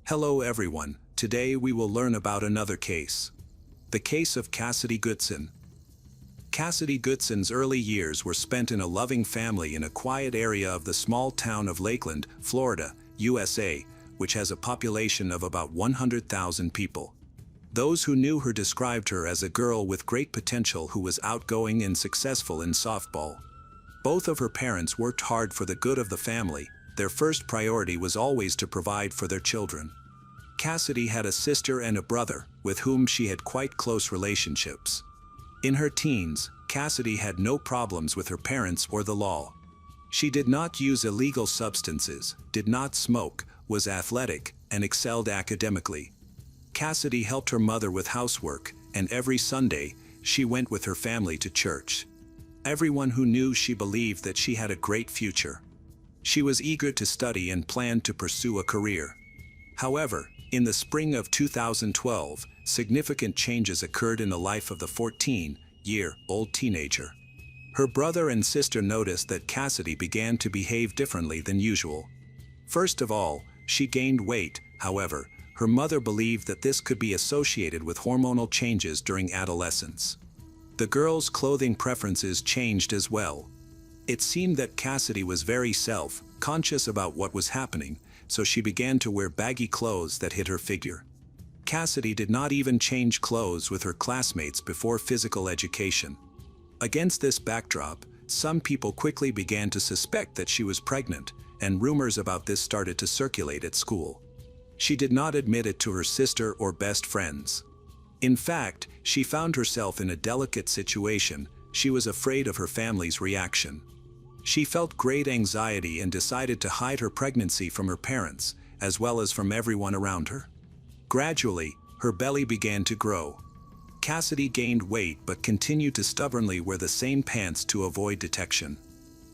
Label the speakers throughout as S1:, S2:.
S1: Hello everyone, today we will learn about another case. The case of Cassidy Goodson. Cassidy Goodson's early years were spent in a loving family in a quiet area of the small town of Lakeland, Florida, USA, which has a population of about 100,000 people. Those who knew her described her as a girl with great potential who was outgoing and successful in softball. Both of her parents worked hard for the good of the family. Their first priority was always to provide for their children. Cassidy had a sister and a brother, with whom she had quite close relationships. In her teens, Cassidy had no problems with her parents or the law. She did not use illegal substances, did not smoke, was athletic, and excelled academically. Cassidy helped her mother with housework, and every Sunday, she went with her family to church. Everyone who knew she believed that she had a great future. She was eager to study and planned to pursue a career. However, in the spring of 2012, significant changes occurred in the life of the 14-year-old teenager. Her brother and sister noticed that Cassidy began to behave differently than usual. First of all, she gained weight. However, her mother believed that this could be associated with hormonal changes during adolescence. The girl's clothing preferences changed as well. It seemed that Cassidy was very self-conscious about what was happening, so she began to wear baggy clothes that hid her figure. Cassidy did not even change clothes with her classmates before physical education. Against this backdrop, some people quickly began to suspect that she was pregnant, and rumors about this started to circulate at school. She did not admit it to her sister or best friends. In fact, she found herself in a delicate situation. She was afraid of her family's reaction. She felt great anxiety and decided to hide her pregnancy from her parents, as well as from everyone around her. Gradually, her belly began to grow. Cassidy gained weight but continued to stubbornly wear the same pants to avoid detection.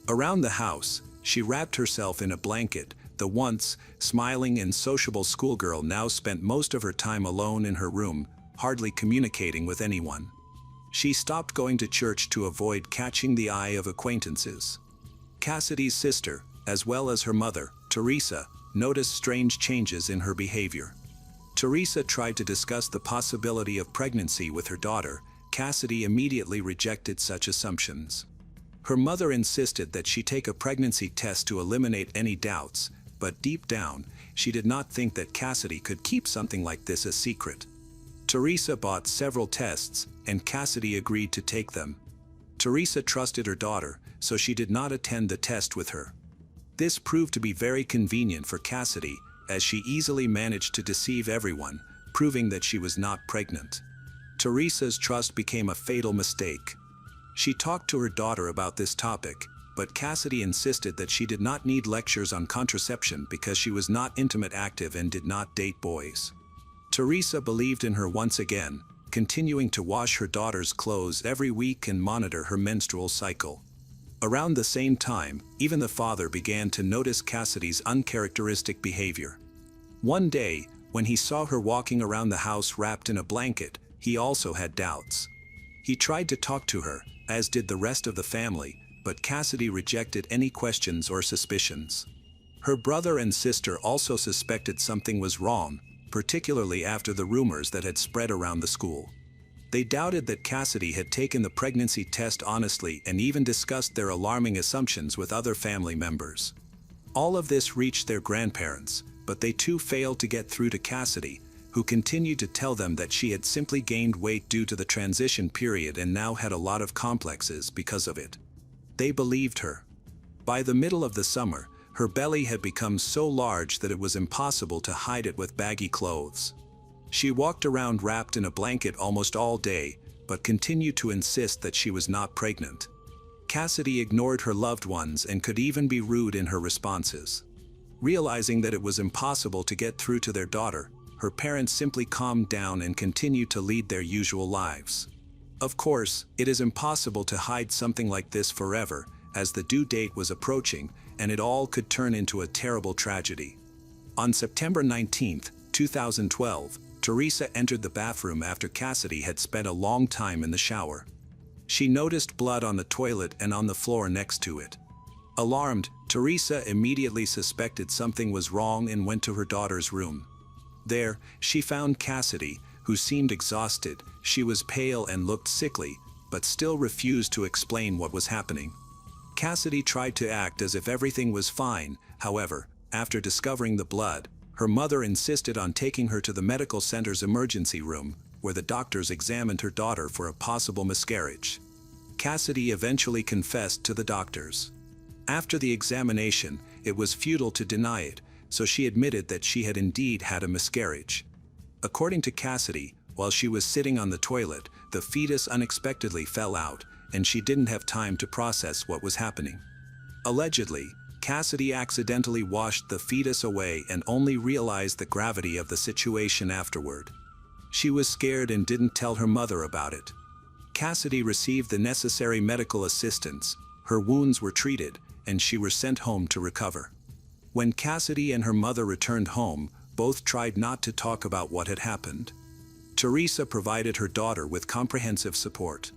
S1: Around the house, she wrapped herself in a blanket. The once smiling and sociable schoolgirl now spent most of her time alone in her room, hardly communicating with anyone. She stopped going to church to avoid catching the eye of acquaintances. Cassidy's sister, as well as her mother, Teresa, noticed strange changes in her behavior. Teresa tried to discuss the possibility of pregnancy with her daughter. Cassidy immediately rejected such assumptions. Her mother insisted that she take a pregnancy test to eliminate any doubts, but deep down, she did not think that Cassidy could keep something like this a secret. Teresa bought several tests, and Cassidy agreed to take them. Teresa trusted her daughter, so she did not attend the test with her. This proved to be very convenient for Cassidy, as she easily managed to deceive everyone, proving that she was not pregnant. Teresa's trust became a fatal mistake. She talked to her daughter about this topic, but Cassidy insisted that she did not need lectures on contraception because she was not intimate active and did not date boys. Teresa believed in her once again, continuing to wash her daughter's clothes every week and monitor her menstrual cycle. Around the same time, even the father began to notice Cassidy's uncharacteristic behavior. One day, when he saw her walking around the house wrapped in a blanket, he also had doubts. He tried to talk to her, as did the rest of the family, but Cassidy rejected any questions or suspicions. Her brother and sister also suspected something was wrong, particularly after the rumors that had spread around the school. They doubted that Cassidy had taken the pregnancy test honestly and even discussed their alarming assumptions with other family members. All of this reached their grandparents, but they too failed to get through to Cassidy, who continued to tell them that she had simply gained weight due to the transition period and now had a lot of complexes because of it. They believed her. By the middle of the summer, her belly had become so large that it was impossible to hide it with baggy clothes. She walked around wrapped in a blanket almost all day, but continued to insist that she was not pregnant. Cassidy ignored her loved ones and could even be rude in her responses. Realizing that it was impossible to get through to their daughter, her parents simply calmed down and continued to lead their usual lives. Of course, it is impossible to hide something like this forever, as the due date was approaching, and it all could turn into a terrible tragedy. On September 19, 2012, Teresa entered the bathroom after Cassidy had spent a long time in the shower. She noticed blood on the toilet and on the floor next to it. Alarmed, Teresa immediately suspected something was wrong and went to her daughter's room. There, she found Cassidy, who seemed exhausted. She was pale and looked sickly, but still refused to explain what was happening. Cassidy tried to act as if everything was fine. However, after discovering the blood, her mother insisted on taking her to the medical center's emergency room, where the doctors examined her daughter for a possible miscarriage. Cassidy eventually confessed to the doctors. After the examination, it was futile to deny it, so she admitted that she had indeed had a miscarriage. According to Cassidy, while she was sitting on the toilet, the fetus unexpectedly fell out, and she didn't have time to process what was happening. Allegedly, Cassidy accidentally washed the fetus away and only realized the gravity of the situation afterward. She was scared and didn't tell her mother about it. Cassidy received the necessary medical assistance, her wounds were treated, and she was sent home to recover. When Cassidy and her mother returned home, both tried not to talk about what had happened. Teresa provided her daughter with comprehensive support.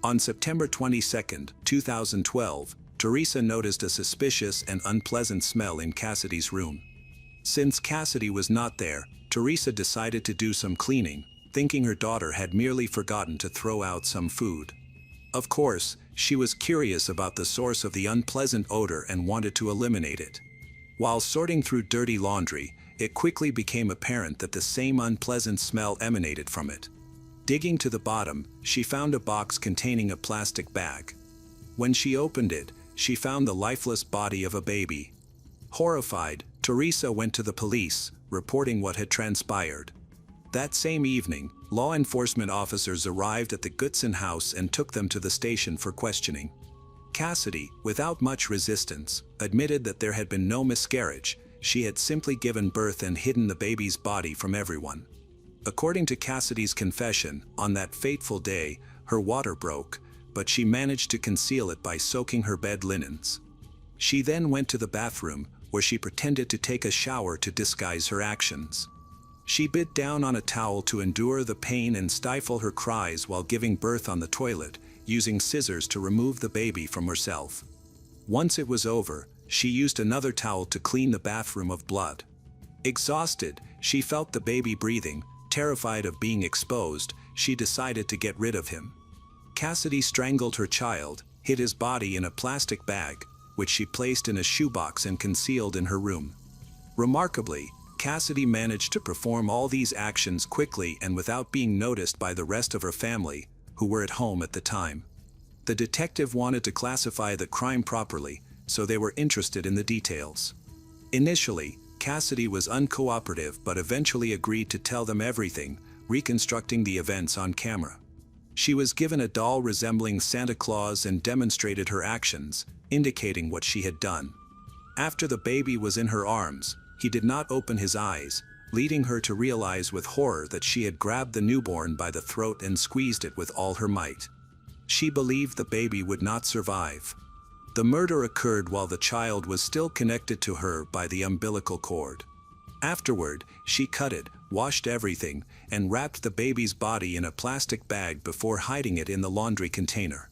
S1: On September 22, 2012, Teresa noticed a suspicious and unpleasant smell in Cassidy's room. Since Cassidy was not there, Teresa decided to do some cleaning, thinking her daughter had merely forgotten to throw out some food. Of course, she was curious about the source of the unpleasant odor and wanted to eliminate it. While sorting through dirty laundry, it quickly became apparent that the same unpleasant smell emanated from it. Digging to the bottom, she found a box containing a plastic bag. When she opened it, she found the lifeless body of a baby. Horrified, Teresa went to the police, reporting what had transpired. That same evening, law enforcement officers arrived at the Goodson house and took them to the station for questioning. Cassidy, without much resistance, admitted that there had been no miscarriage. She had simply given birth and hidden the baby's body from everyone. According to Cassidy's confession, on that fateful day, her water broke, but she managed to conceal it by soaking her bed linens. She then went to the bathroom, where she pretended to take a shower to disguise her actions. She bit down on a towel to endure the pain and stifle her cries while giving birth on the toilet, using scissors to remove the baby from herself. Once it was over, she used another towel to clean the bathroom of blood. Exhausted, she felt the baby breathing. Terrified of being exposed, she decided to get rid of him. Cassidy strangled her child, hid his body in a plastic bag, which she placed in a shoebox and concealed in her room. Remarkably, Cassidy managed to perform all these actions quickly and without being noticed by the rest of her family, who were at home at the time. The detective wanted to classify the crime properly, so they were interested in the details. Initially, Cassidy was uncooperative but eventually agreed to tell them everything, reconstructing the events on camera. She was given a doll resembling Santa Claus and demonstrated her actions, indicating what she had done. After the baby was in her arms, he did not open his eyes, leading her to realize with horror that she had grabbed the newborn by the throat and squeezed it with all her might. She believed the baby would not survive. The murder occurred while the child was still connected to her by the umbilical cord. Afterward, she cut it, washed everything, and wrapped the baby's body in a plastic bag before hiding it in the laundry container.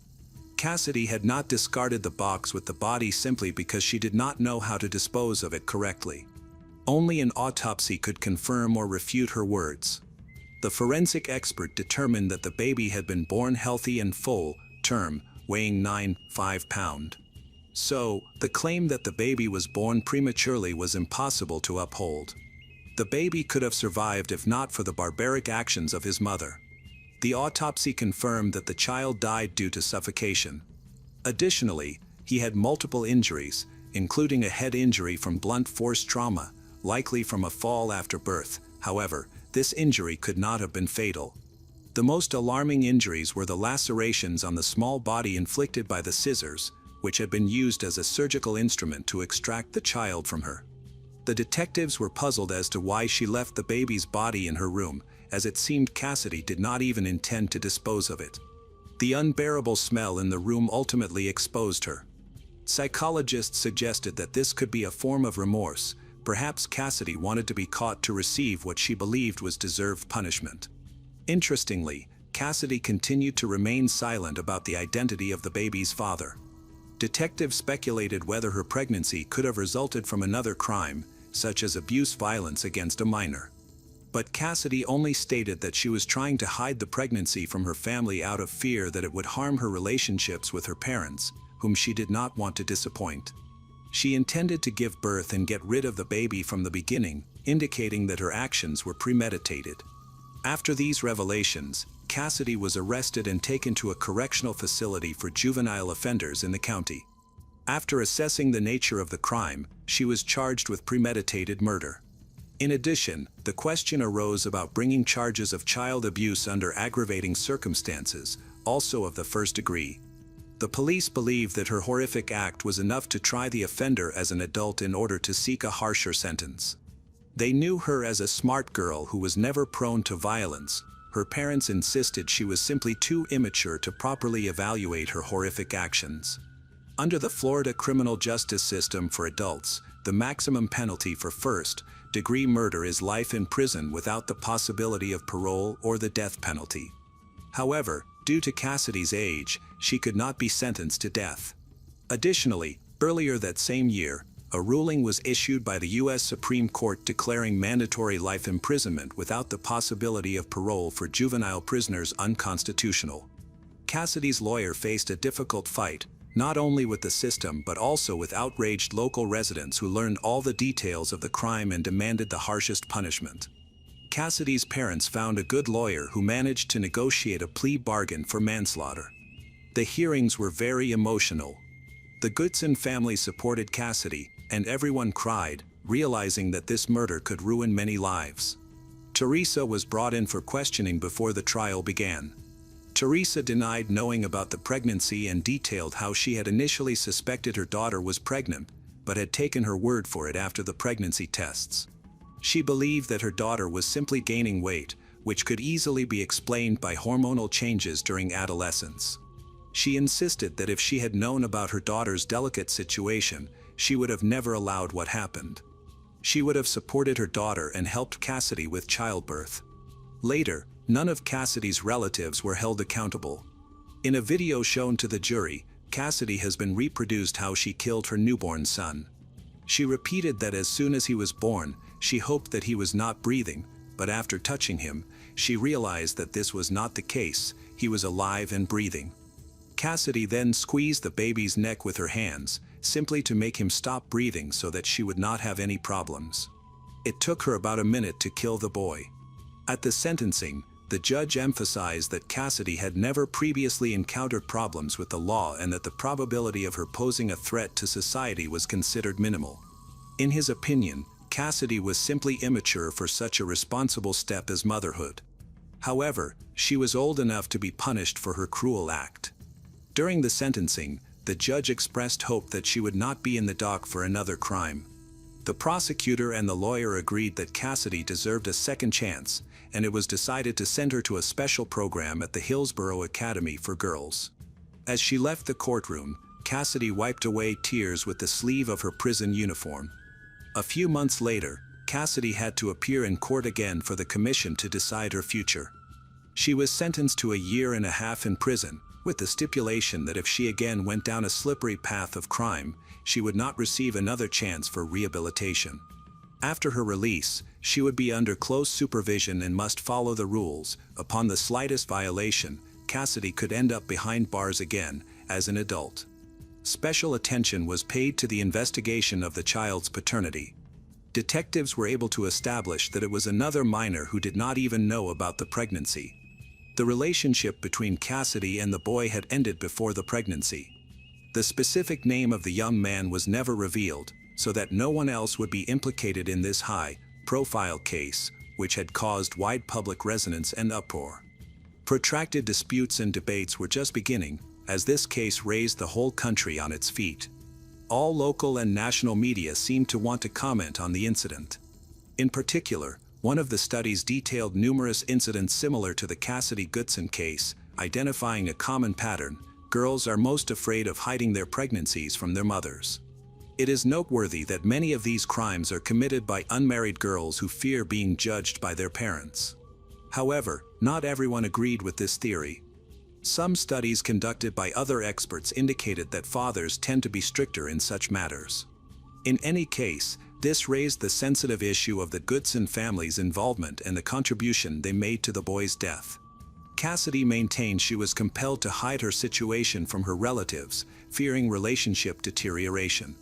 S1: Cassidy had not discarded the box with the body simply because she did not know how to dispose of it correctly. Only an autopsy could confirm or refute her words. The forensic expert determined that the baby had been born healthy and full term, weighing 9.5 pounds. So, the claim that the baby was born prematurely was impossible to uphold. The baby could have survived if not for the barbaric actions of his mother. The autopsy confirmed that the child died due to suffocation. Additionally, he had multiple injuries, including a head injury from blunt force trauma, likely from a fall after birth. However, this injury could not have been fatal. The most alarming injuries were the lacerations on the small body inflicted by the scissors, which had been used as a surgical instrument to extract the child from her. The detectives were puzzled as to why she left the baby's body in her room, as it seemed Cassidy did not even intend to dispose of it. The unbearable smell in the room ultimately exposed her. Psychologists suggested that this could be a form of remorse. Perhaps Cassidy wanted to be caught to receive what she believed was deserved punishment. Interestingly, Cassidy continued to remain silent about the identity of the baby's father. Detectives speculated whether her pregnancy could have resulted from another crime, such as abuse violence against a minor. But Cassidy only stated that she was trying to hide the pregnancy from her family out of fear that it would harm her relationships with her parents, whom she did not want to disappoint. She intended to give birth and get rid of the baby from the beginning, indicating that her actions were premeditated. After these revelations, Cassidy was arrested and taken to a correctional facility for juvenile offenders in the county. After assessing the nature of the crime, she was charged with premeditated murder. In addition, the question arose about bringing charges of child abuse under aggravating circumstances, also of the first degree. The police believed that her horrific act was enough to try the offender as an adult in order to seek a harsher sentence. They knew her as a smart girl who was never prone to violence. Her parents insisted she was simply too immature to properly evaluate her horrific actions. Under the Florida criminal justice system for adults, the maximum penalty for first-degree murder is life in prison without the possibility of parole or the death penalty. However, due to Cassidy's age, she could not be sentenced to death. Additionally, earlier that same year, a ruling was issued by the U.S. Supreme Court declaring mandatory life imprisonment without the possibility of parole for juvenile prisoners unconstitutional. Cassidy's lawyer faced a difficult fight, not only with the system but also with outraged local residents who learned all the details of the crime and demanded the harshest punishment. Cassidy's parents found a good lawyer who managed to negotiate a plea bargain for manslaughter. The hearings were very emotional. The Goodson family supported Cassidy, and everyone cried, realizing that this murder could ruin many lives. Teresa was brought in for questioning before the trial began. Teresa denied knowing about the pregnancy and detailed how she had initially suspected her daughter was pregnant, but had taken her word for it after the pregnancy tests. She believed that her daughter was simply gaining weight, which could easily be explained by hormonal changes during adolescence. She insisted that if she had known about her daughter's delicate situation, she would have never allowed what happened. She would have supported her daughter and helped Cassidy with childbirth. Later, none of Cassidy's relatives were held accountable. In a video shown to the jury, Cassidy has been reproduced how she killed her newborn son. She repeated that as soon as he was born, she hoped that he was not breathing, but after touching him, she realized that this was not the case, he was alive and breathing. Cassidy then squeezed the baby's neck with her hands, simply to make him stop breathing so that she would not have any problems. It took her about a minute to kill the boy. At the sentencing, the judge emphasized that Cassidy had never previously encountered problems with the law and that the probability of her posing a threat to society was considered minimal. In his opinion, Cassidy was simply immature for such a responsible step as motherhood. However, she was old enough to be punished for her cruel act. During the sentencing, the judge expressed hope that she would not be in the dock for another crime. The prosecutor and the lawyer agreed that Cassidy deserved a second chance, and it was decided to send her to a special program at the Hillsborough Academy for Girls. As she left the courtroom, Cassidy wiped away tears with the sleeve of her prison uniform. A few months later, Cassidy had to appear in court again for the commission to decide her future. She was sentenced to 1.5 years in prison, with the stipulation that if she again went down a slippery path of crime, she would not receive another chance for rehabilitation. After her release, she would be under close supervision and must follow the rules. Upon the slightest violation, Cassidy could end up behind bars again, as an adult. Special attention was paid to the investigation of the child's paternity. Detectives were able to establish that it was another minor who did not even know about the pregnancy. The relationship between Cassidy and the boy had ended before the pregnancy. The specific name of the young man was never revealed, so that no one else would be implicated in this high-profile case, which had caused wide public resonance and uproar. Protracted disputes and debates were just beginning, as this case raised the whole country on its feet. All local and national media seemed to want to comment on the incident. In particular, one of the studies detailed numerous incidents similar to the Cassidy Goodson case, identifying a common pattern: girls are most afraid of hiding their pregnancies from their mothers. It is noteworthy that many of these crimes are committed by unmarried girls who fear being judged by their parents. However, not everyone agreed with this theory. Some studies conducted by other experts indicated that fathers tend to be stricter in such matters. In any case, This raised the sensitive issue of the Goodson family's involvement and the contribution they made to the boy's death. Cassidy maintained she was compelled to hide her situation from her relatives, fearing relationship deterioration.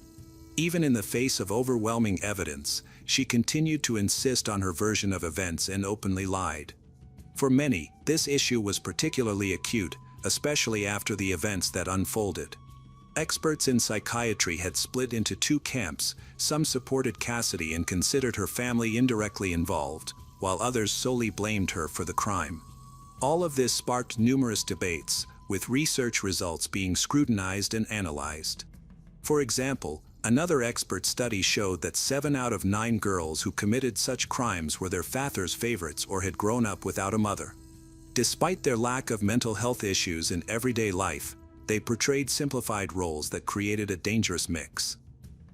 S1: Even in the face of overwhelming evidence, she continued to insist on her version of events and openly lied. For many, this issue was particularly acute, especially after the events that unfolded. Experts in psychiatry had split into two camps. Some supported Cassidy and considered her family indirectly involved, while others solely blamed her for the crime. All of this sparked numerous debates, with research results being scrutinized and analyzed. For example, another expert study showed that 7 out of 9 girls who committed such crimes were their father's favorites or had grown up without a mother. Despite their lack of mental health issues in everyday life, they portrayed simplified roles that created a dangerous mix.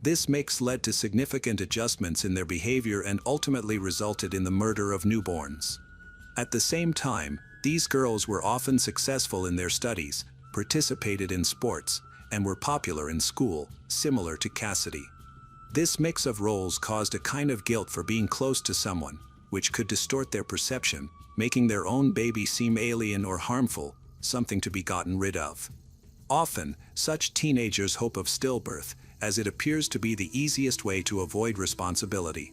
S1: This mix led to significant adjustments in their behavior and ultimately resulted in the murder of newborns. At the same time, these girls were often successful in their studies, participated in sports, and were popular in school, similar to Cassidy. This mix of roles caused a kind of guilt for being close to someone, which could distort their perception, making their own baby seem alien or harmful, something to be gotten rid of. Often, such teenagers hope of stillbirth, as it appears to be the easiest way to avoid responsibility.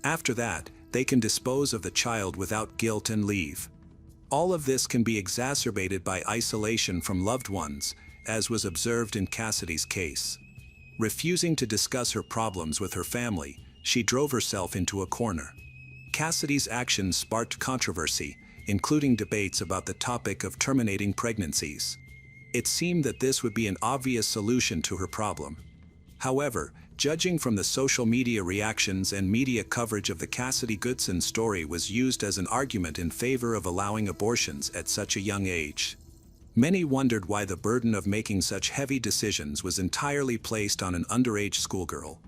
S1: After that, they can dispose of the child without guilt and leave. All of this can be exacerbated by isolation from loved ones, as was observed in Cassidy's case. Refusing to discuss her problems with her family, she drove herself into a corner. Cassidy's actions sparked controversy, including debates about the topic of terminating pregnancies. It seemed that this would be an obvious solution to her problem. However, judging from the social media reactions and media coverage of the Cassidy Goodson story was used as an argument in favor of allowing abortions at such a young age. Many wondered why the burden of making such heavy decisions was entirely placed on an underage schoolgirl.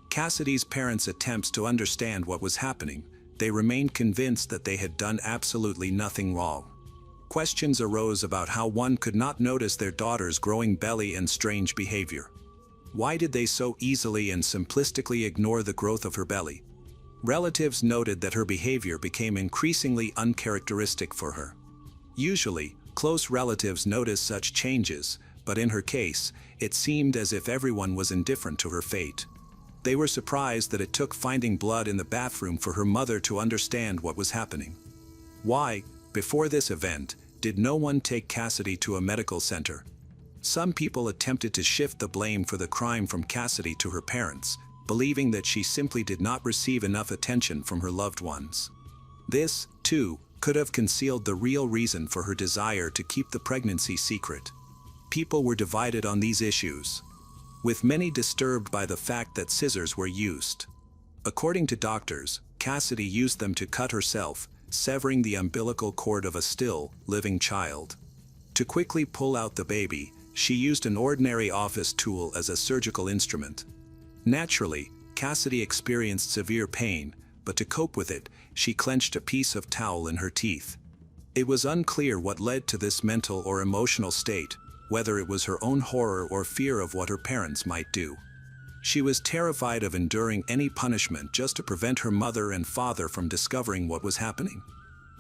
S1: Cassidy's parents' attempts to understand what was happening, they remained convinced that they had done absolutely nothing wrong. Questions arose about how one could not notice their daughter's growing belly and strange behavior. Why did they so easily and simplistically ignore the growth of her belly? Relatives noted that her behavior became increasingly uncharacteristic for her. Usually, close relatives notice such changes, but in her case, it seemed as if everyone was indifferent to her fate. They were surprised that it took finding blood in the bathroom for her mother to understand what was happening. Why, before this event, did no one take Cassidy to a medical center? Some people attempted to shift the blame for the crime from Cassidy to her parents, believing that she simply did not receive enough attention from her loved ones. This, too, could have concealed the real reason for her desire to keep the pregnancy secret. People were divided on these issues, with many disturbed by the fact that scissors were used. According to doctors, Cassidy used them to cut herself, severing the umbilical cord of a still, living child. To quickly pull out the baby, she used an ordinary office tool as a surgical instrument. Naturally, Cassidy experienced severe pain, but to cope with it, she clenched a piece of towel in her teeth. It was unclear what led to this mental or emotional state, whether it was her own horror or fear of what her parents might do. She was terrified of enduring any punishment just to prevent her mother and father from discovering what was happening.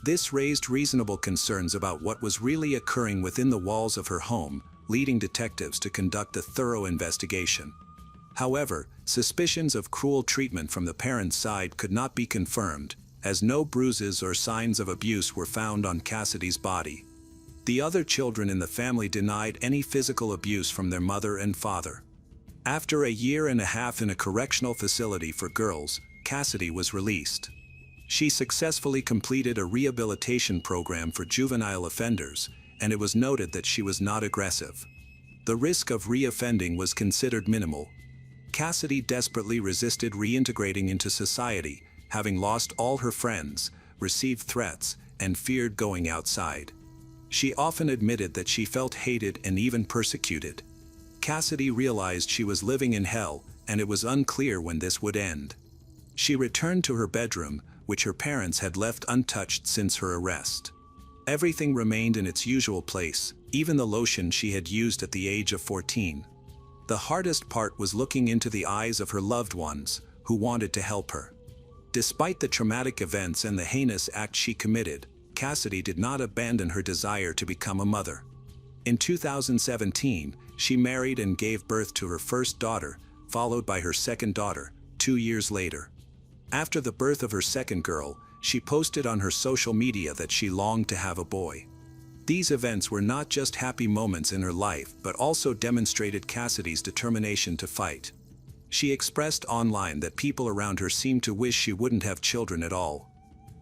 S1: This raised reasonable concerns about what was really occurring within the walls of her home, leading detectives to conduct a thorough investigation. However, suspicions of cruel treatment from the parents' side could not be confirmed, as no bruises or signs of abuse were found on Cassidy's body. The other children in the family denied any physical abuse from their mother and father. After a year and a half in a correctional facility for girls, Cassidy was released. She successfully completed a rehabilitation program for juvenile offenders, and it was noted that she was not aggressive. The risk of reoffending was considered minimal. Cassidy desperately resisted reintegrating into society, having lost all her friends, received threats, and feared going outside. She often admitted that she felt hated and even persecuted. Cassidy realized she was living in hell, and it was unclear when this would end. She returned to her bedroom, which her parents had left untouched since her arrest. Everything remained in its usual place, even the lotion she had used at the age of 14. The hardest part was looking into the eyes of her loved ones, who wanted to help her. Despite the traumatic events and the heinous act she committed, Cassidy did not abandon her desire to become a mother. In 2017, she married and gave birth to her first daughter, followed by her second daughter, 2 years later. After the birth of her second girl, she posted on her social media that she longed to have a boy. These events were not just happy moments in her life but also demonstrated Cassidy's determination to fight. She expressed online that people around her seemed to wish she wouldn't have children at all.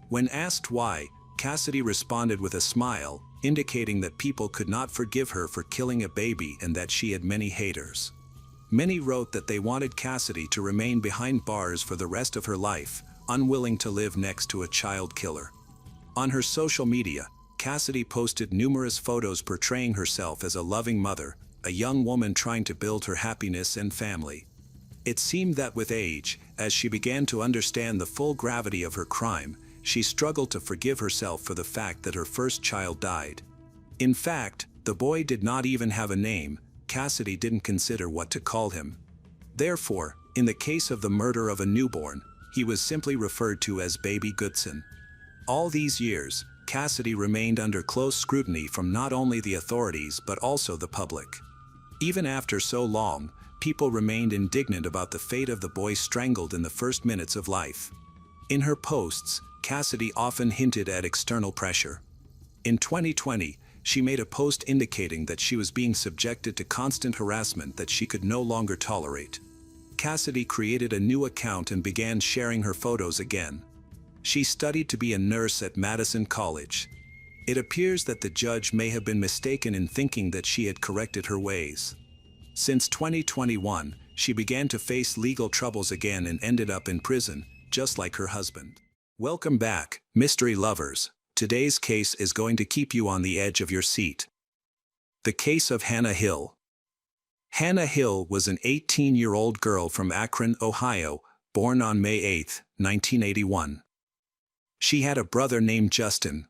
S1: When asked why, Cassidy responded with a smile, indicating that people could not forgive her for killing a baby and that she had many haters. Many wrote that they wanted Cassidy to remain behind bars for the rest of her life, unwilling to live next to a child killer. On her social media, Cassidy posted numerous photos portraying herself as a loving mother, a young woman trying to build her happiness and family. It seemed that with age, as she began to understand the full gravity of her crime, she struggled to forgive herself for the fact that her first child died. In fact, the boy did not even have a name. Cassidy didn't consider what to call him. Therefore, in the case of the murder of a newborn, he was simply referred to as Baby Goodson. All these years, Cassidy remained under close scrutiny from not only the authorities but also the public. Even after so long, people remained indignant about the fate of the boy strangled in the first minutes of life. In her posts, Cassidy often hinted at external pressure. In 2020, she made a post indicating that she was being subjected to constant harassment that she could no longer tolerate. Cassidy created a new account and began sharing her photos again. She studied to be a nurse at Madison College. It appears that the judge may have been mistaken in thinking that she had corrected her ways. Since 2021, she began to face legal troubles again and ended up in prison, just like her husband. Welcome back, mystery lovers. Today's case is going to keep you on the edge of your seat. The case of Hannah Hill. Hannah Hill was an 18-year-old girl from Akron, Ohio, born on May 8, 1981. She had a brother named Justin.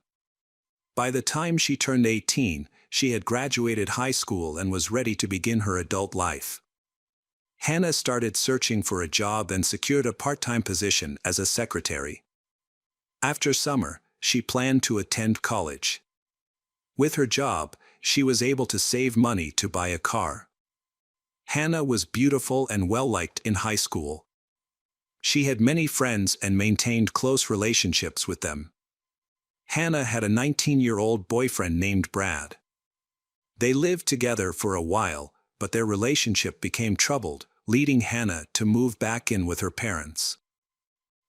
S1: By the time she turned 18, she had graduated high school and was ready to begin her adult life. Hannah started searching for a job and secured a part-time position as a secretary. After summer, she planned to attend college. With her job, she was able to save money to buy a car. Hannah was beautiful and well-liked in high school. She had many friends and maintained close relationships with them. Hannah had a 19-year-old boyfriend named Brad. They lived together for a while, but their relationship became troubled, leading Hannah to move back in with her parents.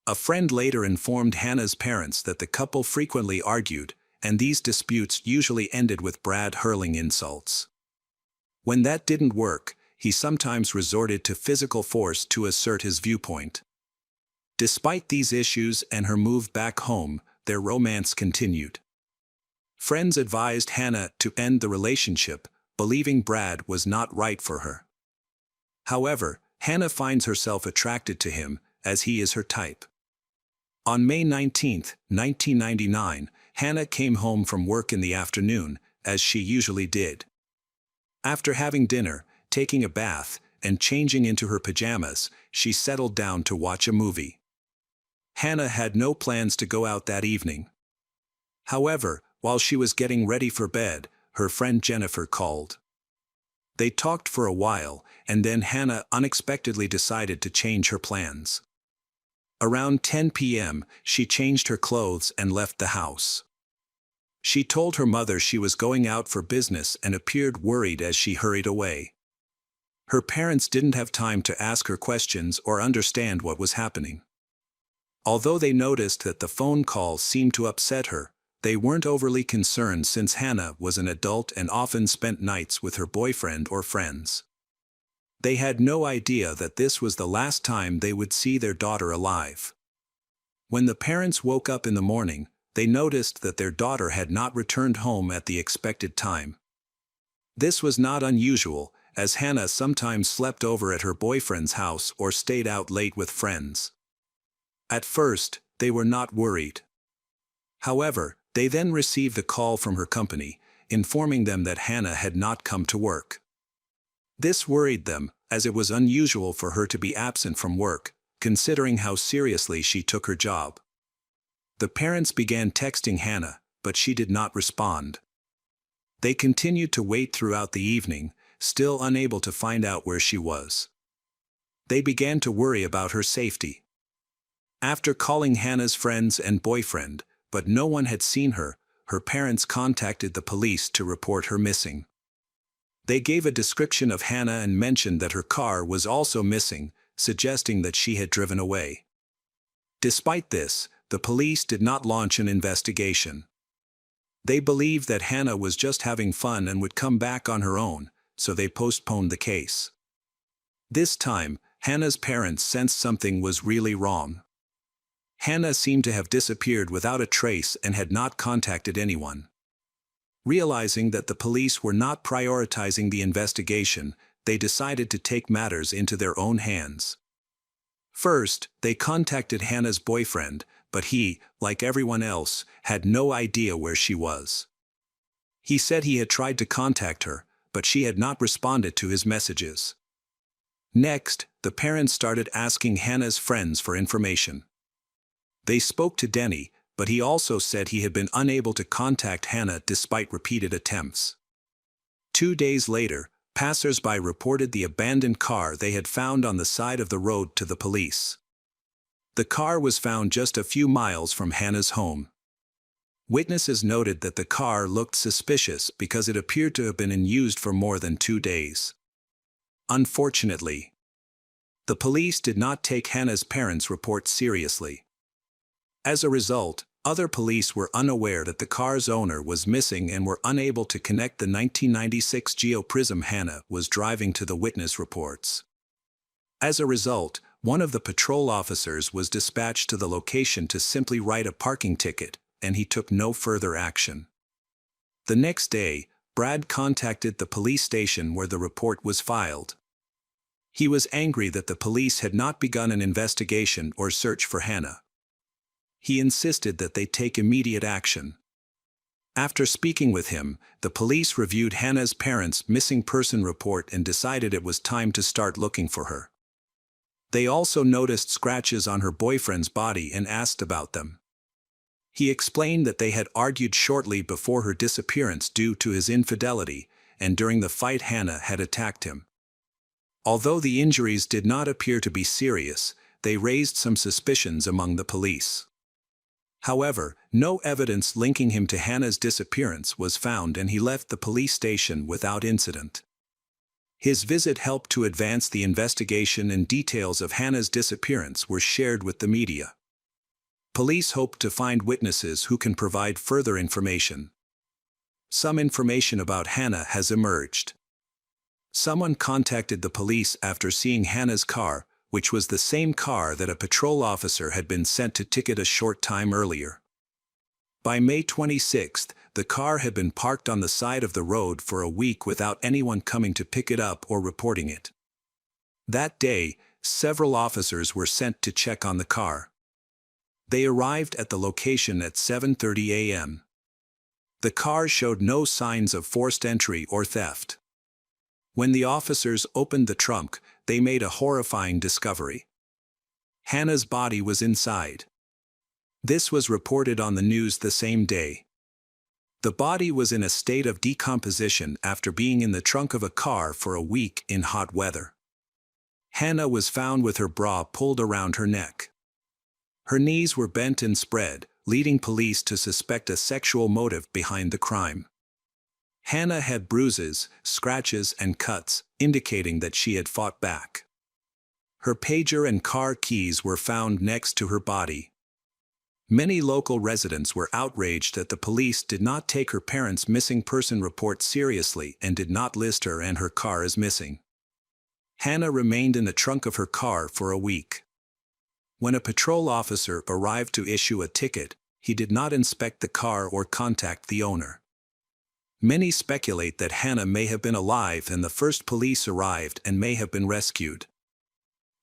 S1: A friend later informed Hannah's parents that the couple frequently argued, and these disputes usually ended with Brad hurling insults. When that didn't work, he sometimes resorted to physical force to assert his viewpoint. Despite these issues and her move back home, their romance continued. Friends advised Hannah to end the relationship, believing Brad was not right for her. However, Hannah finds herself attracted to him, as he is her type. On May 19, 1999, Hannah came home from work in the afternoon, as she usually did. After having dinner, taking a bath, and changing into her pajamas, she settled down to watch a movie. Hannah had no plans to go out that evening. However, while she was getting ready for bed, her friend Jennifer called. They talked for a while, and then Hannah unexpectedly decided to change her plans. Around 10 p.m., she changed her clothes and left the house. She told her mother she was going out for business and appeared worried as she hurried away. Her parents didn't have time to ask her questions or understand what was happening. Although they noticed that the phone call seemed to upset her, they weren't overly concerned since Hannah was an adult and often spent nights with her boyfriend or friends. They had no idea that this was the last time they would see their daughter alive. When the parents woke up in the morning, they noticed that their daughter had not returned home at the expected time. This was not unusual, as Hannah sometimes slept over at her boyfriend's house or stayed out late with friends. At first, they were not worried. However, they then received a call from her company, informing them that Hannah had not come to work. This worried them, as it was unusual for her to be absent from work, considering how seriously she took her job. The parents began texting Hannah, but she did not respond. They continued to wait throughout the evening, still unable to find out where she was. They began to worry about her safety. After calling Hannah's friends and boyfriend, but no one had seen her, her parents contacted the police to report her missing. They gave a description of Hannah and mentioned that her car was also missing, suggesting that she had driven away. Despite this, the police did not launch an investigation. They believed that Hannah was just having fun and would come back on her own, so they postponed the case. This time, Hannah's parents sensed something was really wrong. Hannah seemed to have disappeared without a trace and had not contacted anyone. Realizing that the police were not prioritizing the investigation, they decided to take matters into their own hands. First, they contacted Hannah's boyfriend, but he, like everyone else, had no idea where she was. He said he had tried to contact her, but she had not responded to his messages. Next, the parents started asking Hannah's friends for information. They spoke to Denny, but he also said he had been unable to contact Hannah despite repeated attempts. 2 days later, passers-by reported the abandoned car they had found on the side of the road to the police. The car was found just a few miles from Hannah's home. Witnesses noted that the car looked suspicious because it appeared to have been unused for more than 2 days. Unfortunately, the police did not take Hannah's parents' report seriously. As a result, other police were unaware that the car's owner was missing and were unable to connect the 1996 Geoprism Hannah was driving to the witness reports. As a result, one of the patrol officers was dispatched to the location to simply write a parking ticket, and he took no further action. The next day, Brad contacted the police station where the report was filed. He was angry that the police had not begun an investigation or search for Hannah. He insisted that they take immediate action. After speaking with him, the police reviewed Hannah's parents' missing person report and decided it was time to start looking for her. They also noticed scratches on her boyfriend's body and asked about them. He explained that they had argued shortly before her disappearance due to his infidelity, and during the fight Hannah had attacked him. Although the injuries did not appear to be serious, they raised some suspicions among the police. However, no evidence linking him to Hannah's disappearance was found and he left the police station without incident. His visit helped to advance the investigation and details of Hannah's disappearance were shared with the media. Police hope to find witnesses who can provide further information. Some information about Hannah has emerged. Someone contacted the police after seeing Hannah's car, which was the same car that a patrol officer had been sent to ticket a short time earlier. By May 26th, the car had been parked on the side of the road for a week without anyone coming to pick it up or reporting it. That day, several officers were sent to check on the car. They arrived at the location at 7:30 a.m. The car showed no signs of forced entry or theft. When the officers opened the trunk, they made a horrifying discovery. Hannah's body was inside. This was reported on the news the same day. The body was in a state of decomposition after being in the trunk of a car for a week in hot weather. Hannah was found with her bra pulled around her neck. Her knees were bent and spread, leading police to suspect a sexual motive behind the crime. Hannah had bruises, scratches, and cuts, indicating that she had fought back. Her pager and car keys were found next to her body. Many local residents were outraged that the police did not take her parents' missing person report seriously and did not list her and her car as missing. Hannah remained in the trunk of her car for a week. When a patrol officer arrived to issue a ticket, he did not inspect the car or contact the owner. Many speculate that Hannah may have been alive and the first police arrived and may have been rescued.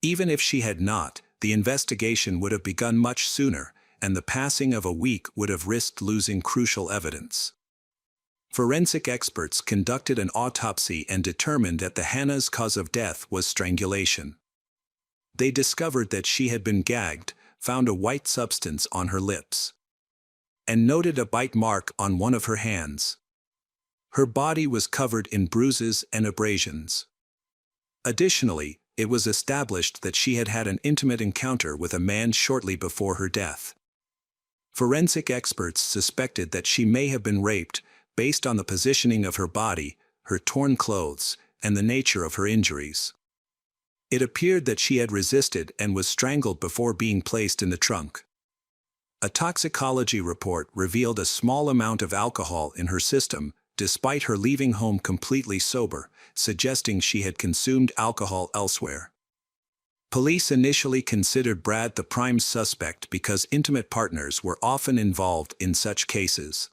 S1: Even if she had not, the investigation would have begun much sooner, and the passing of a week would have risked losing crucial evidence. Forensic experts conducted an autopsy and determined that the Hannah's cause of death was strangulation. They discovered that she had been gagged, found a white substance on her lips, and noted a bite mark on one of her hands. Her body was covered in bruises and abrasions. Additionally, it was established that she had had an intimate encounter with a man shortly before her death. Forensic experts suspected that she may have been raped based on the positioning of her body, her torn clothes, and the nature of her injuries. It appeared that she had resisted and was strangled before being placed in the trunk. A toxicology report revealed a small amount of alcohol in her system, despite her leaving home completely sober, suggesting she had consumed alcohol elsewhere. Police initially considered Brad the prime suspect because intimate partners were often involved in such cases.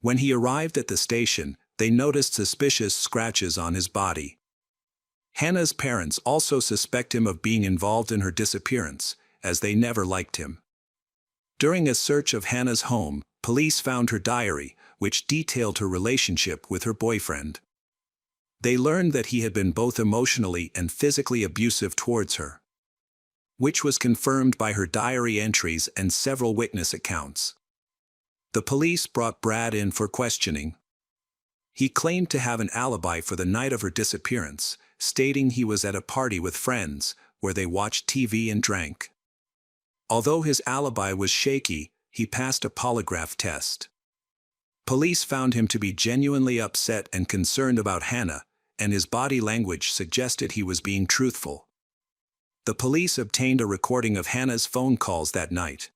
S1: When he arrived at the station, they noticed suspicious scratches on his body. Hannah's parents also suspect him of being involved in her disappearance, as they never liked him. During a search of Hannah's home, police found her diary, which detailed her relationship with her boyfriend. They learned that he had been both emotionally and physically abusive towards her, which was confirmed by her diary entries and several witness accounts. The police brought Brad in for questioning. He claimed to have an alibi for the night of her disappearance, stating he was at a party with friends, where they watched TV and drank. Although his alibi was shaky, he passed a polygraph test. Police found him to be genuinely upset and concerned about Hannah, and his body language suggested he was being truthful. The police obtained a recording of Hannah's phone calls that night.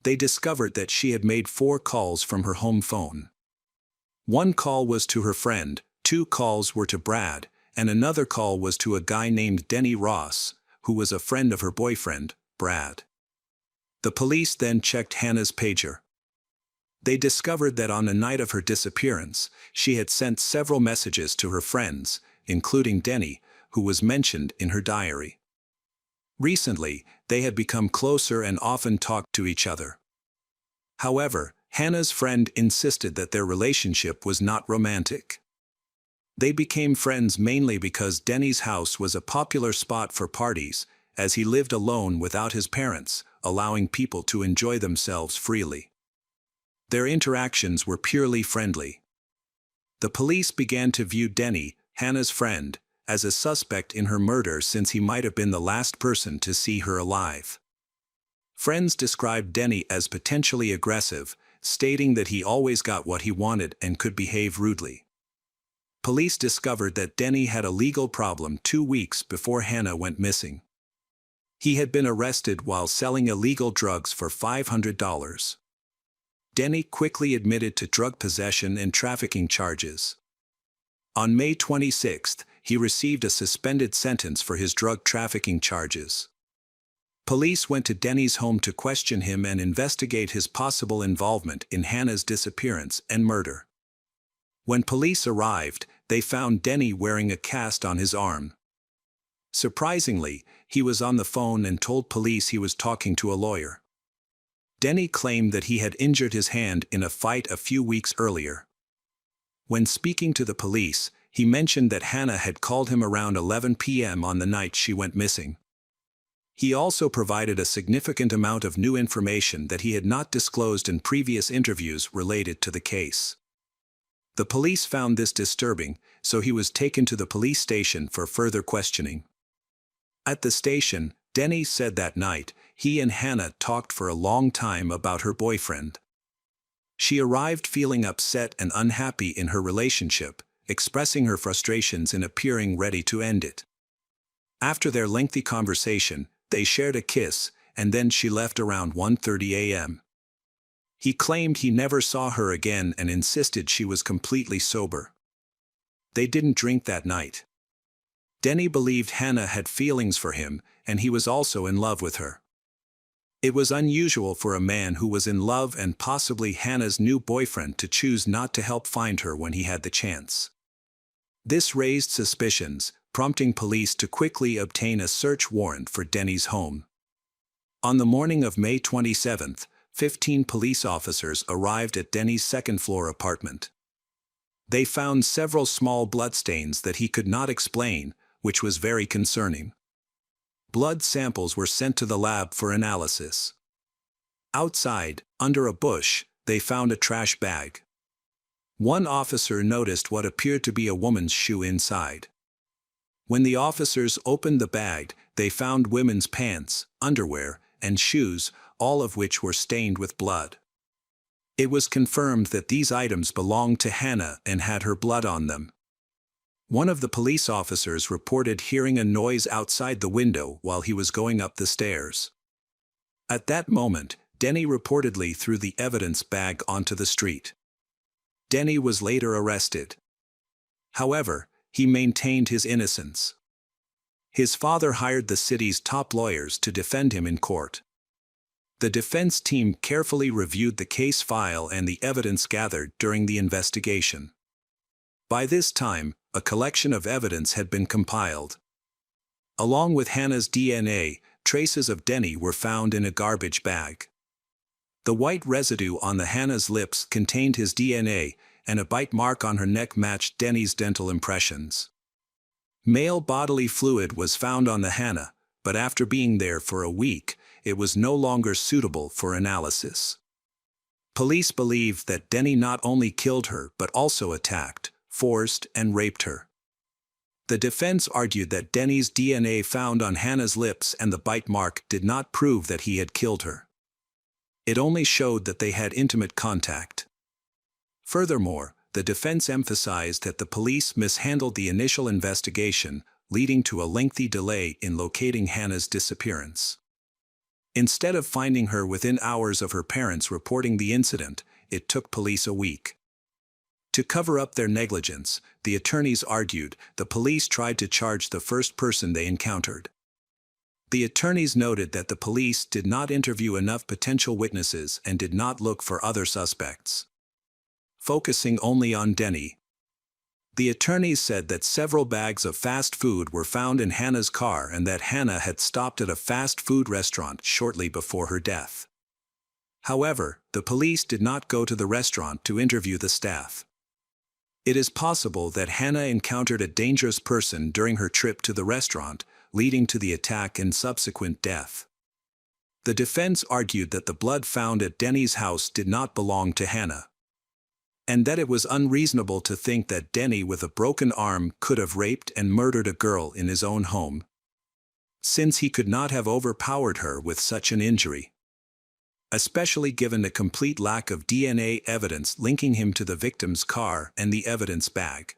S1: They discovered that she had made 4 calls from her home phone. 1 call was to her friend, 2 calls were to Brad, and another call was to a guy named Denny Ross, who was a friend of her boyfriend, Brad. The police then checked Hannah's pager. They discovered that on the night of her disappearance, she had sent several messages to her friends, including Denny, who was mentioned in her diary. Recently, they had become closer and often talked to each other. However, Hannah's friend insisted that their relationship was not romantic. They became friends mainly because Denny's house was a popular spot for parties, as he lived alone without his parents, allowing people to enjoy themselves freely. Their interactions were purely friendly. The police began to view Denny, Hannah's friend, as a suspect in her murder since he might have been the last person to see her alive. Friends described Denny as potentially aggressive, stating that he always got what he wanted and could behave rudely. Police discovered that Denny had a legal problem 2 weeks before Hannah went missing. He had been arrested while selling illegal drugs for $500. Denny quickly admitted to drug possession and trafficking charges. On May 26, he received a suspended sentence for his drug trafficking charges. Police went to Denny's home to question him and investigate his possible involvement in Hannah's disappearance and murder. When police arrived, they found Denny wearing a cast on his arm. Surprisingly, he was on the phone and told police he was talking to a lawyer. Denny claimed that he had injured his hand in a fight a few weeks earlier. When speaking to the police, he mentioned that Hannah had called him around 11 p.m. on the night she went missing. He also provided a significant amount of new information that he had not disclosed in previous interviews related to the case. The police found this disturbing, so he was taken to the police station for further questioning. At the station, Denny said that night, he and Hannah talked for a long time about her boyfriend. She arrived feeling upset and unhappy in her relationship, expressing her frustrations and appearing ready to end it. After their lengthy conversation, they shared a kiss, and then she left around 1:30 a.m. He claimed he never saw her again and insisted she was completely sober. They didn't drink that night. Denny believed Hannah had feelings for him, and he was also in love with her. It was unusual for a man who was in love and possibly Hannah's new boyfriend to choose not to help find her when he had the chance. This raised suspicions, prompting police to quickly obtain a search warrant for Denny's home. On the morning of May 27th, 15 police officers arrived at Denny's second-floor apartment. They found several small bloodstains that he could not explain, which was very concerning. blood samples were sent to the lab for analysis. Outside, under a bush, they found a trash bag. One officer noticed what appeared to be a woman's shoe inside. When the officers opened the bag, they found women's pants, underwear, and shoes, all of which were stained with blood. It was confirmed that these items belonged to Hannah and had her blood on them. One of the police officers reported hearing a noise outside the window while he was going up the stairs. At that moment, Denny reportedly threw the evidence bag onto the street. Denny was later arrested. However, he maintained his innocence. His father hired the city's top lawyers to defend him in court. The defense team carefully reviewed the case file and the evidence gathered during the investigation. By this time, a collection of evidence had been compiled. Along with Hannah's DNA, traces of Denny were found in a garbage bag. The white residue on the Hannah's lips contained his DNA, and a bite mark on her neck matched Denny's dental impressions. Male bodily fluid was found on the Hannah, but after being there for a week, it was no longer suitable for analysis. Police believe that Denny not only killed her but also attacked, forced, and raped her. The defense argued that Denny's DNA found on Hannah's lips and the bite mark did not prove that he had killed her. It only showed that they had intimate contact. Furthermore, the defense emphasized that the police mishandled the initial investigation, leading to a lengthy delay in locating Hannah's disappearance. Instead of finding her within hours of her parents reporting the incident, it took police a week. To cover up their negligence, the attorneys argued the police tried to charge the first person they encountered. The attorneys noted that the police did not interview enough potential witnesses and did not look for other suspects, focusing only on Denny. The attorneys said that several bags of fast food were found in Hannah's car and that Hannah had stopped at a fast food restaurant shortly before her death. However, the police did not go to the restaurant to interview the staff. It is possible that Hannah encountered a dangerous person during her trip to the restaurant, leading to the attack and subsequent death. The defense argued that the blood found at Denny's house did not belong to Hannah, and that it was unreasonable to think that Denny with a broken arm could have raped and murdered a girl in his own home, since he could not have overpowered her with such an injury, especially given the complete lack of DNA evidence linking him to the victim's car and the evidence bag.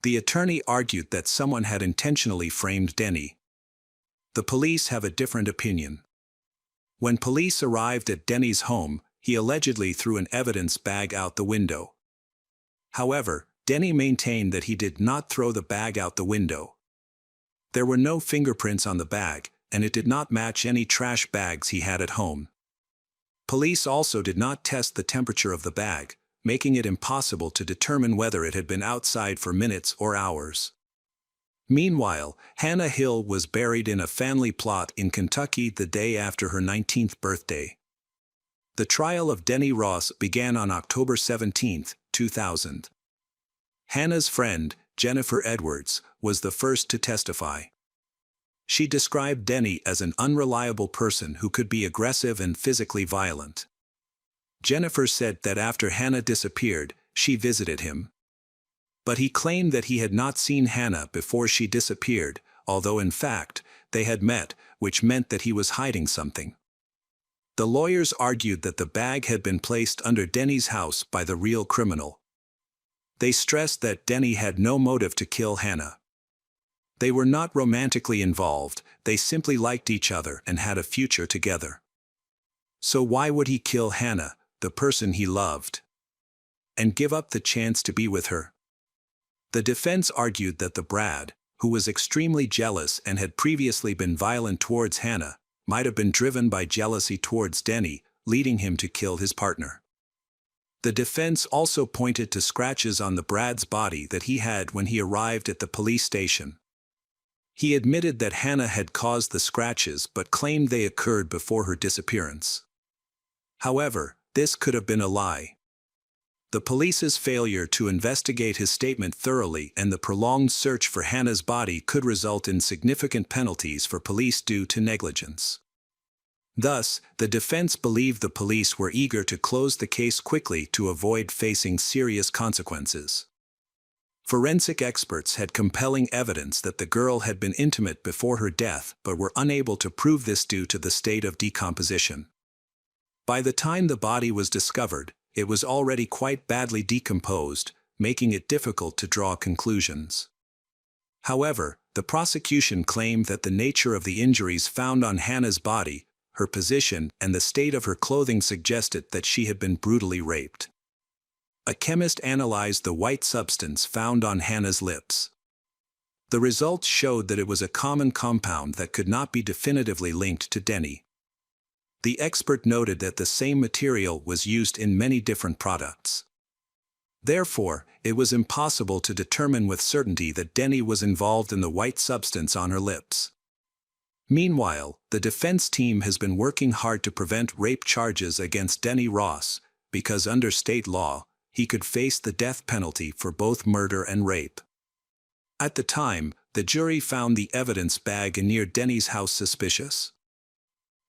S1: The attorney argued that someone had intentionally framed Denny. The police have a different opinion. When police arrived at Denny's home, he allegedly threw an evidence bag out the window. However, Denny maintained that he did not throw the bag out the window. There were no fingerprints on the bag, and it did not match any trash bags he had at home. Police also did not test the temperature of the bag, making it impossible to determine whether it had been outside for minutes or hours. Meanwhile, Hannah Hill was buried in a family plot in Kentucky the day after her 19th birthday. The trial of Denny Ross began on October 17, 2000. Hannah's friend, Jennifer Edwards, was the first to testify. She described Denny as an unreliable person who could be aggressive and physically violent. Jennifer said that after Hannah disappeared, she visited him. But he claimed that he had not seen Hannah before she disappeared, although in fact, they had met, which meant that he was hiding something. The lawyers argued that the bag had been placed under Denny's house by the real criminal. They stressed that Denny had no motive to kill Hannah. They were not romantically involved, they simply liked each other and had a future together. So why would he kill Hannah, the person he loved, and give up the chance to be with her? The defense argued that the Brad, who was extremely jealous and had previously been violent towards Hannah, might have been driven by jealousy towards Denny, leading him to kill his partner. The defense also pointed to scratches on the Brad's body that he had when he arrived at the police station. He admitted that Hannah had caused the scratches but claimed they occurred before her disappearance. However, this could have been a lie. The police's failure to investigate his statement thoroughly and the prolonged search for Hannah's body could result in significant penalties for police due to negligence. Thus, the defense believed the police were eager to close the case quickly to avoid facing serious consequences. Forensic experts had compelling evidence that the girl had been intimate before her death but were unable to prove this due to the state of decomposition. By the time the body was discovered, it was already quite badly decomposed, making it difficult to draw conclusions. However, the prosecution claimed that the nature of the injuries found on Hannah's body, her position, and the state of her clothing suggested that she had been brutally raped. A chemist analyzed the white substance found on Hannah's lips. The results showed that it was a common compound that could not be definitively linked to Denny. The expert noted that the same material was used in many different products. Therefore, it was impossible to determine with certainty that Denny was involved in the white substance on her lips. Meanwhile, the defense team has been working hard to prevent rape charges against Denny Ross, because under state law, he could face the death penalty for both murder and rape. At the time, the jury found the evidence bag near Denny's house suspicious.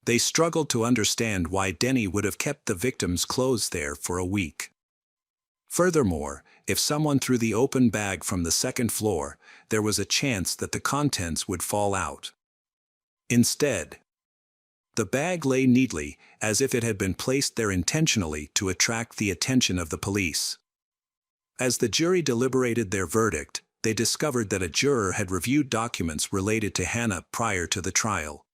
S1: They struggled to understand why Denny would have kept the victim's clothes there for a week. Furthermore, if someone threw the open bag from the second floor, there was a chance that the contents would fall out. Instead, the bag lay neatly, as if it had been placed there intentionally to attract the attention of the police. As the jury deliberated their verdict, they discovered that a juror had reviewed documents related to Hannah prior to the trial.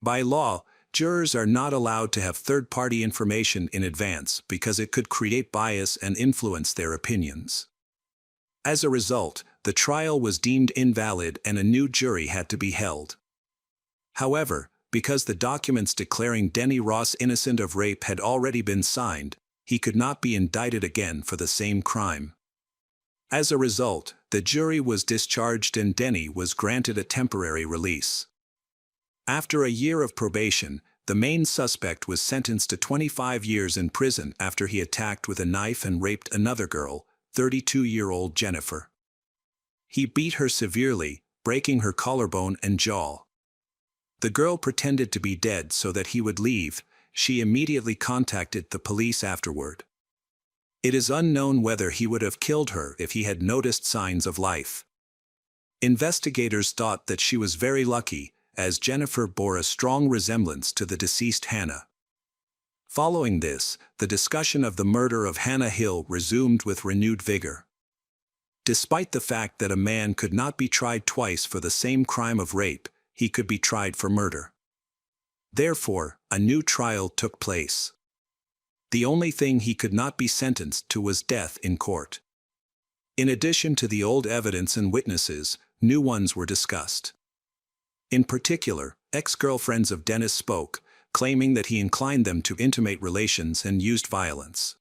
S1: By law, jurors are not allowed to have third-party information in advance because it could create bias and influence their opinions. As a result, the trial was deemed invalid and a new jury had to be held. However, because the documents declaring Denny Ross innocent of rape had already been signed, he could not be indicted again for the same crime. As a result, the jury was discharged and Denny was granted a temporary release. After a year of probation, the main suspect was sentenced to 25 years in prison after he attacked with a knife and raped another girl, 32-year-old Jennifer. He beat her severely, breaking her collarbone and jaw. The girl pretended to be dead so that he would leave. She immediately contacted the police afterward. It is unknown whether he would have killed her if he had noticed signs of life. Investigators thought that she was very lucky, as Jennifer bore a strong resemblance to the deceased Hannah. Following this, the discussion of the murder of Hannah Hill resumed with renewed vigor. Despite the fact that a man could not be tried twice for the same crime of rape, he could be tried for murder. Therefore, a new trial took place. The only thing he could not be sentenced to was death in court. In addition to the old evidence and witnesses, new ones were discussed. In particular, ex-girlfriends of Dennis spoke, claiming that he inclined them to intimate relations and used violence.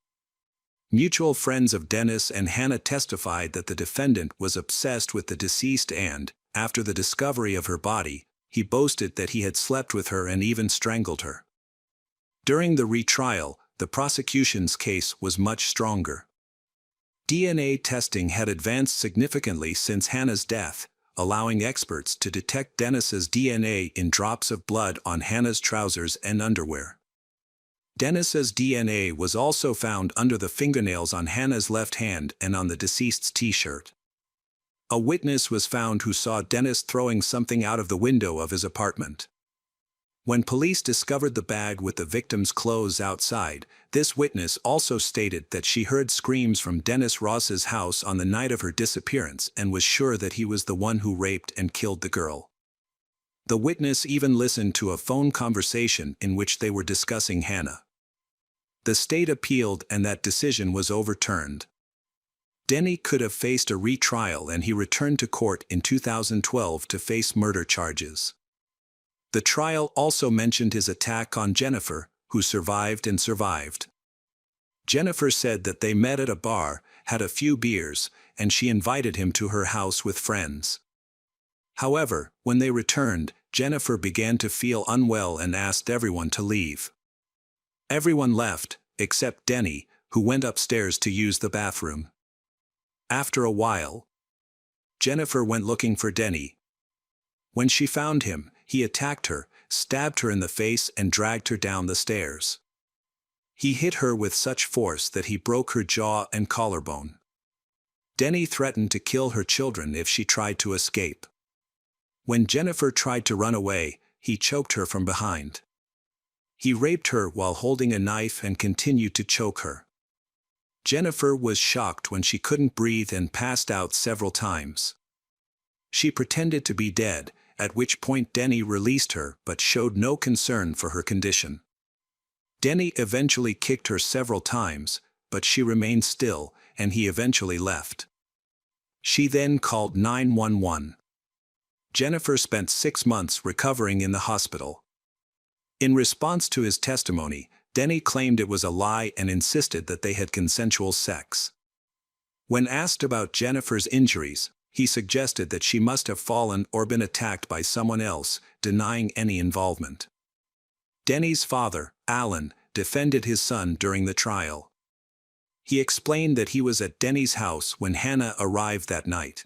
S1: Mutual friends of Dennis and Hannah testified that the defendant was obsessed with the deceased and, after the discovery of her body, he boasted that he had slept with her and even strangled her. During the retrial, the prosecution's case was much stronger. DNA testing had advanced significantly since Hannah's death, allowing experts to detect Dennis's DNA in drops of blood on Hannah's trousers and underwear. Dennis's DNA was also found under the fingernails on Hannah's left hand and on the deceased's t-shirt. A witness was found who saw Dennis throwing something out of the window of his apartment. When police discovered the bag with the victim's clothes outside, this witness also stated that she heard screams from Dennis Ross's house on the night of her disappearance and was sure that he was the one who raped and killed the girl. The witness even listened to a phone conversation in which they were discussing Hannah. The state appealed and that decision was overturned. Denny could have faced a retrial and he returned to court in 2012 to face murder charges. The trial also mentioned his attack on Jennifer, who survived and survived. Jennifer said that they met at a bar, had a few beers, and she invited him to her house with friends. However, when they returned, Jennifer began to feel unwell and asked everyone to leave. Everyone left, except Denny, who went upstairs to use the bathroom. After a while, Jennifer went looking for Denny. When she found him, he attacked her, stabbed her in the face and dragged her down the stairs. He hit her with such force that he broke her jaw and collarbone. Denny threatened to kill her children if she tried to escape. When Jennifer tried to run away, he choked her from behind. He raped her while holding a knife and continued to choke her. Jennifer was shocked when she couldn't breathe and passed out several times. She pretended to be dead, at which point Denny released her but showed no concern for her condition. Denny eventually kicked her several times, but she remained still, and he eventually left. She then called 911. Jennifer spent 6 months recovering in the hospital. In response to his testimony, Denny claimed it was a lie and insisted that they had consensual sex. When asked about Jennifer's injuries, he suggested that she must have fallen or been attacked by someone else, denying any involvement. Denny's father, Alan, defended his son during the trial. He explained that he was at Denny's house when Hannah arrived that night.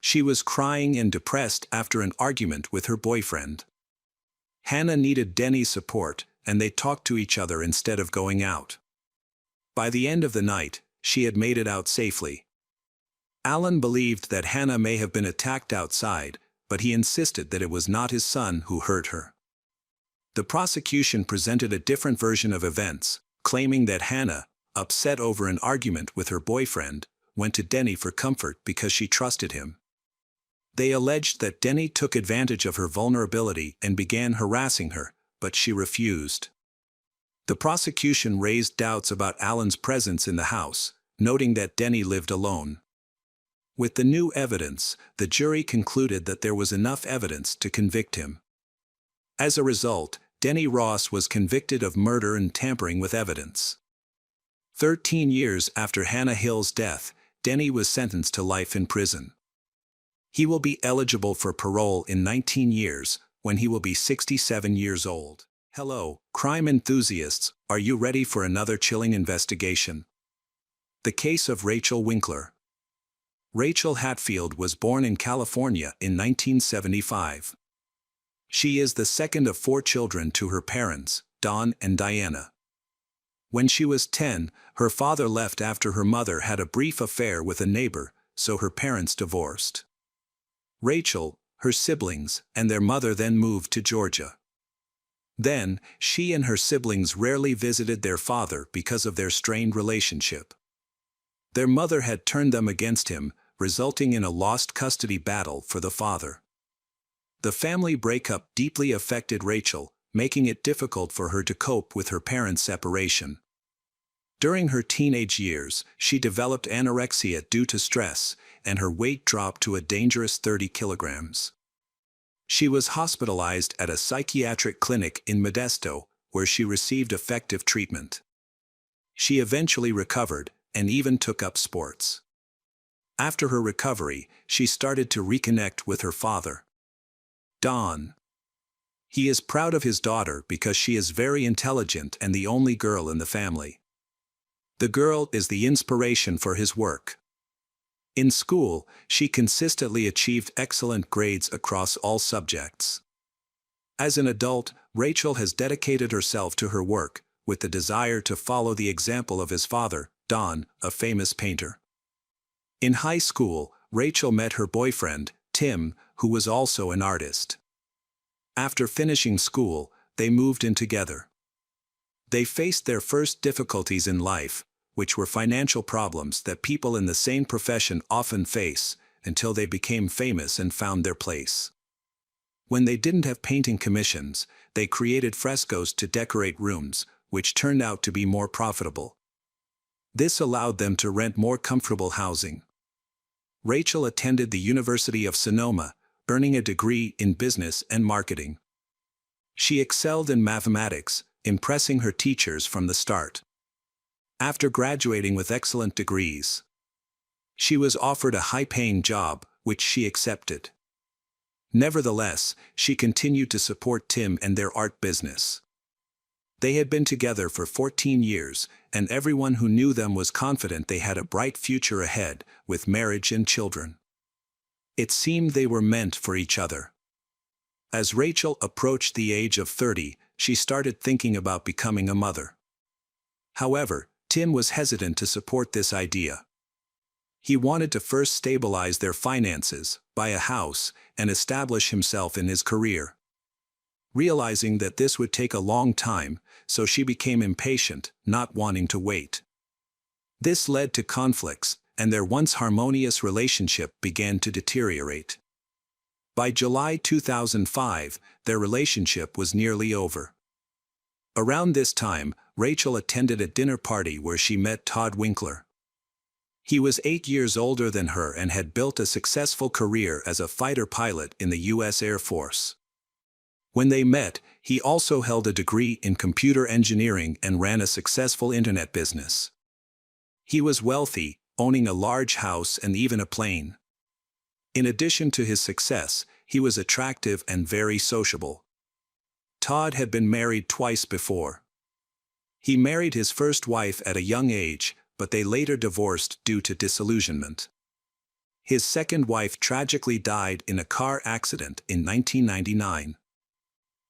S1: She was crying and depressed after an argument with her boyfriend. Hannah needed Denny's support, and they talked to each other instead of going out. By the end of the night, she had made it out safely. Alan believed that Hannah may have been attacked outside, but he insisted that it was not his son who hurt her. The prosecution presented a different version of events, claiming that Hannah, upset over an argument with her boyfriend, went to Denny for comfort because she trusted him. They alleged that Denny took advantage of her vulnerability and began harassing her, but she refused. The prosecution raised doubts about Alan's presence in the house, noting that Denny lived alone. With the new evidence, the jury concluded that there was enough evidence to convict him. As a result, Denny Ross was convicted of murder and tampering with evidence. 13 years after Hannah Hill's death, Denny was sentenced to life in prison. He will be eligible for parole in 19 years, when he will be 67 years old. Hello, crime enthusiasts, are you ready for another chilling investigation? The case of Rachel Winkler. Rachel Hatfield was born in California in 1975. She is the second of 4 children to her parents, Don and Diana. When she was 10, her father left after her mother had a brief affair with a neighbor, so her parents divorced. Rachel, her siblings, and their mother then moved to Georgia. Then, she and her siblings rarely visited their father because of their strained relationship. Their mother had turned them against him, resulting in a lost custody battle for the father. The family breakup deeply affected Rachel, making it difficult for her to cope with her parents' separation. During her teenage years, she developed anorexia due to stress, and her weight dropped to a dangerous 30 kilograms. She was hospitalized at a psychiatric clinic in Modesto, where she received effective treatment. She eventually recovered, and even took up sports. After her recovery, she started to reconnect with her father, Don. He is proud of his daughter because she is very intelligent and the only girl in the family. The girl is the inspiration for his work. In school, she consistently achieved excellent grades across all subjects. As an adult, Rachel has dedicated herself to her work, with the desire to follow the example of his father, Don, a famous painter. In high school, Rachel met her boyfriend, Tim, who was also an artist. After finishing school, they moved in together. They faced their first difficulties in life, which were financial problems that people in the same profession often face, until they became famous and found their place. When they didn't have painting commissions, they created frescoes to decorate rooms, which turned out to be more profitable. This allowed them to rent more comfortable housing. Rachel attended the University of Sonoma, earning a degree in business and marketing. She excelled in mathematics, impressing her teachers from the start. After graduating with excellent degrees, she was offered a high-paying job, which she accepted. Nevertheless, she continued to support Tim and their art business. They had been together for 14 years, and everyone who knew them was confident they had a bright future ahead, with marriage and children. It seemed they were meant for each other. As Rachel approached the age of 30, she started thinking about becoming a mother. However, Tim was hesitant to support this idea. He wanted to first stabilize their finances, buy a house, and establish himself in his career. Realizing that this would take a long time, so she became impatient, not wanting to wait. This led to conflicts, and their once harmonious relationship began to deteriorate. By July 2005, their relationship was nearly over. Around this time, Rachel attended a dinner party where she met Todd Winkler. He was 8 years older than her and had built a successful career as a fighter pilot in the U.S. Air Force. When they met, he also held a degree in computer engineering and ran a successful internet business. He was wealthy, owning a large house and even a plane. In addition to his success, he was attractive and very sociable. Todd had been married twice before. He married his first wife at a young age, but they later divorced due to disillusionment. His second wife tragically died in a car accident in 1999.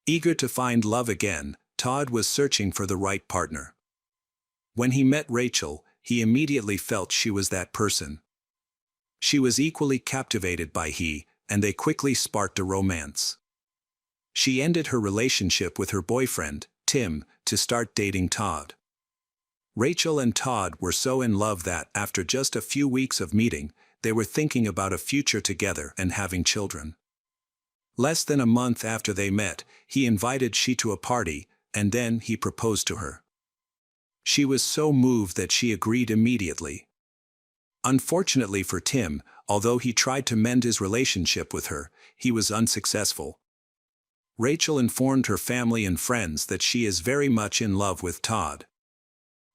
S1: Eager to find love again, Todd was searching for the right partner. When he met Rachel, he immediately felt she was that person. She was equally captivated by he, and they quickly sparked a romance. She ended her relationship with her boyfriend, Tim, to start dating Todd. Rachel and Todd were so in love that after just a few weeks of meeting, they were thinking about a future together and having children. Less than a month after they met, he invited she to a party, and then he proposed to her. She was so moved that she agreed immediately. Unfortunately for Tim, although he tried to mend his relationship with her, he was unsuccessful. Rachel informed her family and friends that she is very much in love with Todd,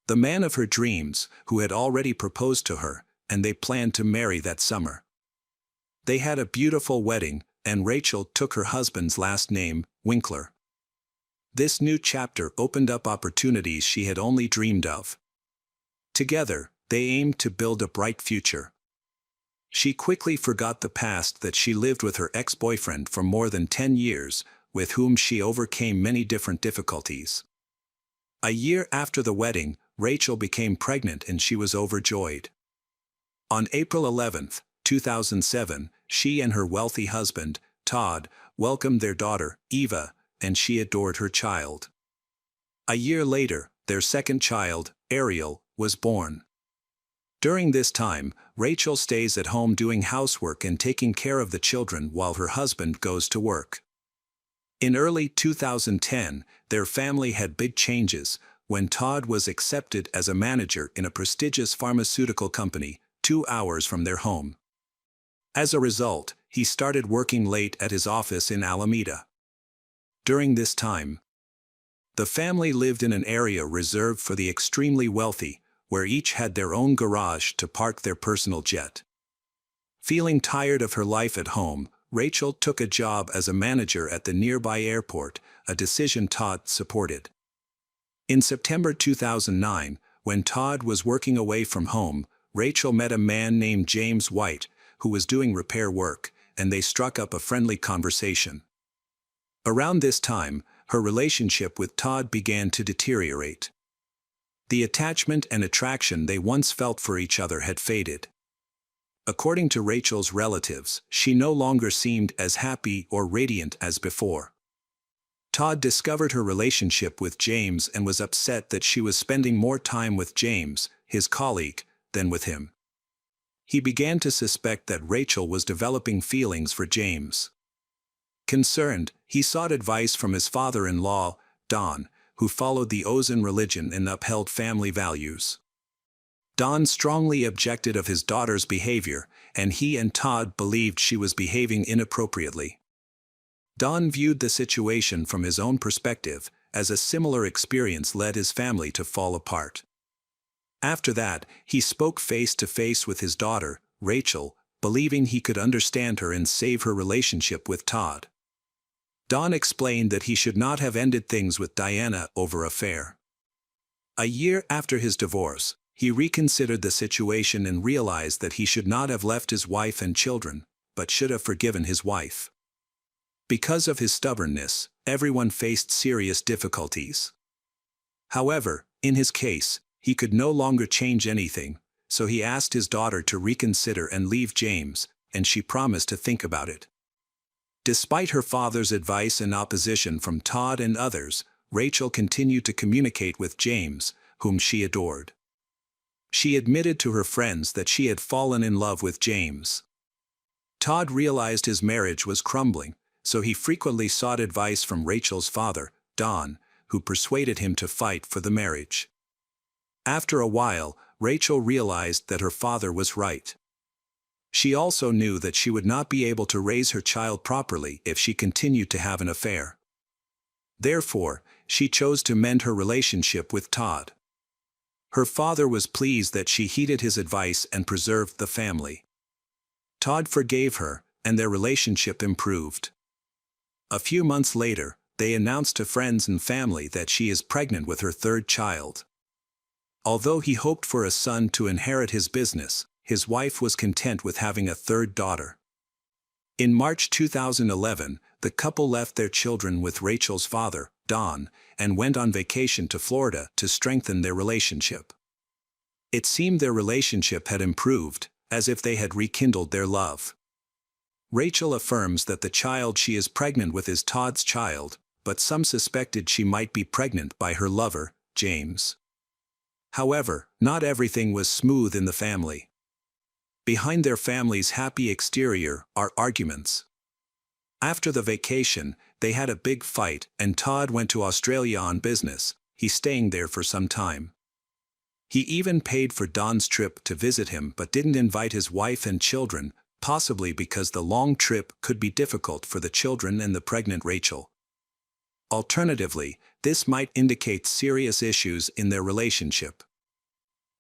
S1: the man of her dreams, who had already proposed to her, and they planned to marry that summer. They had a beautiful wedding, and Rachel took her husband's last name, Winkler. This new chapter opened up opportunities she had only dreamed of. Together, they aimed to build a bright future. She quickly forgot the past that she lived with her ex-boyfriend for more than 10 years, with whom she overcame many different difficulties. A year after the wedding, Rachel became pregnant and she was overjoyed. On April 11, 2007, she and her wealthy husband, Todd, welcomed their daughter, Eva, and she adored her child. A year later, their second child, Ariel, was born. During this time, Rachel stays at home doing housework and taking care of the children while her husband goes to work. In early 2010, their family had big changes when Todd was accepted as a manager in a prestigious pharmaceutical company, 2 hours from their home. As a result, he started working late at his office in Alameda. During this time, the family lived in an area reserved for the extremely wealthy, where each had their own garage to park their personal jet. Feeling tired of her life at home, Rachel took a job as a manager at the nearby airport, a decision Todd supported. In September 2009, when Todd was working away from home, Rachel met a man named James White, who was doing repair work, and they struck up a friendly conversation. Around this time, her relationship with Todd began to deteriorate. The attachment and attraction they once felt for each other had faded. According to Rachel's relatives, she no longer seemed as happy or radiant as before. Todd discovered her relationship with James and was upset that she was spending more time with James, his colleague, than with him. He began to suspect that Rachel was developing feelings for James. Concerned, he sought advice from his father-in-law, Don, who followed the Ozan religion and upheld family values. Don strongly objected of his daughter's behavior, and he and Todd believed she was behaving inappropriately. Don viewed the situation from his own perspective, as a similar experience led his family to fall apart. After that, he spoke face-to-face with his daughter, Rachel, believing he could understand her and save her relationship with Todd. Don explained that he should not have ended things with Diana over affair. A year after his divorce, he reconsidered the situation and realized that he should not have left his wife and children, but should have forgiven his wife. Because of his stubbornness, everyone faced serious difficulties. However, in his case, he could no longer change anything, so he asked his daughter to reconsider and leave James, and she promised to think about it. Despite her father's advice and opposition from Todd and others, Rachel continued to communicate with James, whom she adored. She admitted to her friends that she had fallen in love with James. Todd realized his marriage was crumbling, so he frequently sought advice from Rachel's father, Don, who persuaded him to fight for the marriage. After a while, Rachel realized that her father was right. She also knew that she would not be able to raise her child properly if she continued to have an affair. Therefore, she chose to mend her relationship with Todd. Her father was pleased that she heeded his advice and preserved the family. Todd forgave her, and their relationship improved. A few months later, they announced to friends and family that she is pregnant with her third child. Although he hoped for a son to inherit his business, his wife was content with having a third daughter. In March 2011, the couple left their children with Rachel's father, Don, and went on vacation to Florida to strengthen their relationship. It seemed their relationship had improved, as if they had rekindled their love. Rachel affirms that the child she is pregnant with is Todd's child, but some suspected she might be pregnant by her lover, James. However, not everything was smooth in the family. Behind their family's happy exterior are arguments. After the vacation, they had a big fight and Todd went to Australia on business, he staying there for some time. He even paid for Don's trip to visit him but didn't invite his wife and children, possibly because the long trip could be difficult for the children and the pregnant Rachel. Alternatively, this might indicate serious issues in their relationship.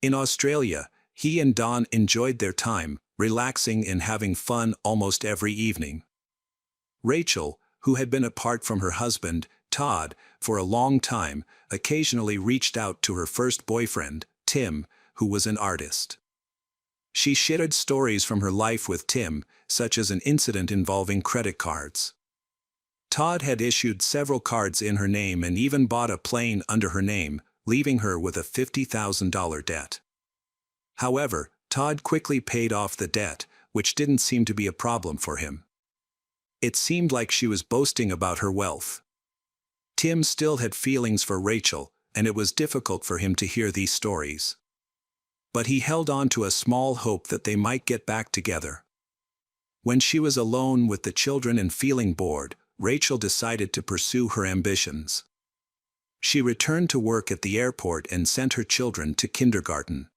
S1: In Australia, he and Don enjoyed their time, relaxing and having fun almost every evening. Rachel, who had been apart from her husband, Todd, for a long time, occasionally reached out to her first boyfriend, Tim, who was an artist. She shared stories from her life with Tim, such as an incident involving credit cards. Todd had issued several cards in her name and even bought a plane under her name, leaving her with a $50,000 debt. However, Todd quickly paid off the debt, which didn't seem to be a problem for him. It seemed like she was boasting about her wealth. Tim still had feelings for Rachel, and it was difficult for him to hear these stories. But he held on to a small hope that they might get back together. When she was alone with the children and feeling bored, Rachel decided to pursue her ambitions. She returned to work at the airport and sent her children to kindergarten.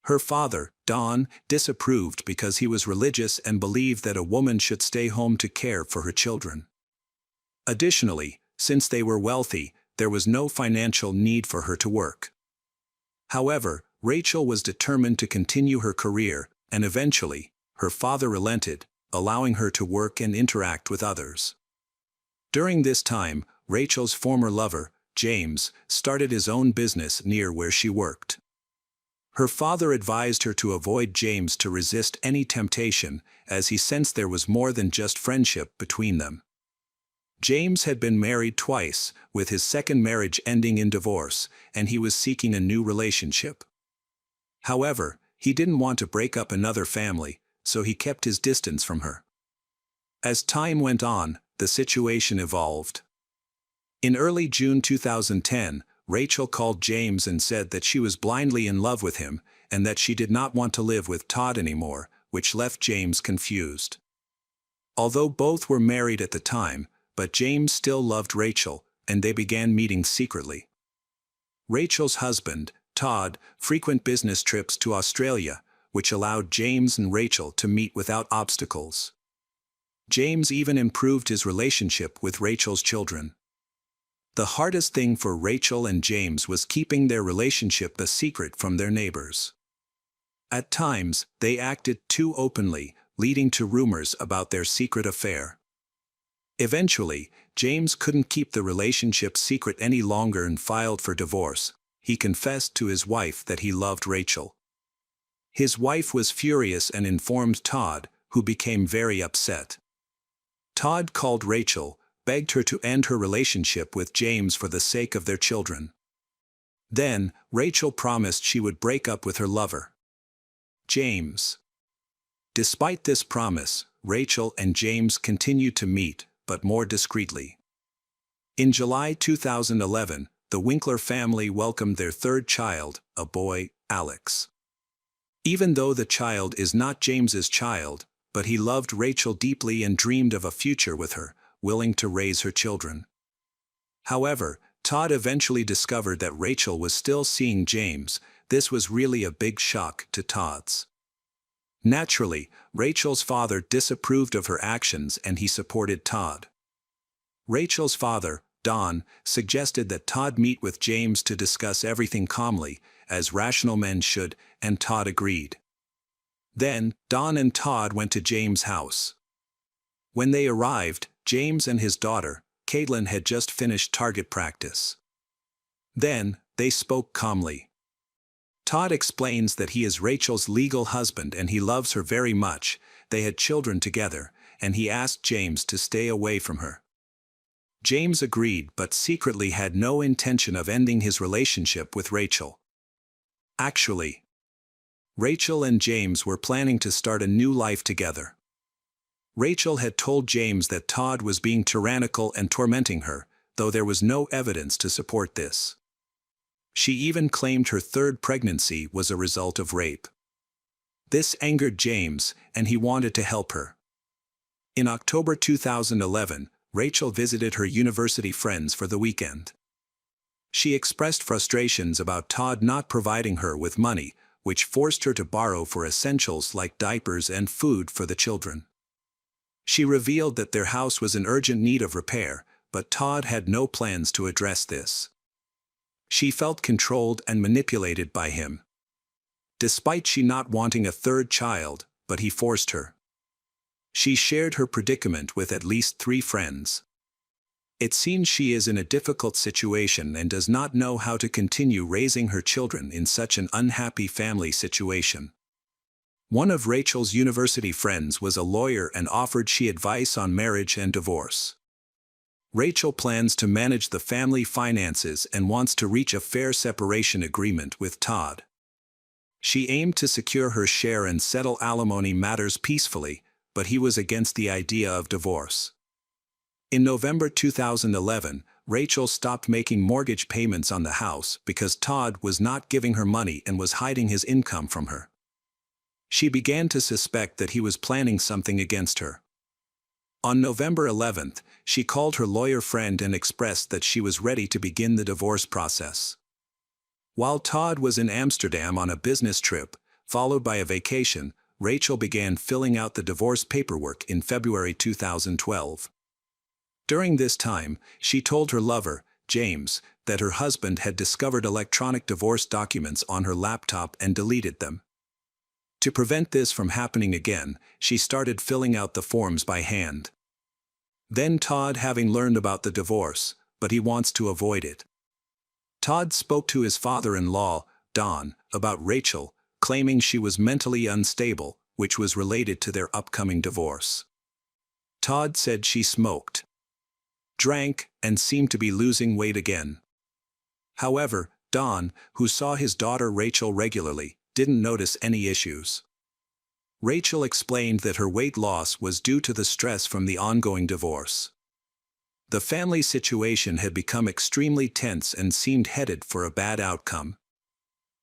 S1: Her father, Don, disapproved because he was religious and believed that a woman should stay home to care for her children. Additionally, since they were wealthy, there was no financial need for her to work. However, Rachel was determined to continue her career, and eventually, her father relented, allowing her to work and interact with others. During this time, Rachel's former lover, James, started his own business near where she worked. Her father advised her to avoid James to resist any temptation, as he sensed there was more than just friendship between them. James had been married twice, with his second marriage ending in divorce, and he was seeking a new relationship. However, he didn't want to break up another family, so he kept his distance from her. As time went on, the situation evolved. In early June 2010, Rachel called James and said that she was blindly in love with him and that she did not want to live with Todd anymore, which left James confused. Although both were married at the time, but James still loved Rachel, and they began meeting secretly. Rachel's husband, Todd, frequent business trips to Australia, which allowed James and Rachel to meet without obstacles. James even improved his relationship with Rachel's children. The hardest thing for Rachel and James was keeping their relationship a secret from their neighbors. At times, they acted too openly, leading to rumors about their secret affair. Eventually, James couldn't keep the relationship secret any longer and filed for divorce. He confessed to his wife that he loved Rachel. His wife was furious and informed Todd, who became very upset. Todd called Rachel, begged her to end her relationship with James for the sake of their children. Then, Rachel promised she would break up with her lover, James. Despite this promise, Rachel and James continued to meet, but more discreetly. In July 2011, the Winkler family welcomed their third child, a boy, Alex. Even though the child is not James's child, but he loved Rachel deeply and dreamed of a future with her, willing to raise her children. However, Todd eventually discovered that Rachel was still seeing James. This was really a big shock to Todd's. Naturally, Rachel's father disapproved of her actions and he supported Todd. Rachel's father, Don, suggested that Todd meet with James to discuss everything calmly, as rational men should, and Todd agreed. Then, Don and Todd went to James' house. When they arrived, James and his daughter, Caitlin, had just finished target practice. Then, they spoke calmly. Todd explains that he is Rachel's legal husband and he loves her very much. They had children together, and he asked James to stay away from her. James agreed but secretly had no intention of ending his relationship with Rachel. Actually, Rachel and James were planning to start a new life together. Rachel had told James that Todd was being tyrannical and tormenting her, though there was no evidence to support this. She even claimed her third pregnancy was a result of rape. This angered James, and he wanted to help her. In October 2011, Rachel visited her university friends for the weekend. She expressed frustrations about Todd not providing her with money, which forced her to borrow for essentials like diapers and food for the children. She revealed that their house was in urgent need of repair, but Todd had no plans to address this. She felt controlled and manipulated by him. Despite she not wanting a third child, but he forced her. She shared her predicament with at least 3 friends. It seems she is in a difficult situation and does not know how to continue raising her children in such an unhappy family situation. One of Rachel's university friends was a lawyer and offered she advice on marriage and divorce. Rachel plans to manage the family finances and wants to reach a fair separation agreement with Todd. She aimed to secure her share and settle alimony matters peacefully, but he was against the idea of divorce. In November 2011, Rachel stopped making mortgage payments on the house because Todd was not giving her money and was hiding his income from her. She began to suspect that he was planning something against her. On November 11th, she called her lawyer friend and expressed that she was ready to begin the divorce process. While Todd was in Amsterdam on a business trip, followed by a vacation, Rachel began filling out the divorce paperwork in February 2012. During this time, she told her lover, James, that her husband had discovered electronic divorce documents on her laptop and deleted them. To prevent this from happening again, she started filling out the forms by hand. Then Todd having learned about the divorce, but he wants to avoid it. Todd spoke to his father-in-law, Don, about Rachel, claiming she was mentally unstable, which was related to their upcoming divorce. Todd said she smoked, drank, and seemed to be losing weight again. However, Don, who saw his daughter Rachel regularly, didn't notice any issues. Rachel explained that her weight loss was due to the stress from the ongoing divorce. The family situation had become extremely tense and seemed headed for a bad outcome.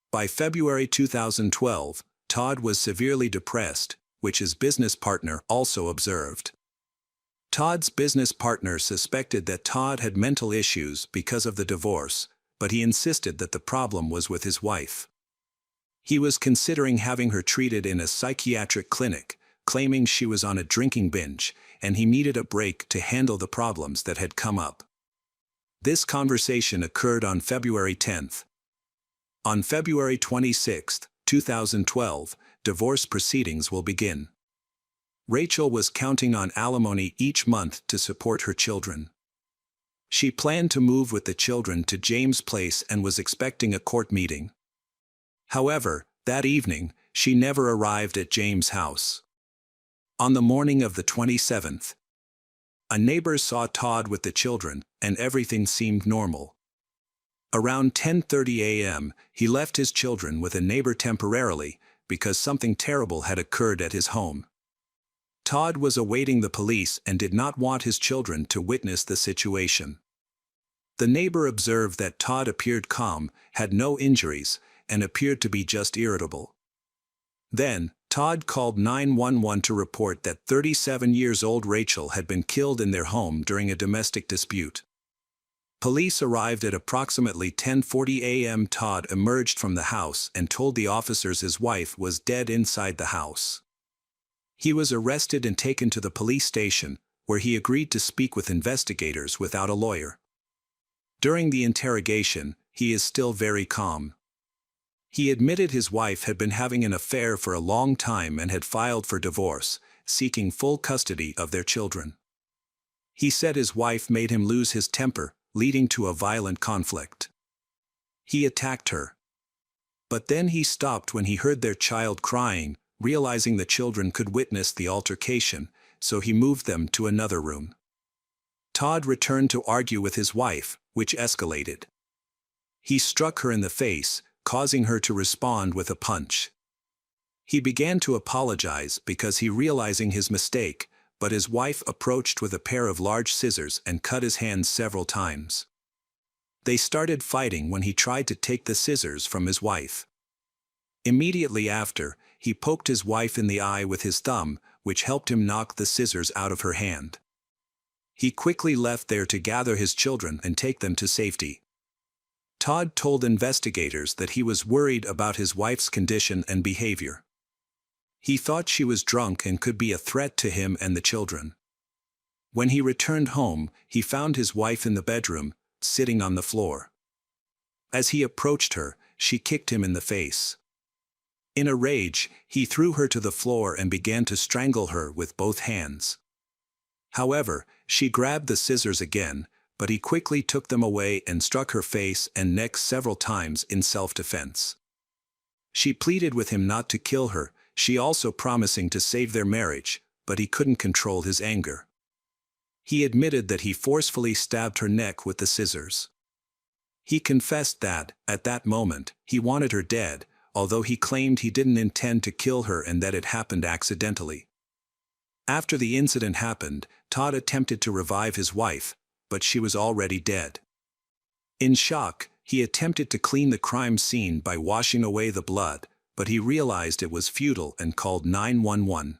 S1: By February 2012, Todd was severely depressed, which his business partner also observed. Todd's business partner suspected that Todd had mental issues because of the divorce, but he insisted that the problem was with his wife. He was considering having her treated in a psychiatric clinic, claiming she was on a drinking binge, and he needed a break to handle the problems that had come up. This conversation occurred on February 10th. On February 26, 2012, divorce proceedings will begin. Rachel was counting on alimony each month to support her children. She planned to move with the children to James' place and was expecting a court meeting. However, that evening, she never arrived at James' house. On the morning of the 27th, a neighbor saw Todd with the children, and everything seemed normal. Around 10:30 a.m., he left his children with a neighbor temporarily because something terrible had occurred at his home. Todd was awaiting the police and did not want his children to witness the situation. The neighbor observed that Todd appeared calm, had no injuries, and appeared to be just irritable. Then, Todd called 911 to report that 37-year-old Rachel had been killed in their home during a domestic dispute. Police arrived at approximately 10:40 a.m. Todd emerged from the house and told the officers his wife was dead inside the house. He was arrested and taken to the police station, where he agreed to speak with investigators without a lawyer. During the interrogation, he is still very calm. He admitted his wife had been having an affair for a long time and had filed for divorce, seeking full custody of their children. He said his wife made him lose his temper, leading to a violent conflict. He attacked her. But then he stopped when he heard their child crying, realizing the children could witness the altercation, so he moved them to another room. Todd returned to argue with his wife, which escalated. He struck her in the face, causing her to respond with a punch. He began to apologize because he realizing his mistake, but his wife approached with a pair of large scissors and cut his hands several times. They started fighting when he tried to take the scissors from his wife. Immediately after, he poked his wife in the eye with his thumb, which helped him knock the scissors out of her hand. He quickly left there to gather his children and take them to safety. Todd told investigators that he was worried about his wife's condition and behavior. He thought she was drunk and could be a threat to him and the children. When he returned home, he found his wife in the bedroom, sitting on the floor. As he approached her, she kicked him in the face. In a rage, he threw her to the floor and began to strangle her with both hands. However, she grabbed the scissors again, but he quickly took them away and struck her face and neck several times in self-defense. She pleaded with him not to kill her, she also promising to save their marriage, but he couldn't control his anger. He admitted that he forcefully stabbed her neck with the scissors. He confessed that, at that moment, he wanted her dead, although he claimed he didn't intend to kill her and that it happened accidentally. After the incident happened, Todd attempted to revive his wife, but she was already dead. In shock, he attempted to clean the crime scene by washing away the blood, but he realized it was futile and called 911.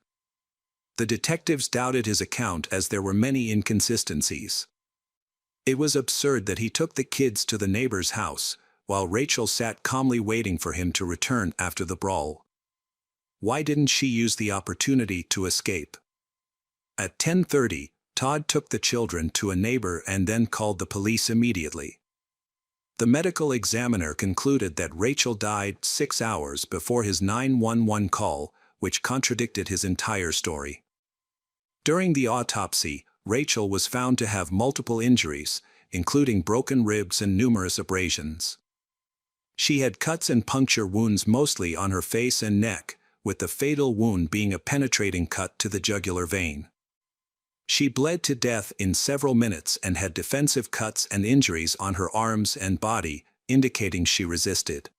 S1: The detectives doubted his account as there were many inconsistencies. It was absurd that he took the kids to the neighbor's house, while Rachel sat calmly waiting for him to return after the brawl. Why didn't she use the opportunity to escape? At 10:30, Todd took the children to a neighbor and then called the police immediately. The medical examiner concluded that Rachel died 6 hours before his 911 call, which contradicted his entire story. During the autopsy, Rachel was found to have multiple injuries, including broken ribs and numerous abrasions. She had cuts and puncture wounds mostly on her face and neck, with the fatal wound being a penetrating cut to the jugular vein. She bled to death in several minutes and had defensive cuts and injuries on her arms and body, indicating she resisted.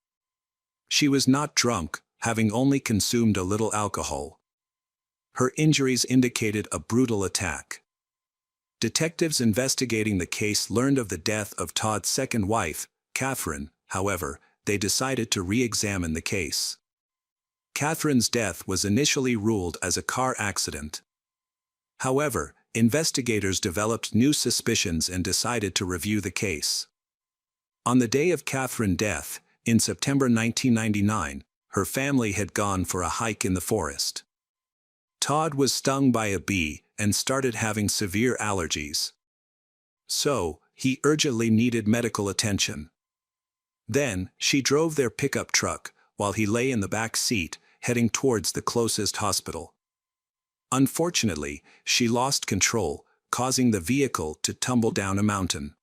S1: She was not drunk, having only consumed a little alcohol. Her injuries indicated a brutal attack. Detectives investigating the case learned of the death of Todd's second wife, Catherine. However, they decided to re-examine the case. Catherine's death was initially ruled as a car accident. However, investigators developed new suspicions and decided to review the case. On the day of Catherine's death, in September 1999, her family had gone for a hike in the forest. Todd was stung by a bee and started having severe allergies. So, he urgently needed medical attention. Then, she drove their pickup truck, while he lay in the back seat, heading towards the closest hospital. Unfortunately, she lost control, causing the vehicle to tumble down a mountain.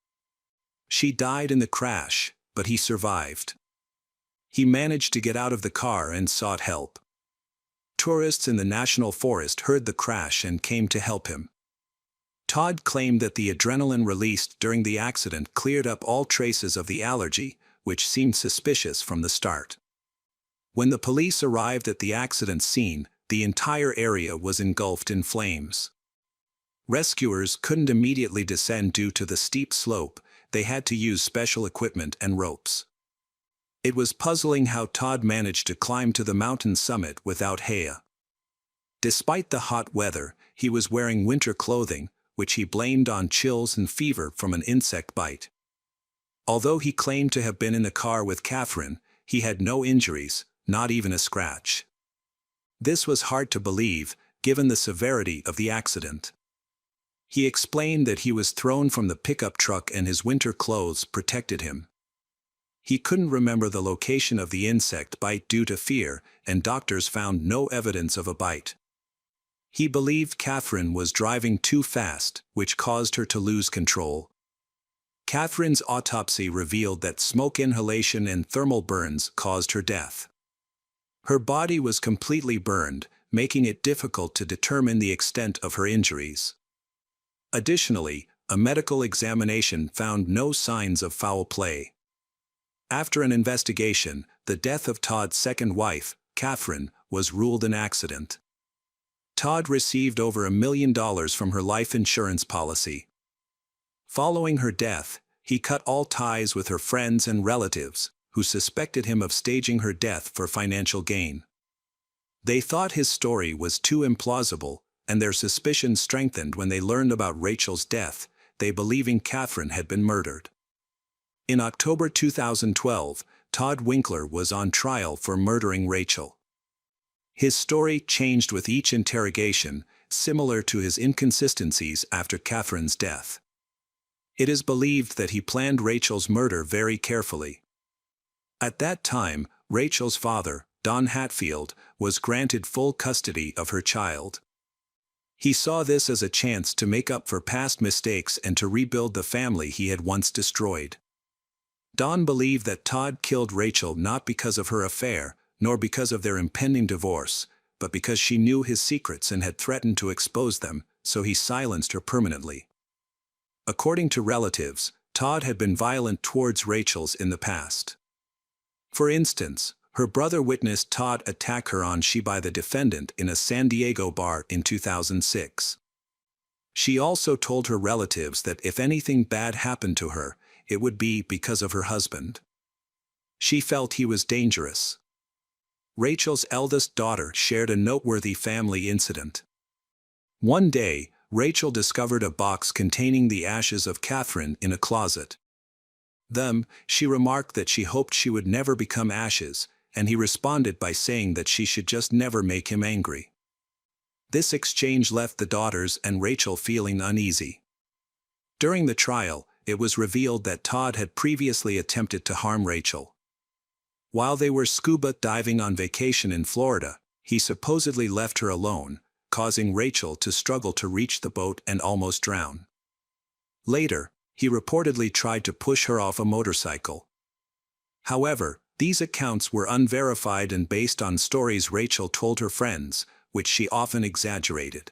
S1: She died in the crash, but he survived. He managed to get out of the car and sought help. Tourists in the national forest heard the crash and came to help him. Todd claimed that the adrenaline released during the accident cleared up all traces of the allergy, which seemed suspicious from the start. When the police arrived at the accident scene, the entire area was engulfed in flames. Rescuers couldn't immediately descend due to the steep slope. They had to use special equipment and ropes. It was puzzling how Todd managed to climb to the mountain summit without Haya. Despite the hot weather, he was wearing winter clothing, which he blamed on chills and fever from an insect bite. Although he claimed to have been in the car with Catherine, he had no injuries, not even a scratch. This was hard to believe, given the severity of the accident. He explained that he was thrown from the pickup truck and his winter clothes protected him. He couldn't remember the location of the insect bite due to fear, and doctors found no evidence of a bite. He believed Catherine was driving too fast, which caused her to lose control. Catherine's autopsy revealed that smoke inhalation and thermal burns caused her death. Her body was completely burned, making it difficult to determine the extent of her injuries. Additionally, a medical examination found no signs of foul play. After an investigation, the death of Todd's second wife, Catherine, was ruled an accident. Todd received over $1 million from her life insurance policy. Following her death, he cut all ties with her friends and relatives, who suspected him of staging her death for financial gain. They thought his story was too implausible, and their suspicions strengthened when they learned about Rachel's death, they believing Catherine had been murdered. In October 2012, Todd Winkler was on trial for murdering Rachel. His story changed with each interrogation, similar to his inconsistencies after Catherine's death. It is believed that he planned Rachel's murder very carefully. At that time, Rachel's father, Don Hatfield, was granted full custody of her child. He saw this as a chance to make up for past mistakes and to rebuild the family he had once destroyed. Don believed that Todd killed Rachel not because of her affair, nor because of their impending divorce, but because she knew his secrets and had threatened to expose them, so he silenced her permanently. According to relatives, Todd had been violent towards Rachel's in the past. For instance, her brother witnessed Todd attack her on she by the defendant in a San Diego bar in 2006. She also told her relatives that if anything bad happened to her, it would be because of her husband. She felt he was dangerous. Rachel's eldest daughter shared a noteworthy family incident. One day, Rachel discovered a box containing the ashes of Catherine in a closet. She remarked that she hoped she would never become ashes, and he responded by saying that she should just never make him angry. This exchange left the daughters and Rachel feeling uneasy. During the trial, it was revealed that Todd had previously attempted to harm Rachel. While they were scuba diving on vacation in Florida, he supposedly left her alone, causing Rachel to struggle to reach the boat and almost drown. Later, he reportedly tried to push her off a motorcycle. However, these accounts were unverified and based on stories Rachel told her friends, which she often exaggerated.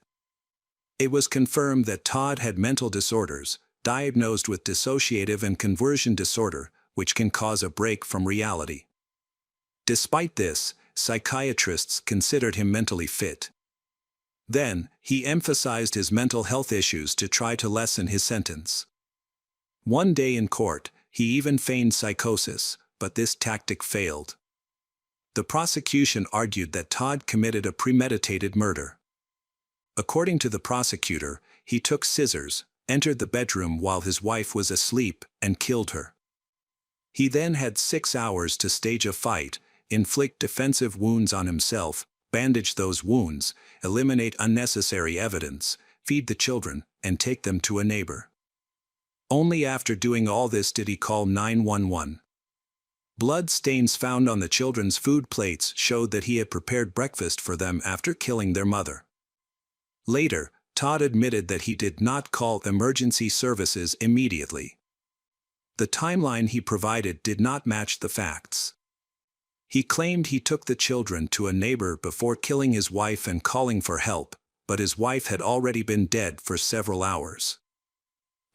S1: It was confirmed that Todd had mental disorders, diagnosed with dissociative and conversion disorder, which can cause a break from reality. Despite this, psychiatrists considered him mentally fit. Then, he emphasized his mental health issues to try to lessen his sentence. One day in court, he even feigned psychosis, but this tactic failed. The prosecution argued that Todd committed a premeditated murder. According to the prosecutor, he took scissors, entered the bedroom while his wife was asleep, and killed her. He then had 6 hours to stage a fight, inflict defensive wounds on himself, bandage those wounds, eliminate unnecessary evidence, feed the children, and take them to a neighbor. Only after doing all this did he call 911. Blood stains found on the children's food plates showed that he had prepared breakfast for them after killing their mother. Later, Todd admitted that he did not call emergency services immediately. The timeline he provided did not match the facts. He claimed he took the children to a neighbor before killing his wife and calling for help, but his wife had already been dead for several hours.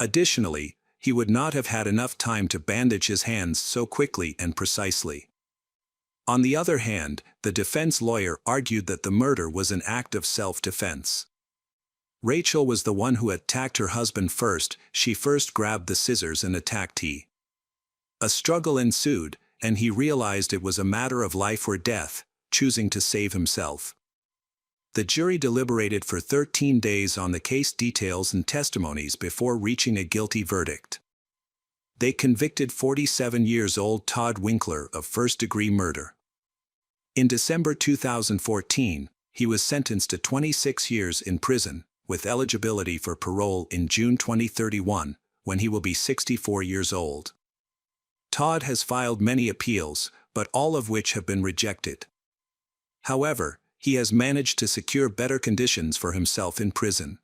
S1: Additionally, he would not have had enough time to bandage his hands so quickly and precisely. On the other hand, the defense lawyer argued that the murder was an act of self-defense. Rachel was the one who attacked her husband first. She first grabbed the scissors and attacked he. A struggle ensued, and he realized it was a matter of life or death, choosing to save himself. The jury deliberated for 13 days on the case details and testimonies before reaching a guilty verdict. They convicted 47-year-old Todd Winkler of first-degree murder. In December 2014, he was sentenced to 26 years in prison, with eligibility for parole in June 2031, when he will be 64 years old. Todd has filed many appeals, but all of which have been rejected. However, he has managed to secure better conditions for himself in prison.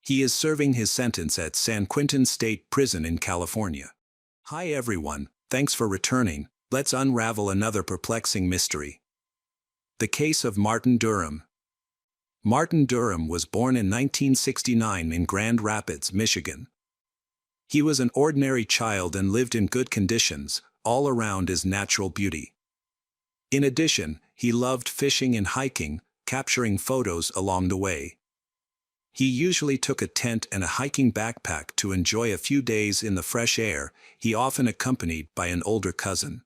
S1: He is serving his sentence at San Quentin State Prison in California. Hi everyone, thanks for returning. Let's unravel another perplexing mystery. The case of Martin Durham. Martin Durham was born in 1969 in Grand Rapids, Michigan. He was an ordinary child and lived in good conditions, all around his natural beauty. In addition, he loved fishing and hiking, capturing photos along the way. He usually took a tent and a hiking backpack to enjoy a few days in the fresh air, he often accompanied by an older cousin.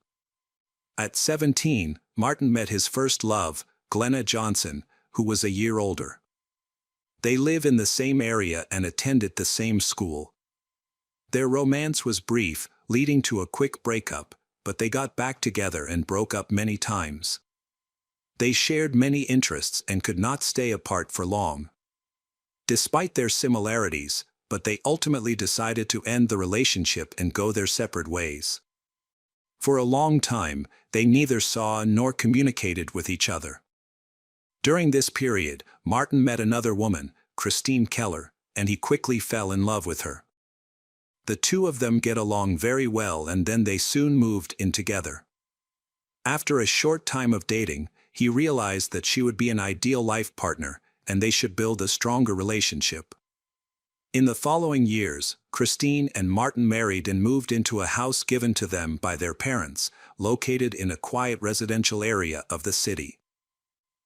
S1: At 17, Martin met his first love, Glenna Johnson, who was a year older. They live in the same area and attended the same school. Their romance was brief, leading to a quick breakup, but they got back together and broke up many times. They shared many interests and could not stay apart for long. Despite their similarities, but they ultimately decided to end the relationship and go their separate ways. For a long time, they neither saw nor communicated with each other. During this period, Martin met another woman, Christine Keller, and he quickly fell in love with her. The two of them get along very well and then they soon moved in together. After a short time of dating, he realized that she would be an ideal life partner, and they should build a stronger relationship. In the following years, Christine and Martin married and moved into a house given to them by their parents, located in a quiet residential area of the city.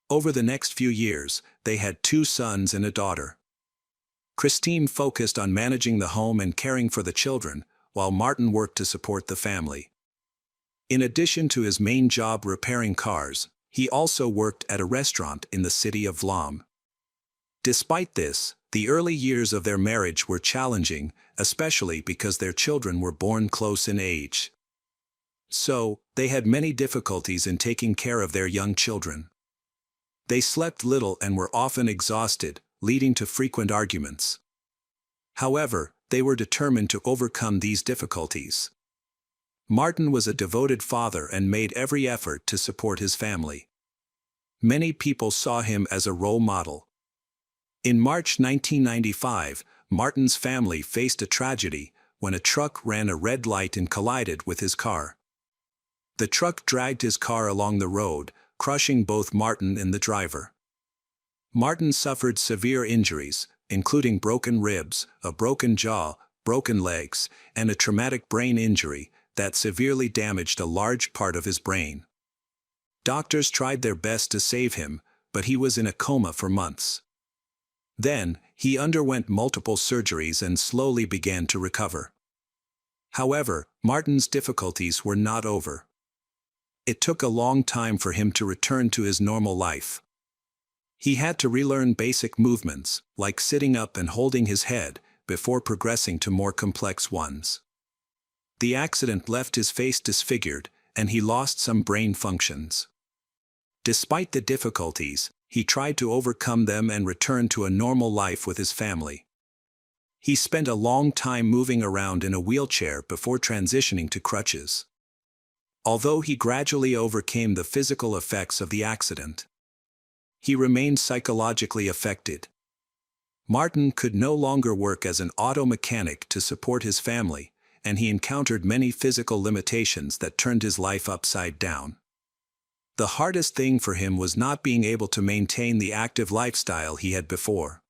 S1: Over the next few years, they had 2 sons and a daughter. Christine focused on managing the home and caring for the children, while Martin worked to support the family. In addition to his main job repairing cars, he also worked at a restaurant in the city of Vlam. Despite this, the early years of their marriage were challenging, especially because their children were born close in age. So, they had many difficulties in taking care of their young children. They slept little and were often exhausted, leading to frequent arguments. However, they were determined to overcome these difficulties. Martin was a devoted father and made every effort to support his family. Many people saw him as a role model. In March 1995, Martin's family faced a tragedy when a truck ran a red light and collided with his car. The truck dragged his car along the road, crushing both Martin and the driver. Martin suffered severe injuries, including broken ribs, a broken jaw, broken legs, and a traumatic brain injury that severely damaged a large part of his brain. Doctors tried their best to save him, but he was in a coma for months. Then, he underwent multiple surgeries and slowly began to recover. However, Martin's difficulties were not over. It took a long time for him to return to his normal life. He had to relearn basic movements, like sitting up and holding his head, before progressing to more complex ones. The accident left his face disfigured, and he lost some brain functions. Despite the difficulties, he tried to overcome them and return to a normal life with his family. He spent a long time moving around in a wheelchair before transitioning to crutches. Although he gradually overcame the physical effects of the accident, he remained psychologically affected. Martin could no longer work as an auto mechanic to support his family, and he encountered many physical limitations that turned his life upside down. The hardest thing for him was not being able to maintain the active lifestyle he had before.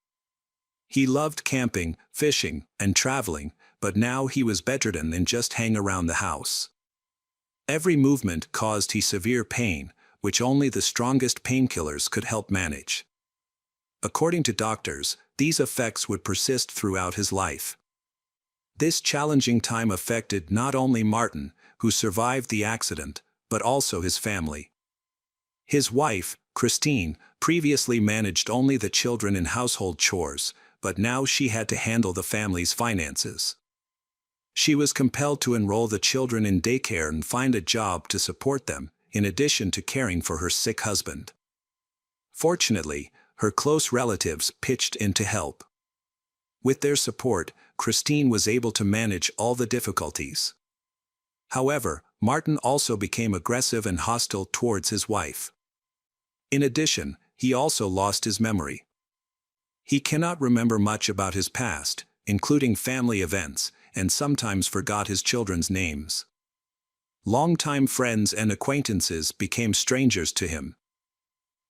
S1: He loved camping, fishing, and traveling, but now he was bedridden and just hang around the house. Every movement caused him severe pain, which only the strongest painkillers could help manage. According to doctors, these effects would persist throughout his life. This challenging time affected not only Martin, who survived the accident, but also his family. His wife, Christine, previously managed only the children and household chores, but now she had to handle the family's finances. She was compelled to enroll the children in daycare and find a job to support them, in addition to caring for her sick husband. Fortunately, her close relatives pitched in to help. With their support, Christine was able to manage all the difficulties. However, Martin also became aggressive and hostile towards his wife. In addition, he also lost his memory. He cannot remember much about his past, including family events, and sometimes forgot his children's names. Longtime friends and acquaintances became strangers to him.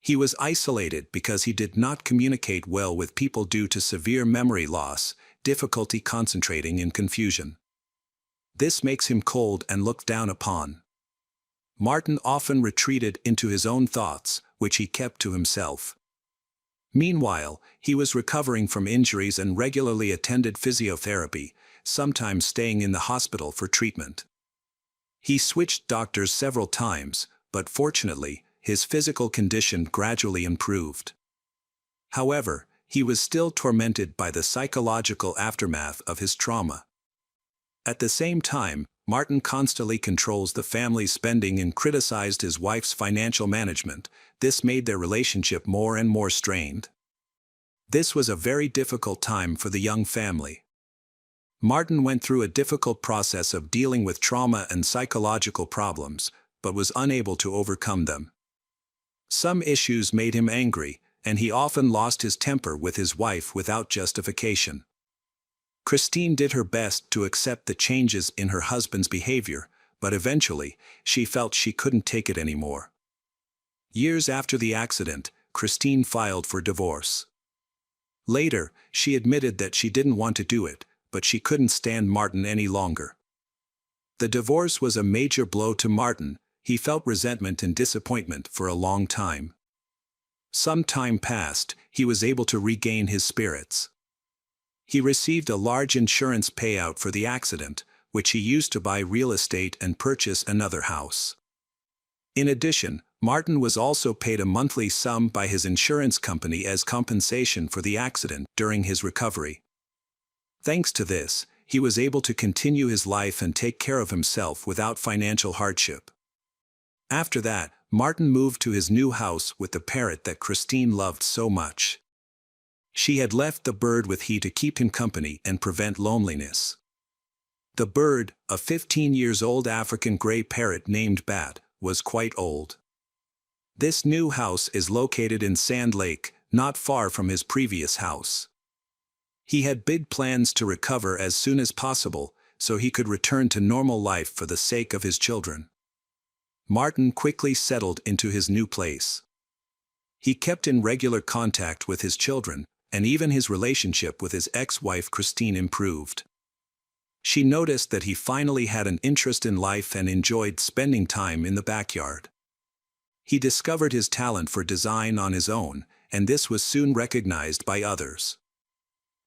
S1: He was isolated because he did not communicate well with people due to severe memory loss, difficulty concentrating, and confusion. This makes him cold and looked down upon. Martin often retreated into his own thoughts, which he kept to himself. Meanwhile, he was recovering from injuries and regularly attended physiotherapy, sometimes staying in the hospital for treatment. He switched doctors several times, but fortunately, his physical condition gradually improved. However, he was still tormented by the psychological aftermath of his trauma. At the same time, Martin constantly controls the family's spending and criticized his wife's financial management. This made their relationship more and more strained. This was a very difficult time for the young family. Martin went through a difficult process of dealing with trauma and psychological problems, but was unable to overcome them. Some issues made him angry, and he often lost his temper with his wife without justification. Christine did her best to accept the changes in her husband's behavior, but eventually, she felt she couldn't take it anymore. Years after the accident, Christine filed for divorce. Later, she admitted that she didn't want to do it, but she couldn't stand Martin any longer. The divorce was a major blow to Martin. He felt resentment and disappointment for a long time. Some time passed, he was able to regain his spirits. He received a large insurance payout for the accident, which he used to buy real estate and purchase another house. In addition, Martin was also paid a monthly sum by his insurance company as compensation for the accident during his recovery. Thanks to this, he was able to continue his life and take care of himself without financial hardship. After that, Martin moved to his new house with the parrot that Christine loved so much. She had left the bird with he to keep him company and prevent loneliness. The bird, a 15-year-old African gray parrot named Bat, was quite old. This new house is located in Sand Lake, not far from his previous house. He had big plans to recover as soon as possible, so he could return to normal life for the sake of his children. Martin quickly settled into his new place. He kept in regular contact with his children, and even his relationship with his ex-wife Christine improved. She noticed that he finally had an interest in life and enjoyed spending time in the backyard. He discovered his talent for design on his own, and this was soon recognized by others.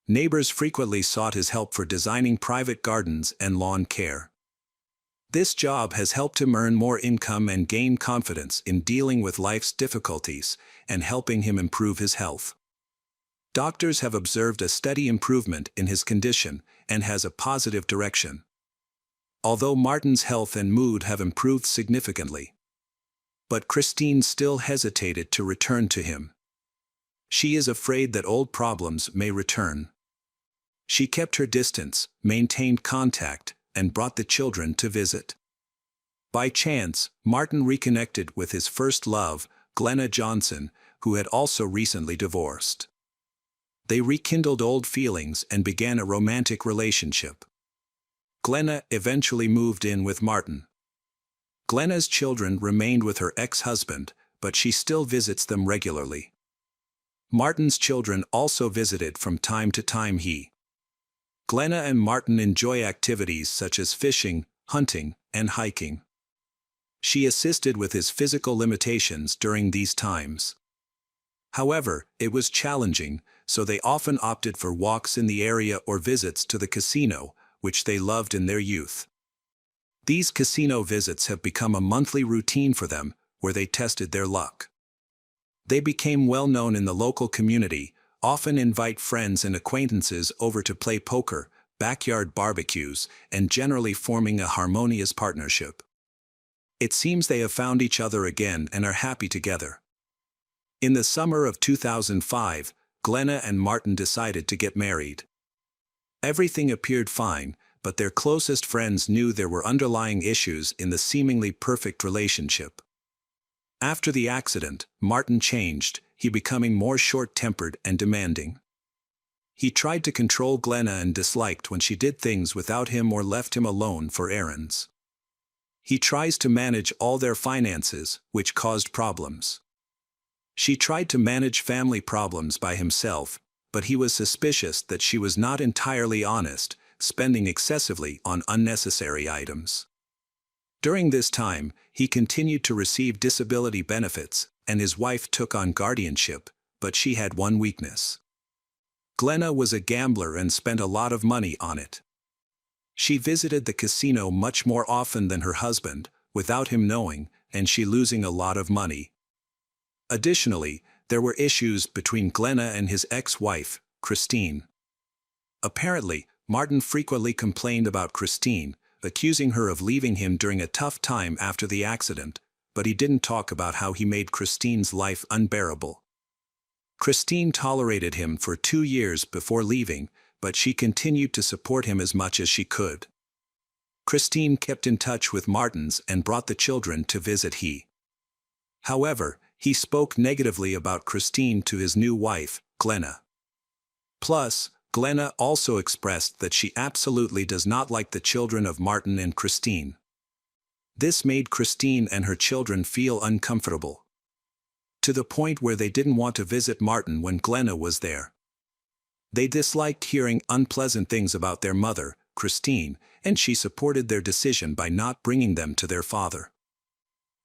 S1: Neighbors frequently sought his help for designing private gardens and lawn care. This job has helped him earn more income and gain confidence in dealing with life's difficulties and helping him improve his health. Doctors have observed a steady improvement in his condition and has a positive direction. Although Martin's health and mood have improved significantly, but Christine still hesitated to return to him. She is afraid that old problems may return. She kept her distance, maintained contact, and brought the children to visit. By chance, Martin reconnected with his first love, Glenna Johnson, who had also recently divorced. They rekindled old feelings and began a romantic relationship. Glenna eventually moved in with Martin. Glenna's children remained with her ex-husband, but she still visits them regularly. Martin's children also visited from time to time. Glenna and Martin enjoy activities such as fishing, hunting, and hiking. She assisted with his physical limitations during these times. However, it was challenging, so they often opted for walks in the area or visits to the casino, which they loved in their youth. These casino visits have become a monthly routine for them, where they tested their luck. They became well known in the local community, often invite friends and acquaintances over to play poker, backyard barbecues, and generally forming a harmonious partnership. It seems they have found each other again and are happy together. In the summer of 2005, Glenna and Martin decided to get married. Everything appeared fine, but their closest friends knew there were underlying issues in the seemingly perfect relationship. After the accident, Martin changed, he becoming more short-tempered and demanding. He tried to control Glenna and disliked when she did things without him or left him alone for errands. He tries to manage all their finances, which caused problems. She tried to manage family problems by himself, but he was suspicious that she was not entirely honest, spending excessively on unnecessary items. During this time, he continued to receive disability benefits, and his wife took on guardianship, but she had one weakness. Glenna was a gambler and spent a lot of money on it. She visited the casino much more often than her husband, without him knowing, and she losing a lot of money. Additionally, there were issues between Glenna and his ex-wife, Christine. Apparently, Martin frequently complained about Christine, accusing her of leaving him during a tough time after the accident, but he didn't talk about how he made Christine's life unbearable. Christine tolerated him for 2 years before leaving, but she continued to support him as much as she could. Christine kept in touch with Martin's and brought the children to visit he. However, he spoke negatively about Christine to his new wife, Glenna. Plus, Glenna also expressed that she absolutely does not like the children of Martin and Christine. This made Christine and her children feel uncomfortable, to the point where they didn't want to visit Martin when Glenna was there. They disliked hearing unpleasant things about their mother, Christine, and she supported their decision by not bringing them to their father.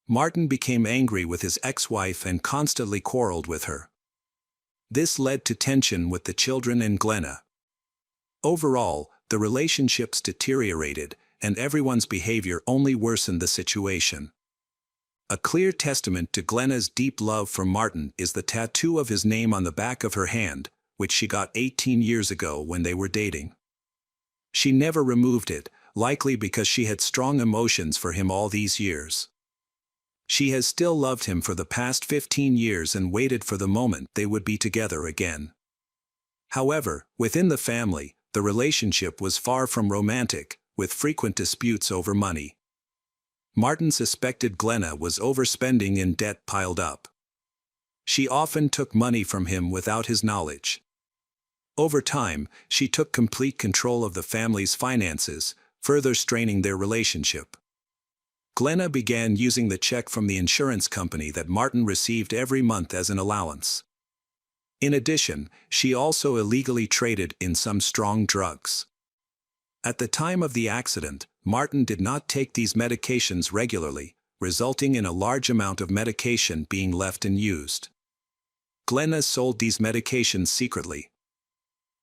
S1: Martin became angry with his ex-wife and constantly quarreled with her. This led to tension with the children and Glenna. Overall, the relationships deteriorated, and everyone's behavior only worsened the situation. A clear testament to Glenna's deep love for Martin is the tattoo of his name on the back of her hand, which she got 18 years ago when they were dating. She never removed it, likely because she had strong emotions for him all these years. She has still loved him for the past 15 years and waited for the moment they would be together again. However, within the family, the relationship was far from romantic, with frequent disputes over money. Martin suspected Glenna was overspending and debt piled up. She often took money from him without his knowledge. Over time, she took complete control of the family's finances, further straining their relationship. Glenna began using the check from the insurance company that Martin received every month as an allowance. In addition, she also illegally traded in some strong drugs. At the time of the accident, Martin did not take these medications regularly, resulting in a large amount of medication being left unused. Glenna sold these medications secretly.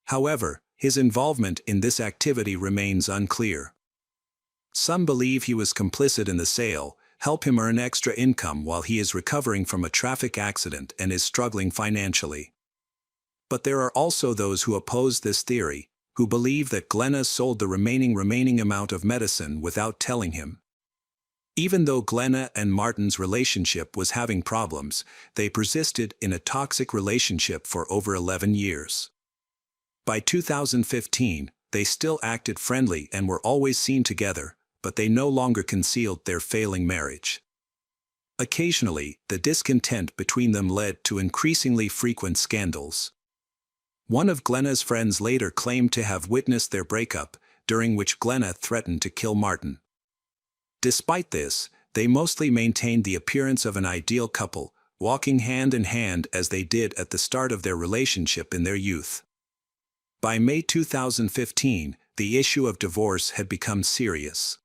S1: However, his involvement in this activity remains unclear. Some believe he was complicit in the sale, help him earn extra income while he is recovering from a traffic accident and is struggling financially. But there are also those who oppose this theory, who believe that Glenna sold the remaining amount of medicine without telling him. Even though Glenna and Martin's relationship was having problems, they persisted in a toxic relationship for over 11 years. By 2015, they still acted friendly and were always seen together, but they no longer concealed their failing marriage. Occasionally, the discontent between them led to increasingly frequent scandals. One of Glenna's friends later claimed to have witnessed their breakup, during which Glenna threatened to kill Martin. Despite this, they mostly maintained the appearance of an ideal couple, walking hand in hand as they did at the start of their relationship in their youth. By May 2015, the issue of divorce had become serious.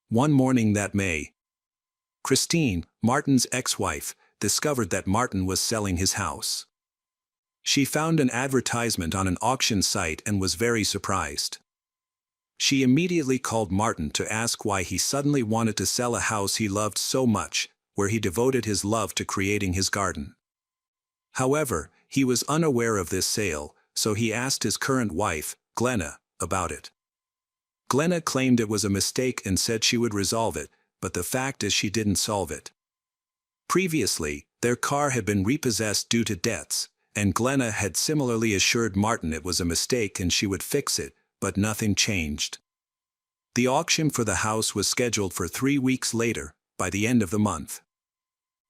S1: One morning that May, Christine, Martin's ex-wife, discovered that Martin was selling his house. She found an advertisement on an auction site and was very surprised. She immediately called Martin to ask why he suddenly wanted to sell a house he loved so much, where he devoted his love to creating his garden. However, he was unaware of this sale, so he asked his current wife, Glenna, about it. Glenna claimed it was a mistake and said she would resolve it, but the fact is she didn't solve it. Previously, their car had been repossessed due to debts, and Glenna had similarly assured Martin it was a mistake and she would fix it, but nothing changed. The auction for the house was scheduled for 3 weeks later, by the end of the month.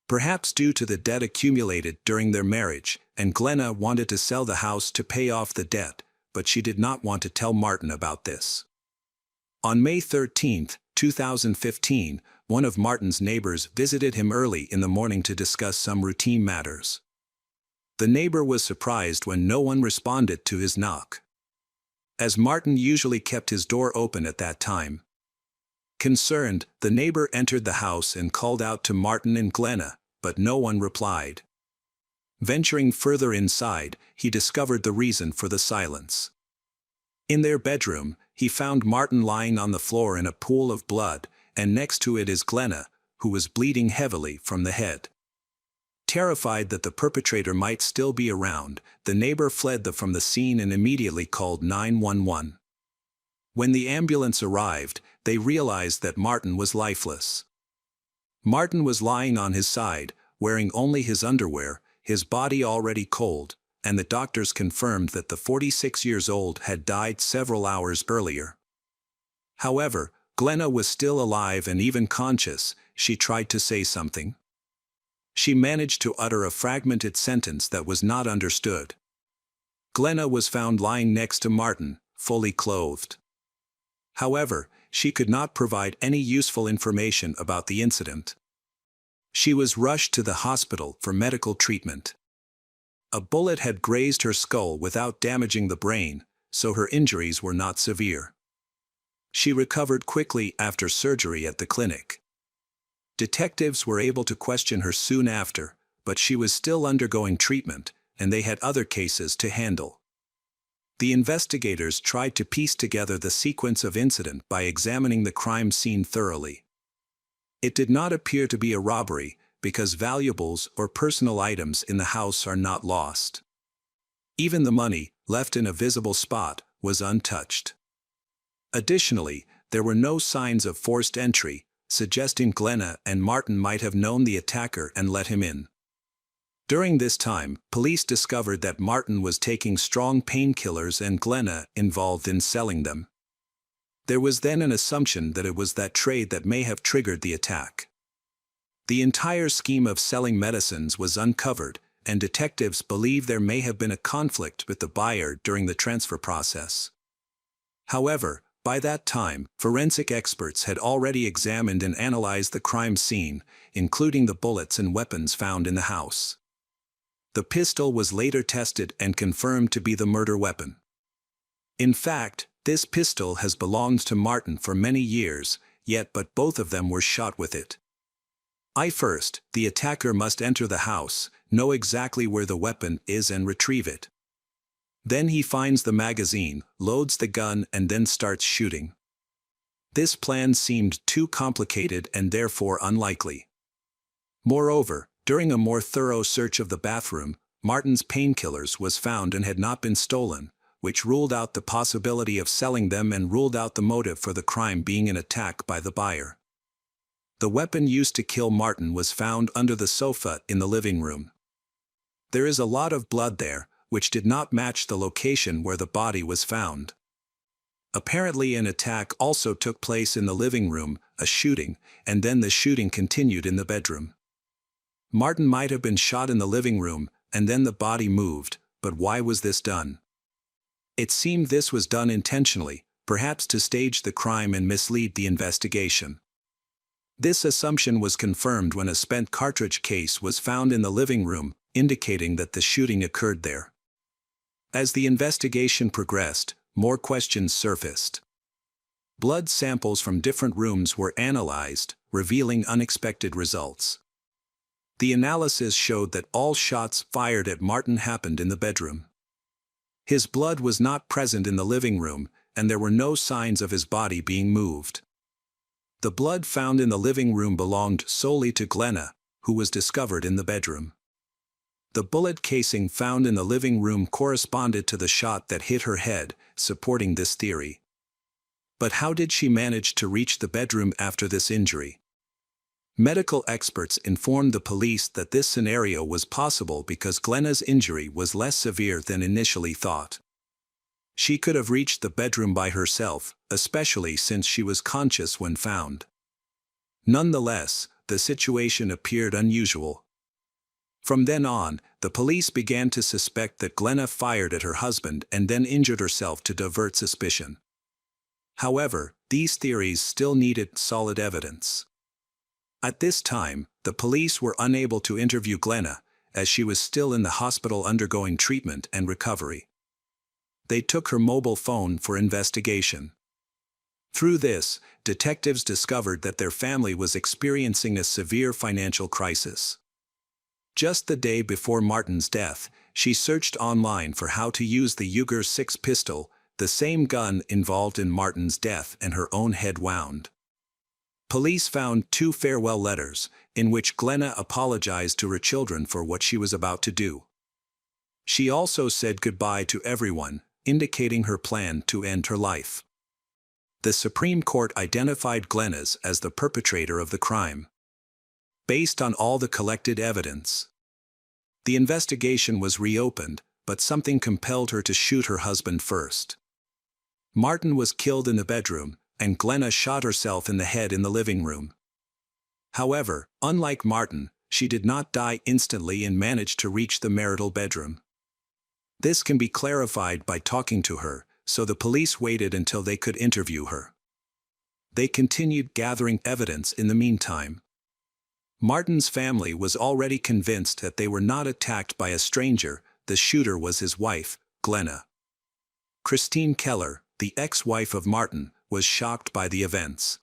S1: Perhaps due to the debt accumulated during their marriage, and Glenna wanted to sell the house to pay off the debt, but she did not want to tell Martin about this. On May 13, 2015, one of Martin's neighbors visited him early in the morning to discuss some routine matters. The neighbor was surprised when no one responded to his knock, as Martin usually kept his door open at that time. Concerned, the neighbor entered the house and called out to Martin and Glenna, but no one replied. Venturing further inside, he discovered the reason for the silence. In their bedroom, he found Martin lying on the floor in a pool of blood, and next to it is Glenna, who was bleeding heavily from the head. Terrified that the perpetrator might still be around, the neighbor fled from the scene and immediately called 911. When the ambulance arrived, they realized that Martin was lifeless. Martin was lying on his side, wearing only his underwear, his body already cold, and the doctors confirmed that the 46-year-old had died several hours earlier. However, Glenna was still alive and even conscious. She tried to say something. She managed to utter a fragmented sentence that was not understood. Glenna was found lying next to Martin, fully clothed. However, she could not provide any useful information about the incident. She was rushed to the hospital for medical treatment. A bullet had grazed her skull without damaging the brain, so her injuries were not severe. She recovered quickly after surgery at the clinic. Detectives were able to question her soon after, but she was still undergoing treatment, and they had other cases to handle. The investigators tried to piece together the sequence of incident by examining the crime scene thoroughly. It did not appear to be a robbery, because valuables or personal items in the house are not lost. Even the money, left in a visible spot, was untouched. Additionally, there were no signs of forced entry, suggesting Glenna and Martin might have known the attacker and let him in. During this time, police discovered that Martin was taking strong painkillers and Glenna involved in selling them. There was then an assumption that it was that trade that may have triggered the attack. The entire scheme of selling medicines was uncovered, and detectives believe there may have been a conflict with the buyer during the transfer process. However, by that time, forensic experts had already examined and analyzed the crime scene, including the bullets and weapons found in the house. The pistol was later tested and confirmed to be the murder weapon. In fact, this pistol has belonged to Martin for many years, but both of them were shot with it. First, the attacker must enter the house, know exactly where the weapon is and retrieve it. Then he finds the magazine, loads the gun and then starts shooting. This plan seemed too complicated and therefore unlikely. Moreover, during a more thorough search of the bathroom, Martin's painkillers was found and had not been stolen, which ruled out the possibility of selling them and ruled out the motive for the crime being an attack by the buyer. The weapon used to kill Martin was found under the sofa in the living room. There is a lot of blood there, which did not match the location where the body was found. Apparently an attack also took place in the living room, a shooting, and then the shooting continued in the bedroom. Martin might have been shot in the living room, and then the body moved, But why was this done? It seemed this was done intentionally, perhaps to stage the crime and mislead the investigation. This assumption was confirmed when a spent cartridge case was found in the living room, indicating that the shooting occurred there. As the investigation progressed, more questions surfaced. Blood samples from different rooms were analyzed, revealing unexpected results. The analysis showed that all shots fired at Martin happened in the bedroom. His blood was not present in the living room, and there were no signs of his body being moved. The blood found in the living room belonged solely to Glenna, who was discovered in the bedroom. The bullet casing found in the living room corresponded to the shot that hit her head, supporting this theory. But how did she manage to reach the bedroom after this injury? Medical experts informed the police that this scenario was possible because Glenna's injury was less severe than initially thought. She could have reached the bedroom by herself, especially since she was conscious when found. Nonetheless, the situation appeared unusual. From then on, the police began to suspect that Glenna fired at her husband and then injured herself to divert suspicion. However, these theories still needed solid evidence. At this time, the police were unable to interview Glenna, as she was still in the hospital undergoing treatment and recovery. They took her mobile phone for investigation. Through this, detectives discovered that their family was experiencing a severe financial crisis. Just the day before Martin's death, she searched online for how to use the Uger 6 pistol, the same gun involved in Martin's death and her own head wound. Police found 2 farewell letters, in which Glenna apologized to her children for what she was about to do. She also said goodbye to everyone, indicating her plan to end her life. The Supreme Court identified Glenna's as the perpetrator of the crime. Based on all the collected evidence, the investigation was reopened, but something compelled her to shoot her husband first. Martin was killed in the bedroom, and Glenna shot herself in the head in the living room. However, unlike Martin, she did not die instantly and managed to reach the marital bedroom. This can be clarified by talking to her, so the police waited until they could interview her. They continued gathering evidence in the meantime. Martin's family was already convinced that they were not attacked by a stranger, the shooter was his wife, Glenna. Christine Keller, the ex-wife of Martin, was shocked by the events.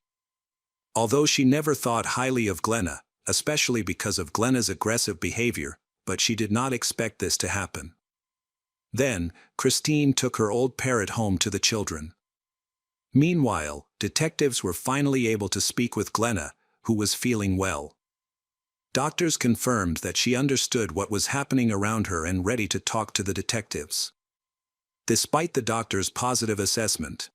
S1: Although she never thought highly of Glenna, especially because of Glenna's aggressive behavior, but she did not expect this to happen. Then, Christine took her old parrot home to the children. Meanwhile, detectives were finally able to speak with Glenna, who was feeling well. Doctors confirmed that she understood what was happening around her and ready to talk to the detectives. Despite the doctor's positive assessment.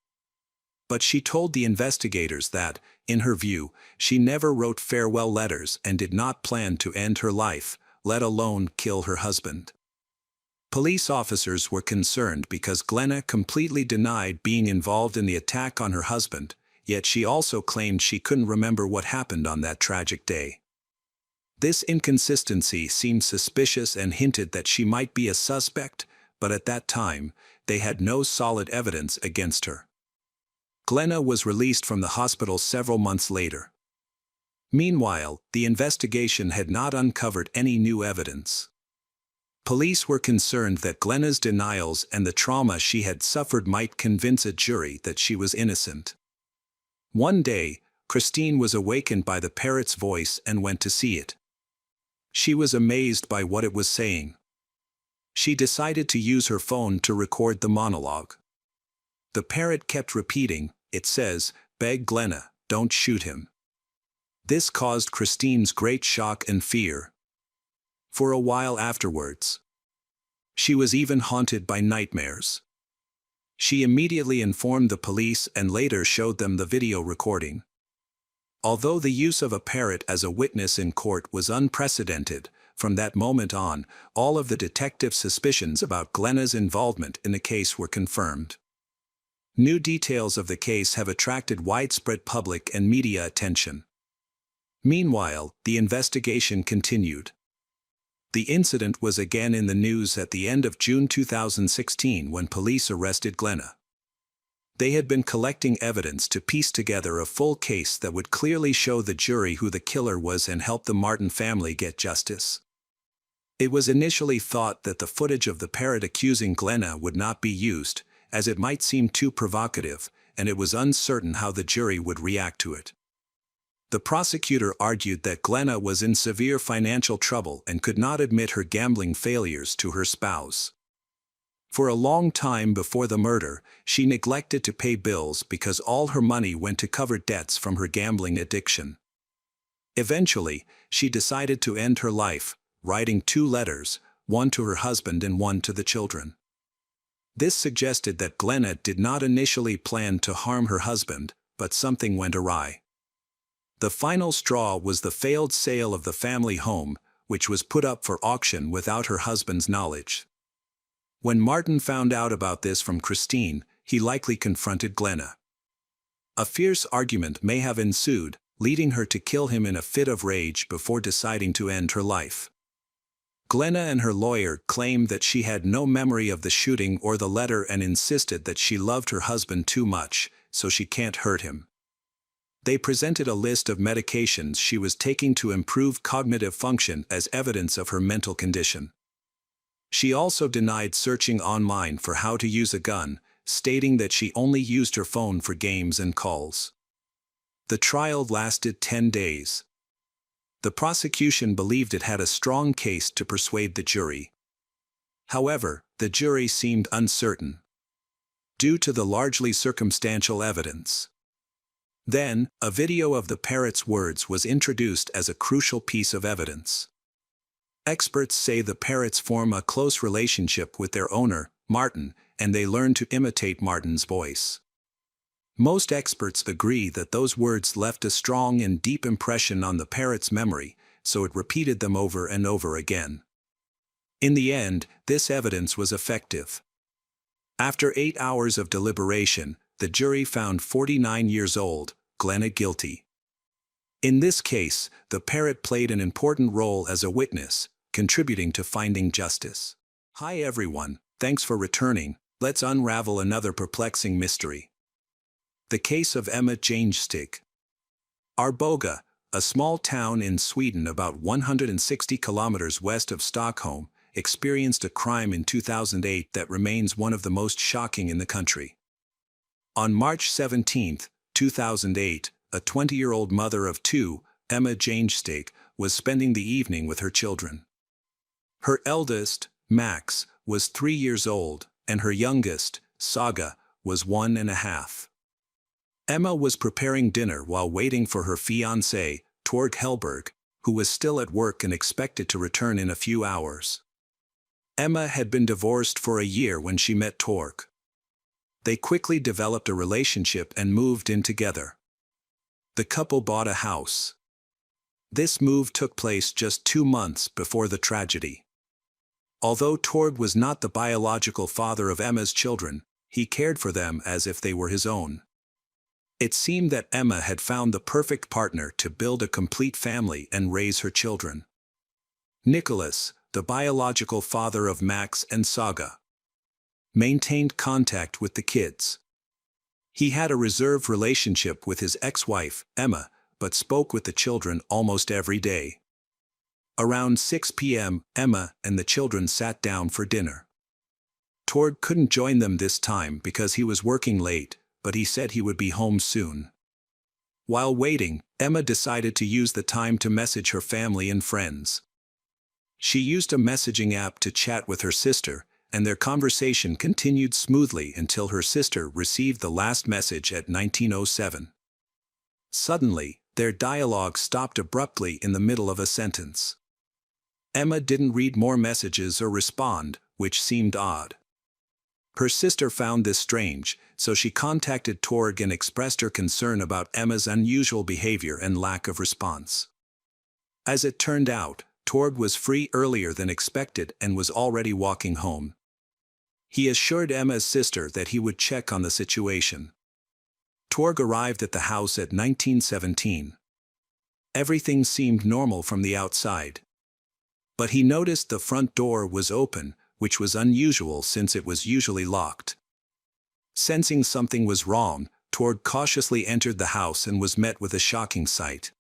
S1: But she told the investigators that, in her view, she never wrote farewell letters and did not plan to end her life, let alone kill her husband. Police officers were concerned because Glenna completely denied being involved in the attack on her husband, yet she also claimed she couldn't remember what happened on that tragic day. This inconsistency seemed suspicious and hinted that she might be a suspect, but at that time, they had no solid evidence against her. Glenna was released from the hospital several months later. Meanwhile, the investigation had not uncovered any new evidence. Police were concerned that Glenna's denials and the trauma she had suffered might convince a jury that she was innocent. One day, Christine was awakened by the parrot's voice and went to see it. She was amazed by what it was saying. She decided to use her phone to record the monologue. The parrot kept repeating, "It says, beg Glenna, don't shoot him." This caused Christine's great shock and fear. For a while afterwards, she was even haunted by nightmares. She immediately informed the police and later showed them the video recording. Although the use of a parrot as a witness in court was unprecedented, from that moment on, all of the detectives' suspicions about Glenna's involvement in the case were confirmed. New details of the case have attracted widespread public and media attention. Meanwhile, the investigation continued. The incident was again in the news at the end of June 2016 when police arrested Glenna. They had been collecting evidence to piece together a full case that would clearly show the jury who the killer was and help the Martin family get justice. It was initially thought that the footage of the parrot accusing Glenna would not be used, as it might seem too provocative, and it was uncertain how the jury would react to it. The prosecutor argued that Glenna was in severe financial trouble and could not admit her gambling failures to her spouse. For a long time before the murder, she neglected to pay bills because all her money went to cover debts from her gambling addiction. Eventually, she decided to end her life, writing 2 letters, one to her husband and one to the children. This suggested that Glenna did not initially plan to harm her husband, but something went awry. The final straw was the failed sale of the family home, which was put up for auction without her husband's knowledge. When Martin found out about this from Christine, he likely confronted Glenna. A fierce argument may have ensued, leading her to kill him in a fit of rage before deciding to end her life. Glenna and her lawyer claimed that she had no memory of the shooting or the letter and insisted that she loved her husband too much, so she can't hurt him. They presented a list of medications she was taking to improve cognitive function as evidence of her mental condition. She also denied searching online for how to use a gun, stating that she only used her phone for games and calls. The trial lasted 10 days. The prosecution believed it had a strong case to persuade the jury. However, the jury seemed uncertain, due to the largely circumstantial evidence. Then, a video of the parrot's words was introduced as a crucial piece of evidence. Experts say the parrots form a close relationship with their owner, Martin, and they learn to imitate Martin's voice. Most experts agree that those words left a strong and deep impression on the parrot's memory, so it repeated them over and over again. In the end, this evidence was effective. After 8 hours of deliberation, the jury found 49 years old, Glenna guilty. In this case, the parrot played an important role as a witness, contributing to finding justice. Hi everyone, thanks for returning. Let's unravel another perplexing mystery. The case of Emma Jangestig. Arboga, a small town in Sweden about 160 kilometers west of Stockholm, experienced a crime in 2008 that remains one of the most shocking in the country. On March 17, 2008, a 20-year-old mother of 2, Emma Jangestig, was spending the evening with her children. Her eldest, Max, was 3 years old, and her youngest, Saga, was 1.5. Emma was preparing dinner while waiting for her fiancé, Torg Hellberg, who was still at work and expected to return in a few hours. Emma had been divorced for a year when she met Torg. They quickly developed a relationship and moved in together. The couple bought a house. This move took place just 2 months before the tragedy. Although Torg was not the biological father of Emma's children, he cared for them as if they were his own. It seemed that Emma had found the perfect partner to build a complete family and raise her children. Nicholas, the biological father of Max and Saga, maintained contact with the kids. He had a reserved relationship with his ex-wife, Emma, but spoke with the children almost every day. Around 6 p.m., Emma and the children sat down for dinner. Torg couldn't join them this time because he was working late, but he said he would be home soon. While waiting, Emma decided to use the time to message her family and friends. She used a messaging app to chat with her sister, and their conversation continued smoothly until her sister received the last message at 19:07. Suddenly, their dialogue stopped abruptly in the middle of a sentence. Emma didn't read more messages or respond, which seemed odd. Her sister found this strange, so she contacted Torg and expressed her concern about Emma's unusual behavior and lack of response. As it turned out, Torg was free earlier than expected and was already walking home. He assured Emma's sister that he would check on the situation. Torg arrived at the house at 19:17. Everything seemed normal from the outside. But he noticed the front door was open, which was unusual since it was usually locked. Sensing something was wrong, Torg cautiously entered the house and was met with a shocking sight.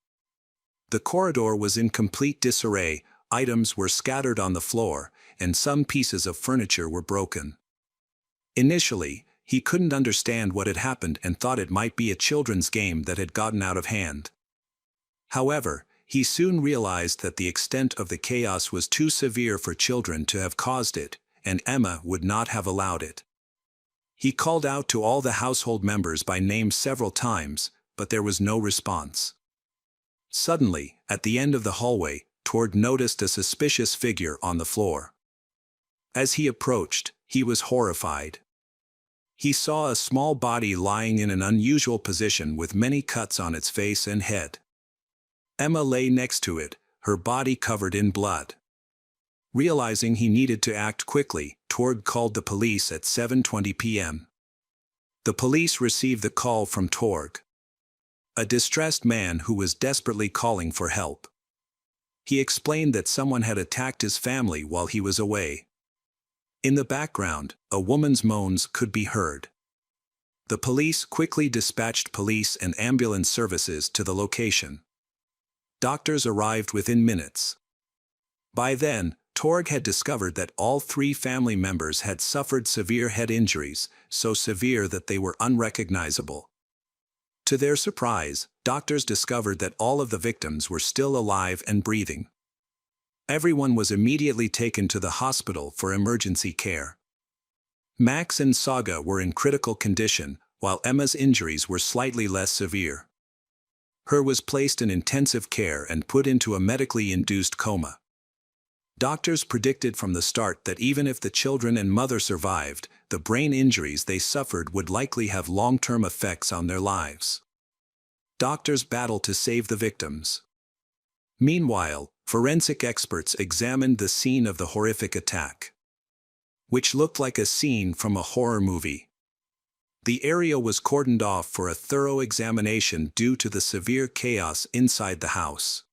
S1: The corridor was in complete disarray, items were scattered on the floor, and some pieces of furniture were broken. Initially, he couldn't understand what had happened and thought it might be a children's game that had gotten out of hand. However, he soon realized that the extent of the chaos was too severe for children to have caused it, and Emma would not have allowed it. He called out to all the household members by name several times, but there was no response. Suddenly, at the end of the hallway, Torg noticed a suspicious figure on the floor. As he approached, he was horrified. He saw a small body lying in an unusual position with many cuts on its face and head. Emma lay next to it, her body covered in blood. Realizing he needed to act quickly, Torg called the police at 7:20 p.m. The police received the call from Torg, a distressed man who was desperately calling for help. He explained that someone had attacked his family while he was away. In the background, a woman's moans could be heard. The police quickly dispatched police and ambulance services to the location. Doctors arrived within minutes. By then, Torg had discovered that all 3 family members had suffered severe head injuries, so severe that they were unrecognizable. To their surprise, doctors discovered that all of the victims were still alive and breathing. Everyone was immediately taken to the hospital for emergency care. Max and Saga were in critical condition, while Emma's injuries were slightly less severe. Her was placed in intensive care and put into a medically induced coma. Doctors predicted from the start that even if the children and mother survived, the brain injuries they suffered would likely have long-term effects on their lives. Doctors battled to save the victims. Meanwhile, forensic experts examined the scene of the horrific attack, which looked like a scene from a horror movie. The area was cordoned off for a thorough examination due to the severe chaos inside the house.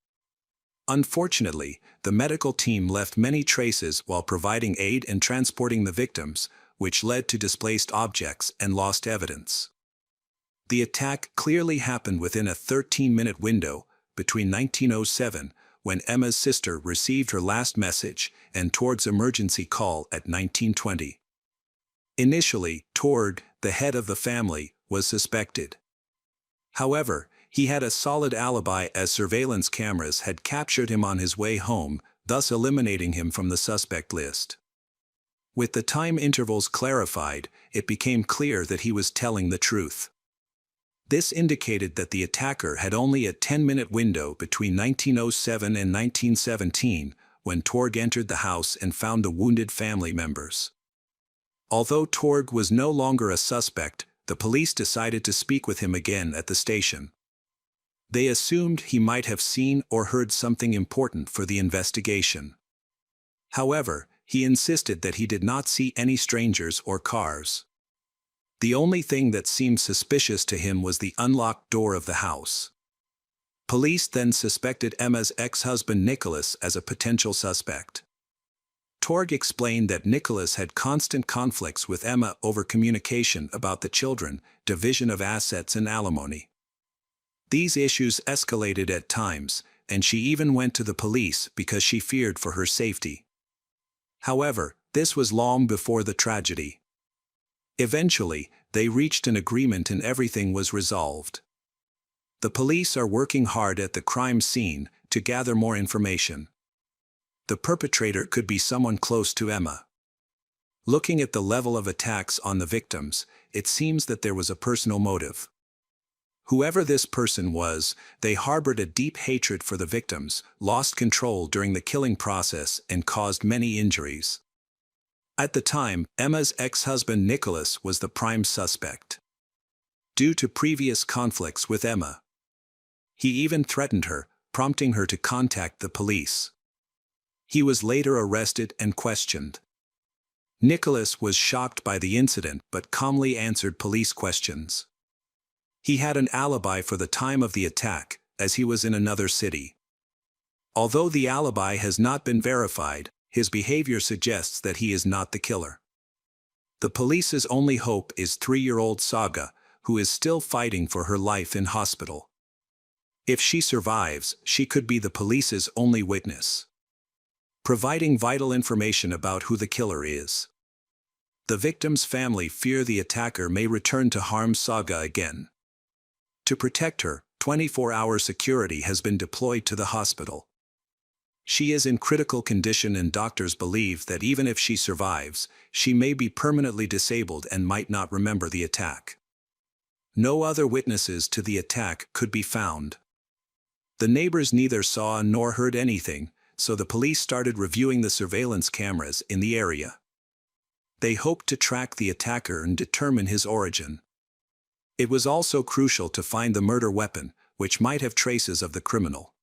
S1: Unfortunately, the medical team left many traces while providing aid and transporting the victims, which led to displaced objects and lost evidence. The attack clearly happened within a 13-minute window between 1907, when Emma's sister received her last message, and Torg's emergency call at 1920. Initially, Torg, the head of the family, was suspected. However, he had a solid alibi as surveillance cameras had captured him on his way home, thus eliminating him from the suspect list. With the time intervals clarified, it became clear that he was telling the truth. This indicated that the attacker had only a 10-minute window between 1907 and 1917, when Torg entered the house and found the wounded family members. Although Torg was no longer a suspect, the police decided to speak with him again at the station. They assumed he might have seen or heard something important for the investigation. However, he insisted that he did not see any strangers or cars. The only thing that seemed suspicious to him was the unlocked door of the house. Police then suspected Emma's ex-husband Nicholas as a potential suspect. Torg explained that Nicholas had constant conflicts with Emma over communication about the children, division of assets and alimony. These issues escalated at times, and she even went to the police because she feared for her safety. However, this was long before the tragedy. Eventually, they reached an agreement and everything was resolved. The police are working hard at the crime scene to gather more information. The perpetrator could be someone close to Emma. Looking at the level of attacks on the victims, it seems that there was a personal motive. Whoever this person was, they harbored a deep hatred for the victims, lost control during the killing process, and caused many injuries. At the time, Emma's ex-husband Nicholas was the prime suspect. Due to previous conflicts with Emma, he even threatened her, prompting her to contact the police. He was later arrested and questioned. Nicholas was shocked by the incident but calmly answered police questions. He had an alibi for the time of the attack, as he was in another city. Although the alibi has not been verified, his behavior suggests that he is not the killer. The police's only hope is 3-year-old Saga, who is still fighting for her life in hospital. If she survives, she could be the police's only witness, providing vital information about who the killer is. The victim's family fear the attacker may return to harm Saga again. To protect her, 24-hour security has been deployed to the hospital. She is in critical condition and doctors believe that even if she survives, she may be permanently disabled and might not remember the attack. No other witnesses to the attack could be found. The neighbors neither saw nor heard anything, so the police started reviewing the surveillance cameras in the area. They hoped to track the attacker and determine his origin. It was also crucial to find the murder weapon, which might have traces of the criminal.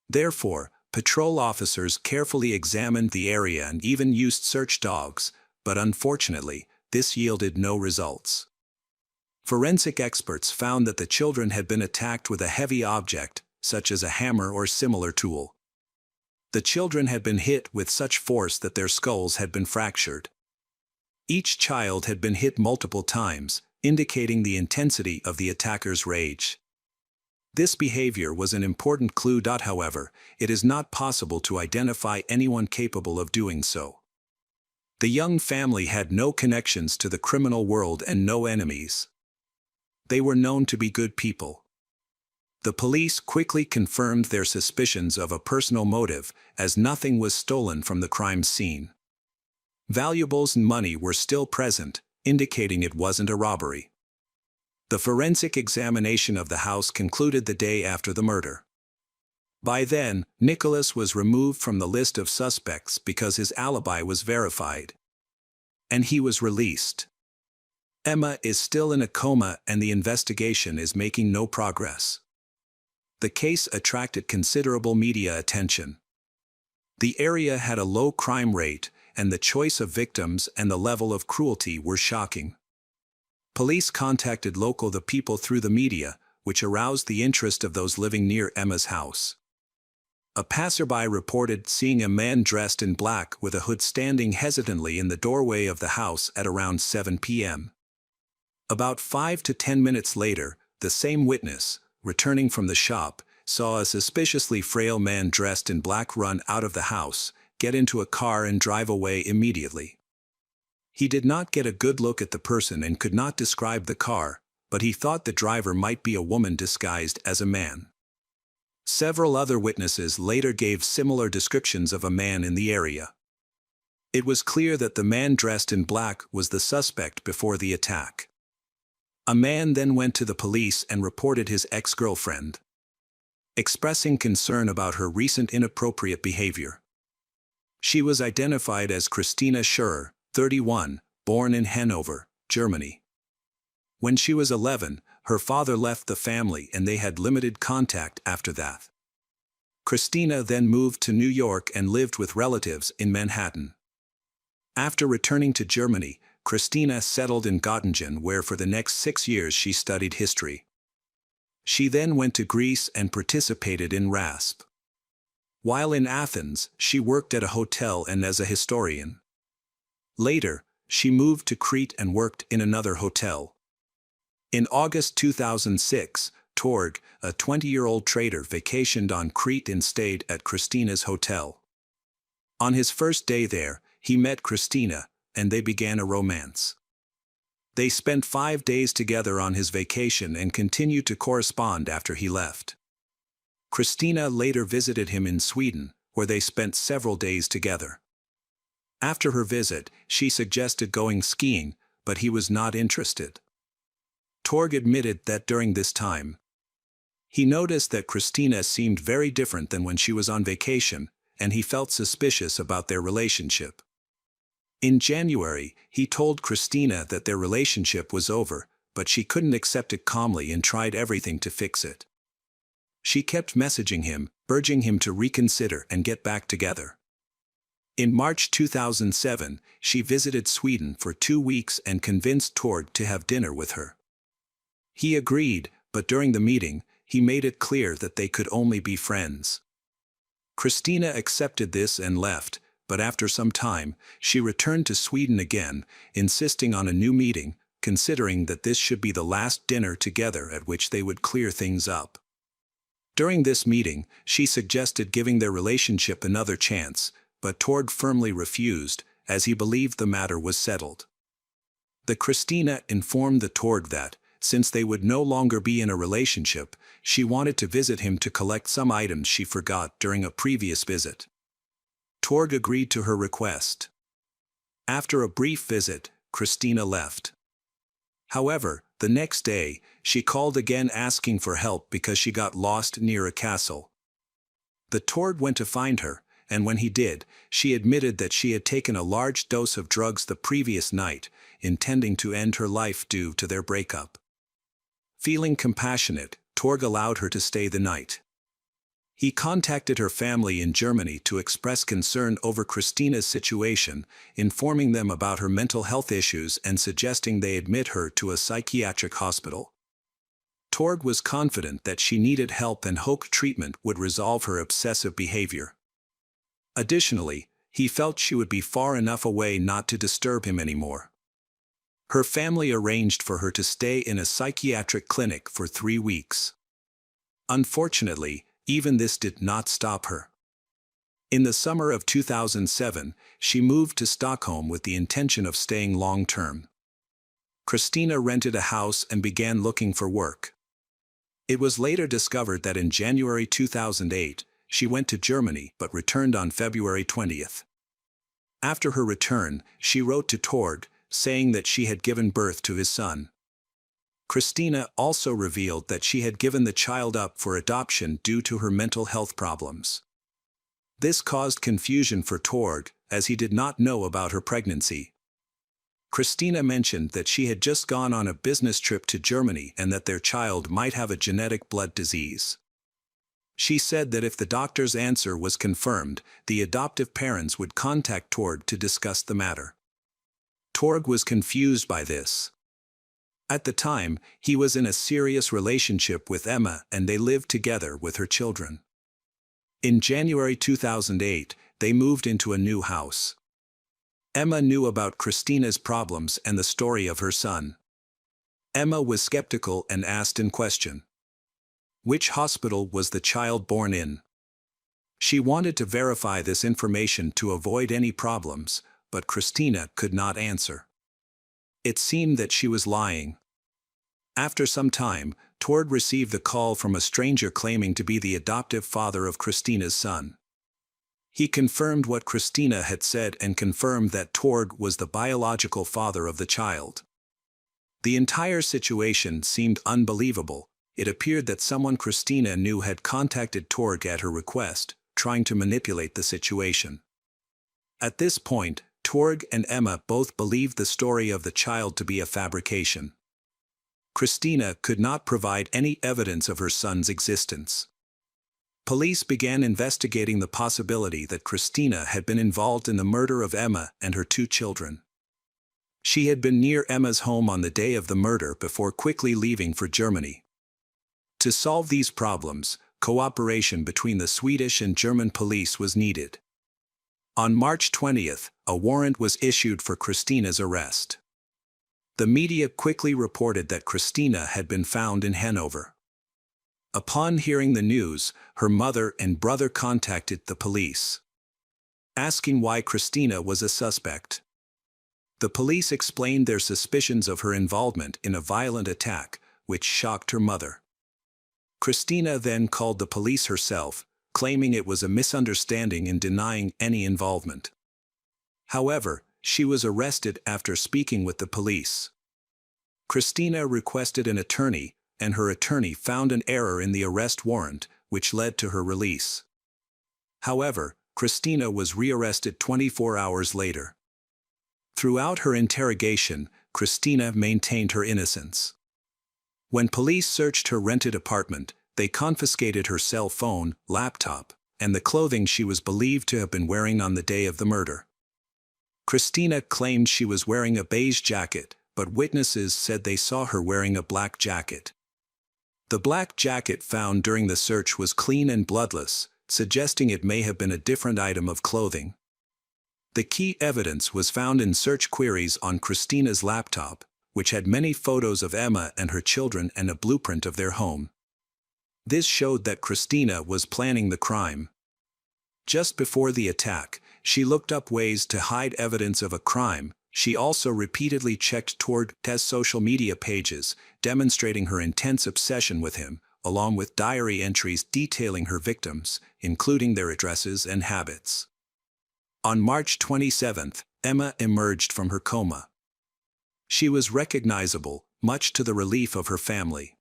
S1: Therefore, patrol officers carefully examined the area and even used search dogs, but unfortunately, this yielded no results. Forensic experts found that the children had been attacked with a heavy object, such as a hammer or similar tool. The children had been hit with such force that their skulls had been fractured. Each child had been hit multiple times, indicating the intensity of the attacker's rage. This behavior was an important clue. However, it is not possible to identify anyone capable of doing so. The young family had no connections to the criminal world and no enemies. They were known to be good people. The police quickly confirmed their suspicions of a personal motive, as nothing was stolen from the crime scene. Valuables and money were still present, indicating it wasn't a robbery. The forensic examination of the house concluded the day after the murder. By then, Nicholas was removed from the list of suspects because his alibi was verified. And he was released. Emma is still in a coma and the investigation is making no progress. The case attracted considerable media attention. The area had a low crime rate, and the choice of victims and the level of cruelty were shocking. Police contacted the people through the media, which aroused the interest of those living near Emma's house. A passerby reported seeing a man dressed in black with a hood standing hesitantly in the doorway of the house at around 7 p.m. About 5 to 10 minutes later, the same witness, returning from the shop, saw a suspiciously frail man dressed in black run out of the house, get into a car and drive away immediately. He did not get a good look at the person and could not describe the car, but he thought the driver might be a woman disguised as a man. Several other witnesses later gave similar descriptions of a man in the area. It was clear that the man dressed in black was the suspect before the attack. A man then went to the police and reported his ex-girlfriend, expressing concern about her recent inappropriate behavior. She was identified as Christina Schurer, 31, born in Hanover, Germany. When she was 11, her father left the family and they had limited contact after that. Christina then moved to New York and lived with relatives in Manhattan. After returning to Germany, Christina settled in Göttingen where for the next 6 years she studied history. She then went to Greece and participated in RASP. While in Athens, she worked at a hotel and as a historian. Later, she moved to Crete and worked in another hotel. In August 2006, Torg, a 20-year-old trader, vacationed on Crete and stayed at Christina's hotel. On his first day there, he met Christina, and they began a romance. They spent 5 days together on his vacation and continued to correspond after he left. Christina later visited him in Sweden, where they spent several days together. After her visit, she suggested going skiing, but he was not interested. Torg admitted that during this time, he noticed that Christina seemed very different than when she was on vacation, and he felt suspicious about their relationship. In January, he told Christina that their relationship was over, but she couldn't accept it calmly and tried everything to fix it. She kept messaging him, urging him to reconsider and get back together. In March 2007, she visited Sweden for 2 weeks and convinced Torg to have dinner with her. He agreed, but during the meeting, he made it clear that they could only be friends. Christina accepted this and left, but after some time, she returned to Sweden again, insisting on a new meeting, considering that this should be the last dinner together at which they would clear things up. During this meeting, she suggested giving their relationship another chance, but Tord firmly refused, as he believed the matter was settled. The Christina informed the Tord that, since they would no longer be in a relationship, she wanted to visit him to collect some items she forgot during a previous visit. Tord agreed to her request. After a brief visit, Christina left. However, the next day, she called again asking for help because she got lost near a castle. The Tord went to find her, and when he did, she admitted that she had taken a large dose of drugs the previous night, intending to end her life due to their breakup. Feeling compassionate, Tord allowed her to stay the night. He contacted her family in Germany to express concern over Christina's situation, informing them about her mental health issues and suggesting they admit her to a psychiatric hospital. Tord was confident that she needed help and hoped treatment would resolve her obsessive behavior. Additionally, he felt she would be far enough away not to disturb him anymore. Her family arranged for her to stay in a psychiatric clinic for 3 weeks. Unfortunately, even this did not stop her. In the summer of 2007, she moved to Stockholm with the intention of staying long-term. Christina rented a house and began looking for work. It was later discovered that in January 2008, she went to Germany but returned on February 20th. After her return, she wrote to Tord, saying that she had given birth to his son. Christina also revealed that she had given the child up for adoption due to her mental health problems. This caused confusion for Tord, as he did not know about her pregnancy. Christina mentioned that she had just gone on a business trip to Germany and that their child might have a genetic blood disease. She said that if the doctor's answer was confirmed, the adoptive parents would contact Tord to discuss the matter. Tord was confused by this. At the time, he was in a serious relationship with Emma and they lived together with her children. In January 2008, they moved into a new house. Emma knew about Christina's problems and the story of her son. Emma was skeptical and asked in question, which hospital was the child born in? She wanted to verify this information to avoid any problems, but Christina could not answer. It seemed that she was lying. After some time, Tord received a call from a stranger claiming to be the adoptive father of Christina's son. He confirmed what Christina had said and confirmed that Tord was the biological father of the child. The entire situation seemed unbelievable. It appeared that someone Christina knew had contacted Tord at her request, trying to manipulate the situation. At this point, Tord and Emma both believed the story of the child to be a fabrication. Christina could not provide any evidence of her son's existence. Police began investigating the possibility that Christina had been involved in the murder of Emma and her 2 children. She had been near Emma's home on the day of the murder before quickly leaving for Germany. To solve these problems, cooperation between the Swedish and German police was needed. On March 20th, a warrant was issued for Christina's arrest. The media quickly reported that Christina had been found in Hanover. Upon hearing the news, her mother and brother contacted the police, asking why Christina was a suspect. The police explained their suspicions of her involvement in a violent attack, which shocked her mother. Christina then called the police herself, claiming it was a misunderstanding and denying any involvement. However, she was arrested after speaking with the police. Christina requested an attorney, and her attorney found an error in the arrest warrant, which led to her release. However, Christina was rearrested 24 hours later. Throughout her interrogation, Christina maintained her innocence. When police searched her rented apartment, they confiscated her cell phone, laptop, and the clothing she was believed to have been wearing on the day of the murder. Christina claimed she was wearing a beige jacket, but witnesses said they saw her wearing a black jacket. The black jacket found during the search was clean and bloodless, suggesting it may have been a different item of clothing. The key evidence was found in search queries on Christina's laptop, which had many photos of Emma and her children and a blueprint of their home. This showed that Christina was planning the crime. Just before the attack, she looked up ways to hide evidence of a crime. She also repeatedly checked Tord's social media pages, demonstrating her intense obsession with him, along with diary entries detailing her victims, including their addresses and habits. On March 27, Emma emerged from her coma. She was recognizable, much to the relief of her family.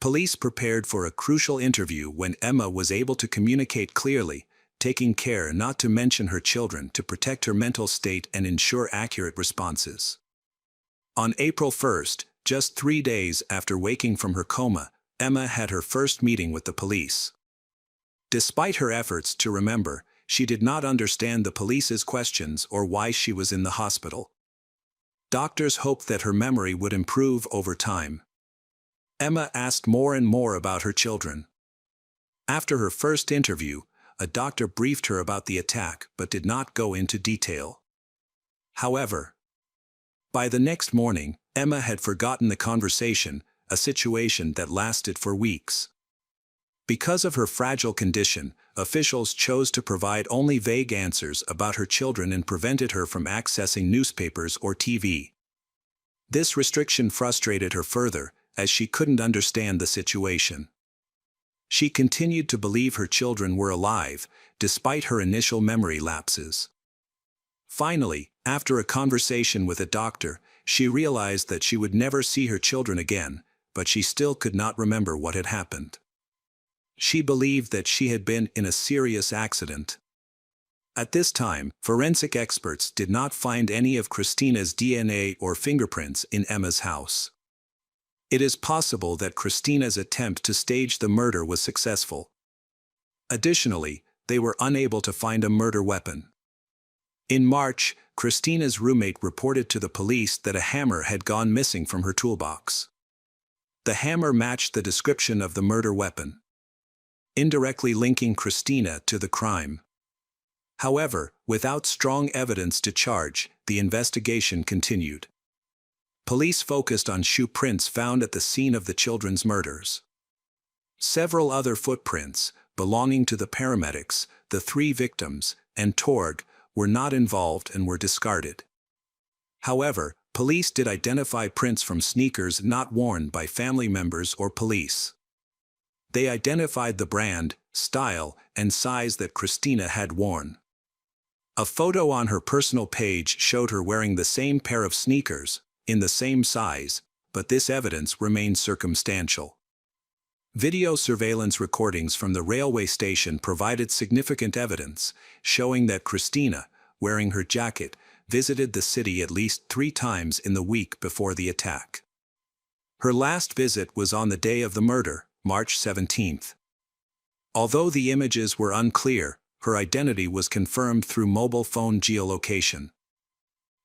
S1: Police prepared for a crucial interview when Emma was able to communicate clearly, taking care not to mention her children to protect her mental state and ensure accurate responses. On April 1, just 3 days after waking from her coma, Emma had her first meeting with the police. Despite her efforts to remember, she did not understand the police's questions or why she was in the hospital. Doctors hoped that her memory would improve over time. Emma asked more and more about her children. After her first interview, a doctor briefed her about the attack but did not go into detail. However, by the next morning, Emma had forgotten the conversation, a situation that lasted for weeks. Because of her fragile condition, officials chose to provide only vague answers about her children and prevented her from accessing newspapers or TV. This restriction frustrated her further, as she couldn't understand the situation. She continued to believe her children were alive, despite her initial memory lapses. Finally, after a conversation with a doctor, she realized that she would never see her children again, but she still could not remember what had happened. She believed that she had been in a serious accident. At this time, forensic experts did not find any of Christina's DNA or fingerprints in Emma's house. It is possible that Christina's attempt to stage the murder was successful. Additionally, they were unable to find a murder weapon. In March, Christina's roommate reported to the police that a hammer had gone missing from her toolbox. The hammer matched the description of the murder weapon, indirectly linking Christina to the crime. However, without strong evidence to charge, the investigation continued. Police focused on shoe prints found at the scene of the children's murders. Several other footprints, belonging to the paramedics, the 3 victims, and Torg, were not involved and were discarded. However, police did identify prints from sneakers not worn by family members or police. They identified the brand, style, and size that Christina had worn. A photo on her personal page showed her wearing the same pair of sneakers, in the same size, but this evidence remained circumstantial. Video surveillance recordings from the railway station provided significant evidence, showing that Christina, wearing her jacket, visited the city at least 3 times in the week before the attack. Her last visit was on the day of the murder, March 17. Although the images were unclear, her identity was confirmed through mobile phone geolocation.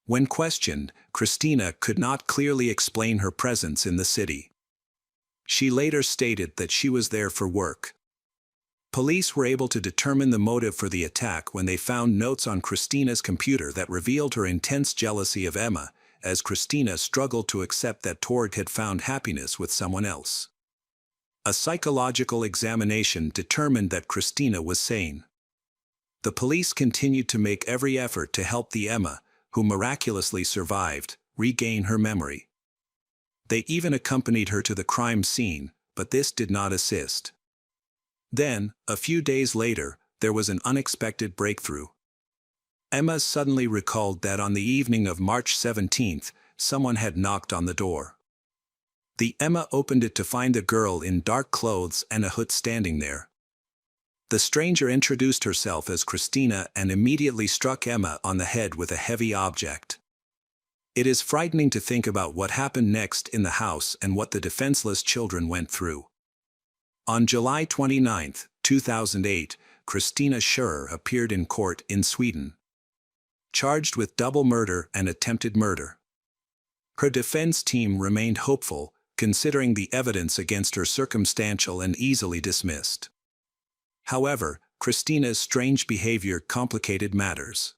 S1: When questioned, Christina could not clearly explain her presence in the city. She later stated that she was there for work. Police were able to determine the motive for the attack when they found notes on Christina's computer that revealed her intense jealousy of Emma, as Christina struggled to accept that Torg had found happiness with someone else. A psychological examination determined that Christina was sane. The police continued to make every effort to help the Emma, who miraculously survived, regain her memory. They even accompanied her to the crime scene, but this did not assist. Then, a few days later, there was an unexpected breakthrough. Emma suddenly recalled that on the evening of March 17, someone had knocked on the door. The Emma opened it to find a girl in dark clothes and a hood standing there. The stranger introduced herself as Christina and immediately struck Emma on the head with a heavy object. It is frightening to think about what happened next in the house and what the defenseless children went through. On July 29, 2008, Christina Scherer appeared in court in Sweden, charged with double murder and attempted murder. Her defense team remained hopeful, considering the evidence against her circumstantial and easily dismissed. However, Christina's strange behavior complicated matters.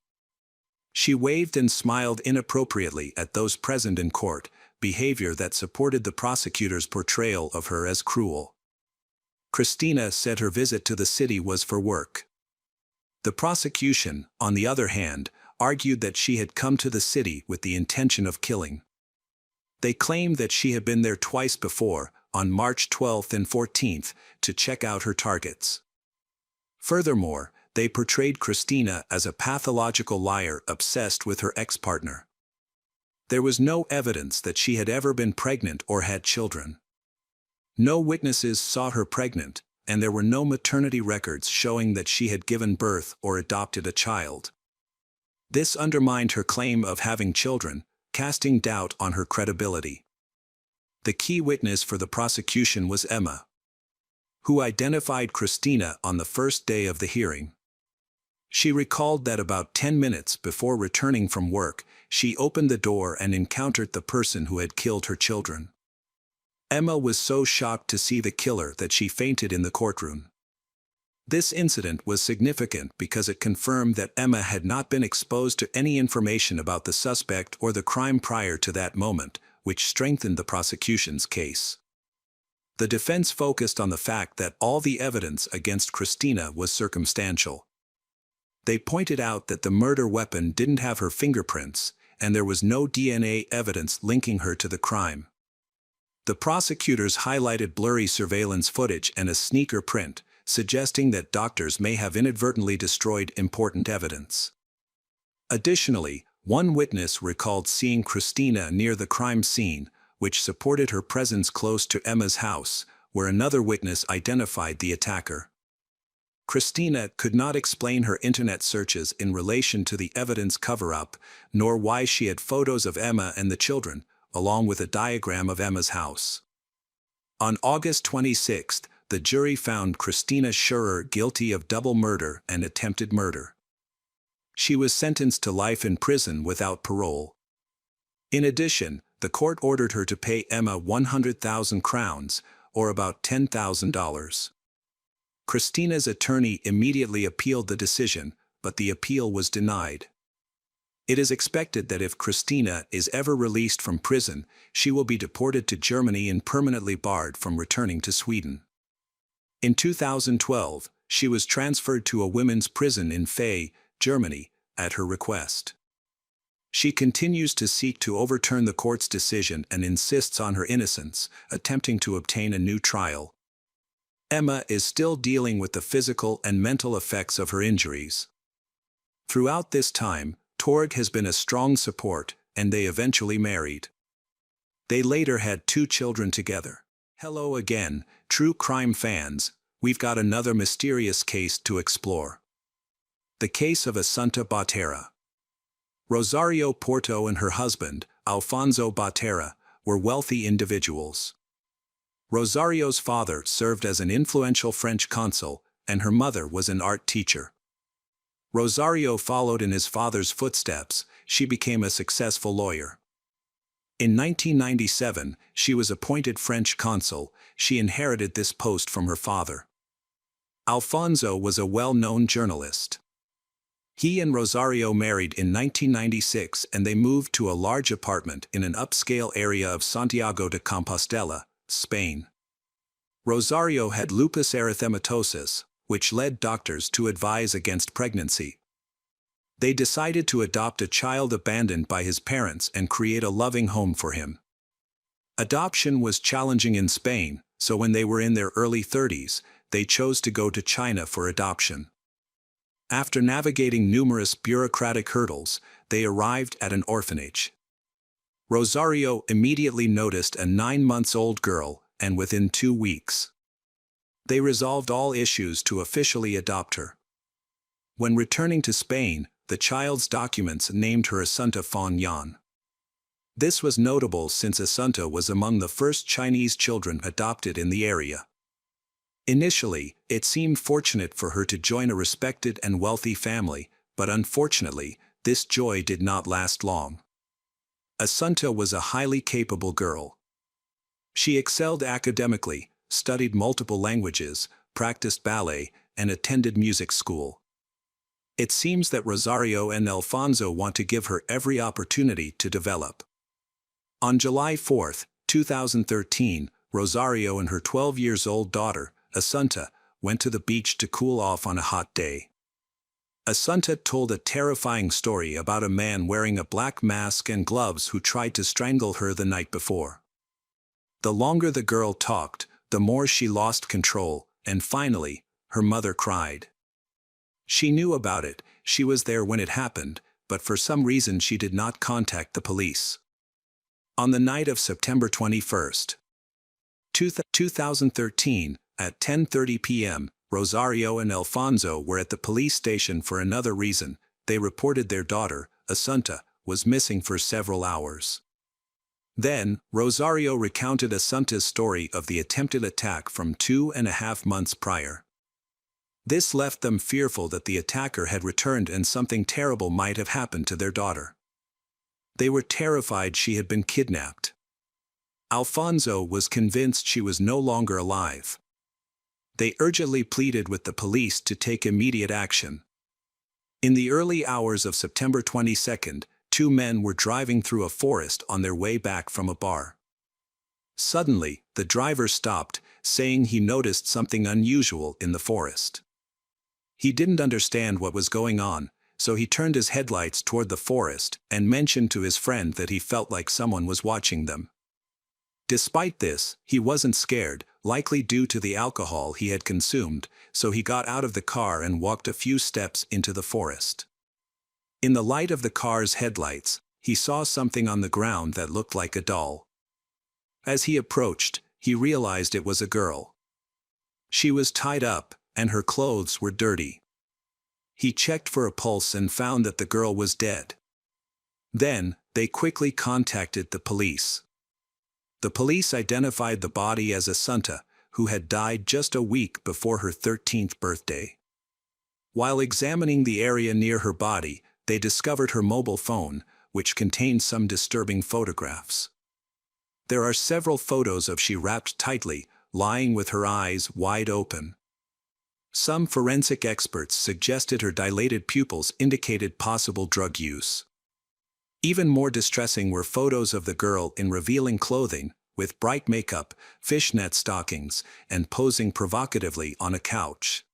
S1: She waved and smiled inappropriately at those present in court, behavior that supported the prosecutor's portrayal of her as cruel. Christina said her visit to the city was for work. The prosecution, on the other hand, argued that she had come to the city with the intention of killing. They claimed that she had been there twice before, on March 12th and 14th, to check out her targets. Furthermore, they portrayed Christina as a pathological liar obsessed with her ex-partner. There was no evidence that she had ever been pregnant or had children. No witnesses saw her pregnant, and there were no maternity records showing that she had given birth or adopted a child. This undermined her claim of having children, casting doubt on her credibility. The key witness for the prosecution was Emma, who identified Christina on the first day of the hearing. She recalled that about 10 minutes before returning from work, she opened the door and encountered the person who had killed her children. Emma was so shocked to see the killer that she fainted in the courtroom. This incident was significant because it confirmed that Emma had not been exposed to any information about the suspect or the crime prior to that moment, which strengthened the prosecution's case. The defense focused on the fact that all the evidence against Christina was circumstantial. They pointed out that the murder weapon didn't have her fingerprints, and there was no DNA evidence linking her to the crime. The prosecutors highlighted blurry surveillance footage and a sneaker print, suggesting that doctors may have inadvertently destroyed important evidence. Additionally, one witness recalled seeing Christina near the crime scene, which supported her presence close to Emma's house, where another witness identified the attacker. Christina could not explain her internet searches in relation to the evidence cover-up, nor why she had photos of Emma and the children, along with a diagram of Emma's house. On August 26, the jury found Christina Scherer guilty of double murder and attempted murder. She was sentenced to life in prison without parole. In addition, the court ordered her to pay Emma 100,000 crowns, or about $10,000. Christina's attorney immediately appealed the decision, but the appeal was denied. It is expected that if Christina is ever released from prison, she will be deported to Germany and permanently barred from returning to Sweden. In 2012, she was transferred to a women's prison in Fay, Germany, at her request. She continues to seek to overturn the court's decision and insists on her innocence, attempting to obtain a new trial. Emma is still dealing with the physical and mental effects of her injuries. Throughout this time, Torg has been a strong support, and they eventually married. They later had 2 children together. Hello again, true crime fans, we've got another mysterious case to explore. The case of Assunta Botera. Rosario Porto and her husband, Alfonso Botera, were wealthy individuals. Rosario's father served as an influential French consul, and her mother was an art teacher. Rosario followed in his father's footsteps. She became a successful lawyer. In 1997, she was appointed French consul. She inherited this post from her father. Alfonso was a well-known journalist. He and Rosario married in 1996 and they moved to a large apartment in an upscale area of Santiago de Compostela, Spain. Rosario had lupus erythematosus, which led doctors to advise against pregnancy. They decided to adopt a child abandoned by his parents and create a loving home for him. Adoption was challenging in Spain, so when they were in their early 30s, they chose to go to China for adoption. After navigating numerous bureaucratic hurdles, they arrived at an orphanage. Rosario immediately noticed a 9-month-old girl, and within 2 weeks, they resolved all issues to officially adopt her. When returning to Spain, the child's documents named her Assunta Fon Yan. This was notable since Assunta was among the first Chinese children adopted in the area. Initially, it seemed fortunate for her to join a respected and wealthy family, but unfortunately, this joy did not last long. Assunta was a highly capable girl. She excelled academically, studied multiple languages, practiced ballet, and attended music school. It seems that Rosario and Alfonso want to give her every opportunity to develop. On July 4, 2013, Rosario and her 12-year-old daughter, Assunta, went to the beach to cool off on a hot day. Assunta told a terrifying story about a man wearing a black mask and gloves who tried to strangle her the night before. The longer the girl talked, the more she lost control, and finally, her mother cried. She knew about it, she was there when it happened, but for some reason she did not contact the police. On the night of September 21, 2013, at 10:30 p.m., Rosario and Alfonso were at the police station for another reason. They reported their daughter, Assunta, was missing for several hours. Then, Rosario recounted Assunta's story of the attempted attack from 2.5 months prior. This left them fearful that the attacker had returned and something terrible might have happened to their daughter. They were terrified she had been kidnapped. Alfonso was convinced she was no longer alive. They urgently pleaded with the police to take immediate action. In the early hours of September 22, two men were driving through a forest on their way back from a bar. Suddenly, the driver stopped, saying he noticed something unusual in the forest. He didn't understand what was going on, so he turned his headlights toward the forest and mentioned to his friend that he felt like someone was watching them. Despite this, he wasn't scared, likely due to the alcohol he had consumed, so he got out of the car and walked a few steps into the forest. In the light of the car's headlights, he saw something on the ground that looked like a doll. As he approached, he realized it was a girl. She was tied up, and her clothes were dirty. He checked for a pulse and found that the girl was dead. Then, they quickly contacted the police. The police identified the body as Assunta, who had died just a week before her 13th birthday. While examining the area near her body, they discovered her mobile phone, which contained some disturbing photographs. There are several photos of she wrapped tightly, lying with her eyes wide open. Some forensic experts suggested her dilated pupils indicated possible drug use. Even more distressing were photos of the girl in revealing clothing, with bright makeup, fishnet stockings, and posing provocatively on a couch.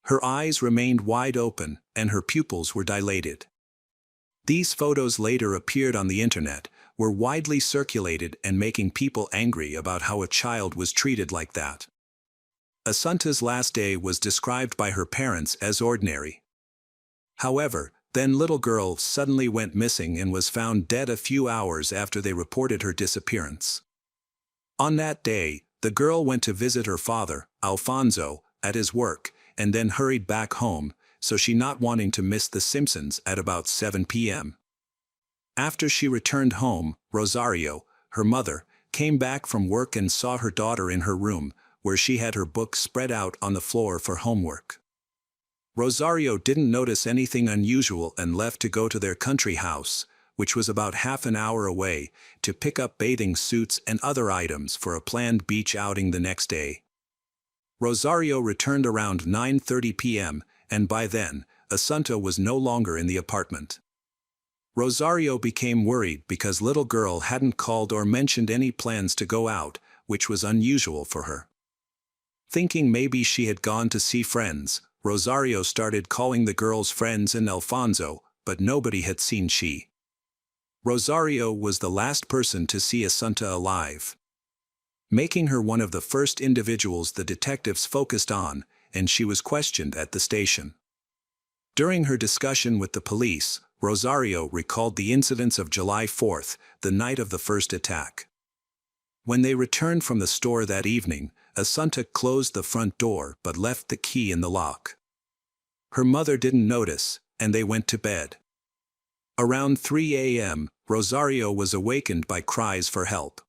S1: Her eyes remained wide open, and her pupils were dilated. These photos later appeared on the internet, were widely circulated and making people angry about how a child was treated like that. Assunta's last day was described by her parents as ordinary. However, then little girl suddenly went missing and was found dead a few hours after they reported her disappearance. On that day, the girl went to visit her father, Alfonso, at his work, and then hurried back home, so she not wanting to miss The Simpsons at about 7 p.m. After she returned home, Rosario, her mother, came back from work and saw her daughter in her room, where she had her books spread out on the floor for homework. Rosario didn't notice anything unusual and left to go to their country house, which was about half an hour away, to pick up bathing suits and other items for a planned beach outing the next day. Rosario returned around 9:30 p.m., and by then, Assunta was no longer in the apartment. Rosario became worried because little girl hadn't called or mentioned any plans to go out, which was unusual for her. Thinking maybe she had gone to see friends, Rosario started calling the girl's friends and Alfonso, but nobody had seen she. Rosario was the last person to see Assunta alive, making her one of the first individuals the detectives focused on, and she was questioned at the station. During her discussion with the police, Rosario recalled the incidents of July 4th, the night of the first attack. When they returned from the store that evening, Assunta closed the front door but left the key in the lock. Her mother didn't notice, and they went to bed. Around 3 a.m., Rosario was awakened by cries for help.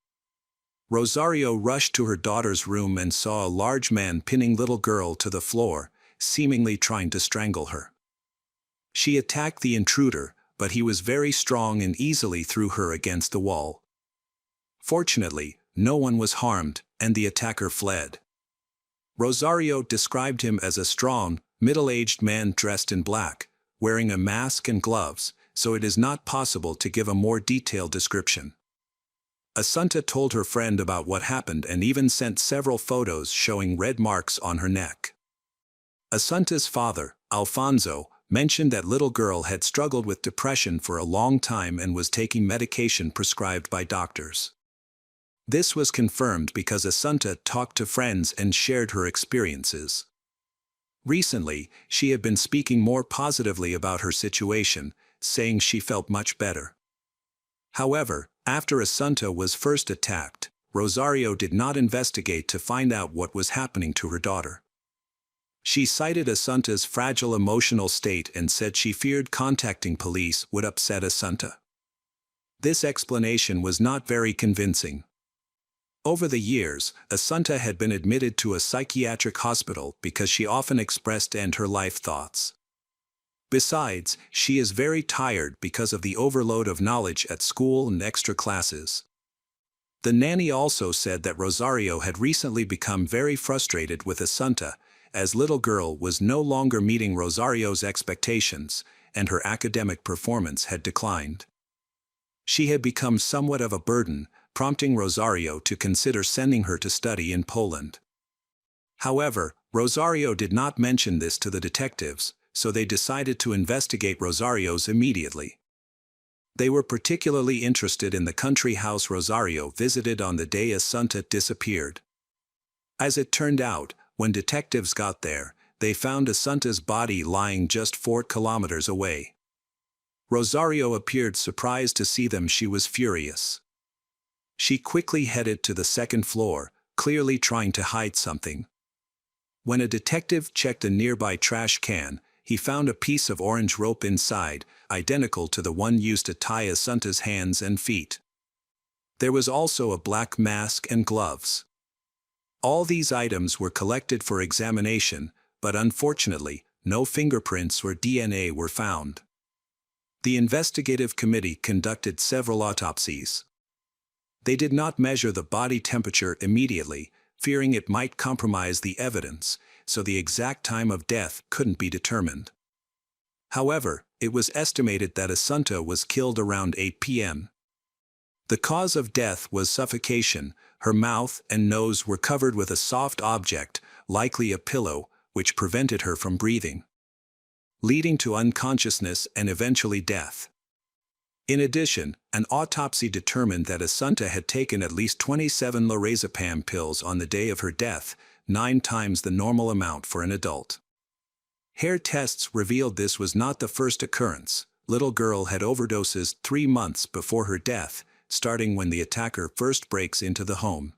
S1: Rosario rushed to her daughter's room and saw a large man pinning little girl to the floor, seemingly trying to strangle her. She attacked the intruder, but he was very strong and easily threw her against the wall. Fortunately, no one was harmed, and the attacker fled. Rosario described him as a strong, middle-aged man dressed in black, wearing a mask and gloves, so it is not possible to give a more detailed description. Assunta told her friend about what happened and even sent several photos showing red marks on her neck. Assunta's father, Alfonso, mentioned that little girl had struggled with depression for a long time and was taking medication prescribed by doctors. This was confirmed because Assunta talked to friends and shared her experiences. Recently, she had been speaking more positively about her situation, saying she felt much better. However, after Assunta was first attacked, Rosario did not investigate to find out what was happening to her daughter. She cited Assunta's fragile emotional state and said she feared contacting police would upset Assunta. This explanation was not very convincing. Over the years, Assunta had been admitted to a psychiatric hospital because she often expressed end-her-life thoughts. Besides, she is very tired because of the overload of knowledge at school and extra classes. The nanny also said that Rosario had recently become very frustrated with Assunta, as little girl was no longer meeting Rosario's expectations, and her academic performance had declined. She had become somewhat of a burden, prompting Rosario to consider sending her to study in Poland. However, Rosario did not mention this to the detectives, so they decided to investigate Rosario's immediately. They were particularly interested in the country house Rosario visited on the day Assunta disappeared. As it turned out, when detectives got there, they found Assunta's body lying just 4 kilometers away. Rosario appeared surprised to see them. She was furious. She quickly headed to the second floor, clearly trying to hide something. When a detective checked a nearby trash can, he found a piece of orange rope inside, identical to the one used to tie Assunta's hands and feet. There was also a black mask and gloves. All these items were collected for examination, but unfortunately, no fingerprints or DNA were found. The investigative committee conducted several autopsies. They did not measure the body temperature immediately, fearing it might compromise the evidence, so the exact time of death couldn't be determined. However, it was estimated that Assunta was killed around 8 p.m. The cause of death was suffocation. Her mouth and nose were covered with a soft object, likely a pillow, which prevented her from breathing, leading to unconsciousness and eventually death. In addition, an autopsy determined that Assunta had taken at least 27 lorazepam pills on the day of her death, 9 times the normal amount for an adult. Hair tests revealed this was not the first occurrence. Little girl had overdoses 3 months before her death, starting when the attacker first breaks into the home.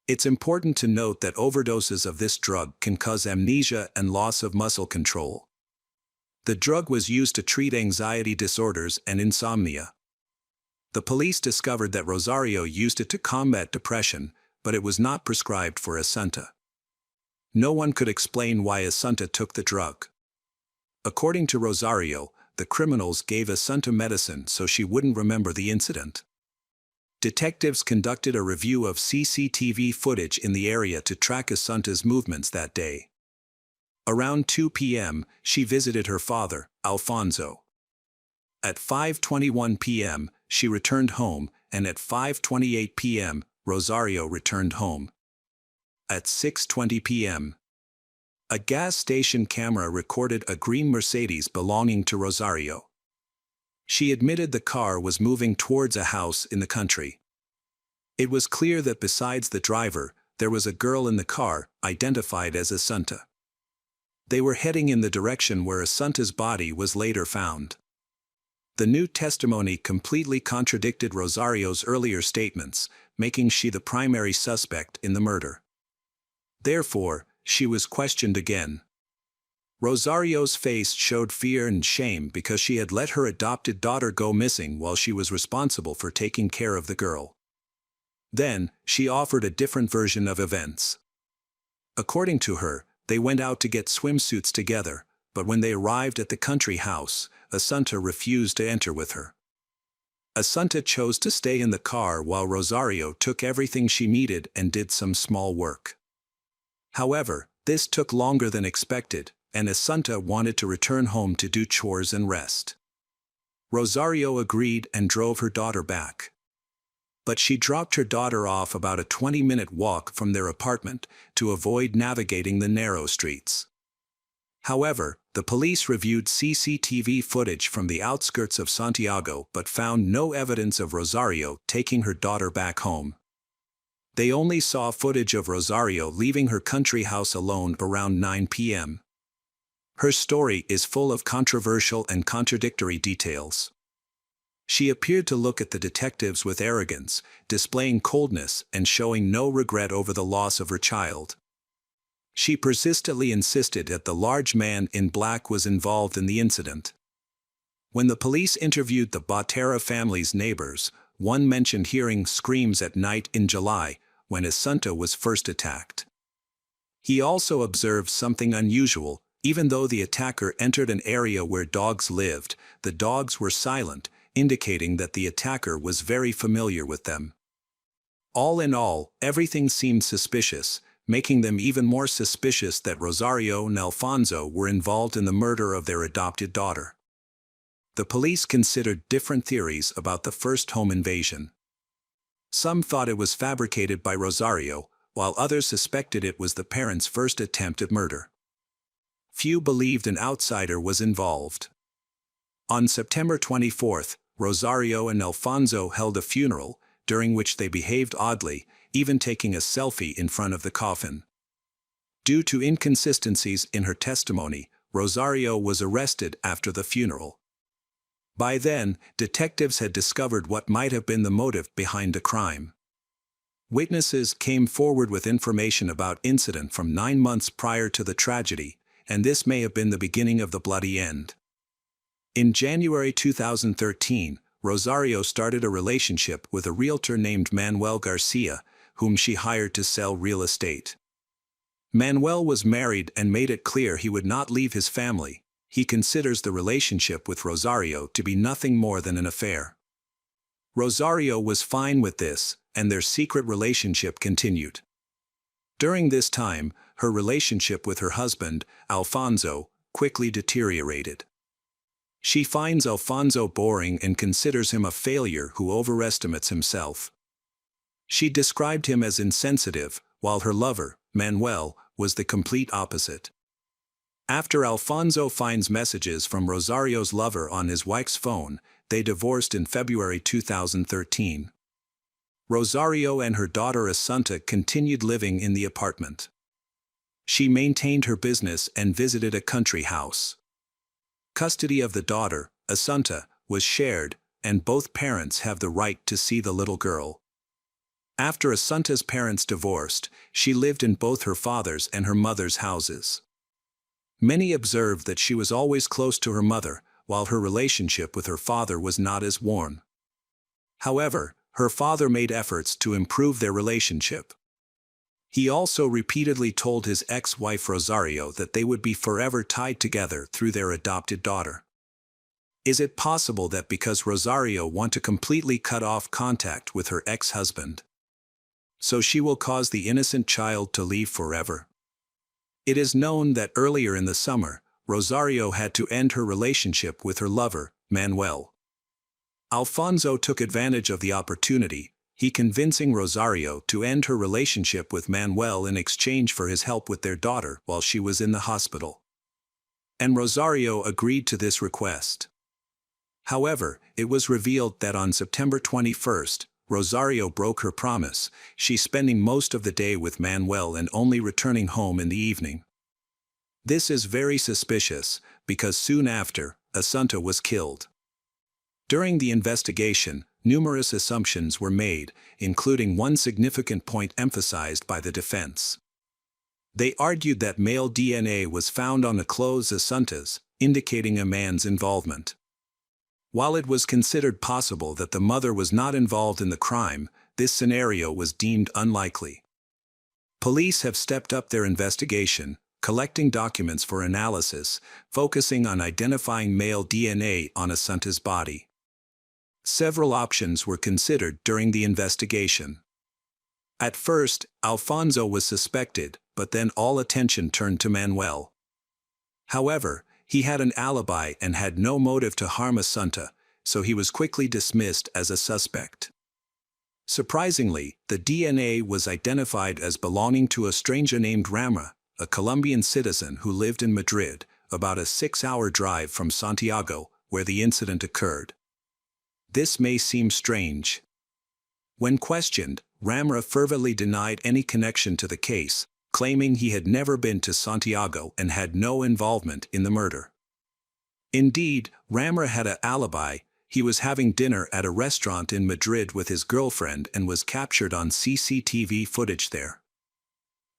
S1: It's important to note that overdoses of this drug can cause amnesia and loss of muscle control. The drug was used to treat anxiety disorders and insomnia. The police discovered that Rosario used it to combat depression, but it was not prescribed for Assunta. No one could explain why Assunta took the drug. According to Rosario, the criminals gave Assunta medicine so she wouldn't remember the incident. Detectives conducted a review of CCTV footage in the area to track Assunta's movements that day. Around 2 p.m., she visited her father, Alfonso. At 5:21 p.m., she returned home, and at 5:28 p.m., Rosario returned home. At 6:20 p.m., a gas station camera recorded a green Mercedes belonging to Rosario. She admitted the car was moving towards a house in the country. It was clear that besides the driver, there was a girl in the car, identified as Assunta. They were heading in the direction where Assunta's body was later found. The new testimony completely contradicted Rosario's earlier statements, making she the primary suspect in the murder. Therefore, she was questioned again. Rosario's face showed fear and shame because she had let her adopted daughter go missing while she was responsible for taking care of the girl. Then, she offered a different version of events. According to her, they went out to get swimsuits together, but when they arrived at the country house, Assunta refused to enter with her. Assunta chose to stay in the car while Rosario took everything she needed and did some small work. However, this took longer than expected, and Assunta wanted to return home to do chores and rest. Rosario agreed and drove her daughter back. But she dropped her daughter off about a 20-minute walk from their apartment to avoid navigating the narrow streets. However, the police reviewed CCTV footage from the outskirts of Santiago but found no evidence of Rosario taking her daughter back home. They only saw footage of Rosario leaving her country house alone around 9 p.m. Her story is full of controversial and contradictory details. She appeared to look at the detectives with arrogance, displaying coldness and showing no regret over the loss of her child. She persistently insisted that the large man in black was involved in the incident. When the police interviewed the Botera family's neighbors, one mentioned hearing screams at night in July, when Assunta was first attacked. He also observed something unusual. Even though the attacker entered an area where dogs lived, the dogs were silent, indicating that the attacker was very familiar with them. All in all, everything seemed suspicious, making them even more suspicious that Rosario and Alfonso were involved in the murder of their adopted daughter. The police considered different theories about the first home invasion. Some thought it was fabricated by Rosario, while others suspected it was the parents' first attempt at murder. Few believed an outsider was involved. On September 24th, Rosario and Alfonso held a funeral, during which they behaved oddly, even taking a selfie in front of the coffin. Due to inconsistencies in her testimony, Rosario was arrested after the funeral. By then, detectives had discovered what might have been the motive behind the crime. Witnesses came forward with information about incident from 9 months prior to the tragedy, and this may have been the beginning of the bloody end. In January 2013, Rosario started a relationship with a realtor named Manuel Garcia, whom she hired to sell real estate. Manuel was married and made it clear he would not leave his family. He considers the relationship with Rosario to be nothing more than an affair. Rosario was fine with this, and their secret relationship continued. During this time, her relationship with her husband, Alfonso, quickly deteriorated. She finds Alfonso boring and considers him a failure who overestimates himself. She described him as insensitive, while her lover, Manuel, was the complete opposite. After Alfonso finds messages from Rosario's lover on his wife's phone, they divorced in February 2013. Rosario and her daughter Assunta continued living in the apartment. She maintained her business and visited a country house. Custody of the daughter, Assunta, was shared, and both parents have the right to see the little girl. After Assunta's parents divorced, she lived in both her father's and her mother's houses. Many observed that she was always close to her mother, while her relationship with her father was not as warm. However, her father made efforts to improve their relationship. He also repeatedly told his ex-wife Rosario that they would be forever tied together through their adopted daughter. Is it possible that because Rosario wants to completely cut off contact with her ex-husband, so she will cause the innocent child to leave forever? It is known that earlier in the summer, Rosario had to end her relationship with her lover, Manuel. Alfonso took advantage of the opportunity, he convincing Rosario to end her relationship with Manuel in exchange for his help with their daughter while she was in the hospital. And Rosario agreed to this request. However, it was revealed that on September 21st, Rosario broke her promise, she spending most of the day with Manuel and only returning home in the evening. This is very suspicious, because soon after, Assunta was killed. During the investigation, numerous assumptions were made, including one significant point emphasized by the defense. They argued that male DNA was found on the clothes of Assunta's, indicating a man's involvement. While it was considered possible that the mother was not involved in the crime, this scenario was deemed unlikely. Police have stepped up their investigation, collecting documents for analysis, focusing on identifying male DNA on Assunta's body. Several options were considered during the investigation. At first, Alfonso was suspected, but then all attention turned to Manuel. However, he had an alibi and had no motive to harm Assunta, so he was quickly dismissed as a suspect. Surprisingly, the DNA was identified as belonging to a stranger named Ramra, a Colombian citizen who lived in Madrid, about a 6-hour drive from Santiago, where the incident occurred. This may seem strange. When questioned, Ramra fervently denied any connection to the case, claiming he had never been to Santiago and had no involvement in the murder. Indeed, Ramra had an alibi. He was having dinner at a restaurant in Madrid with his girlfriend and was captured on CCTV footage there.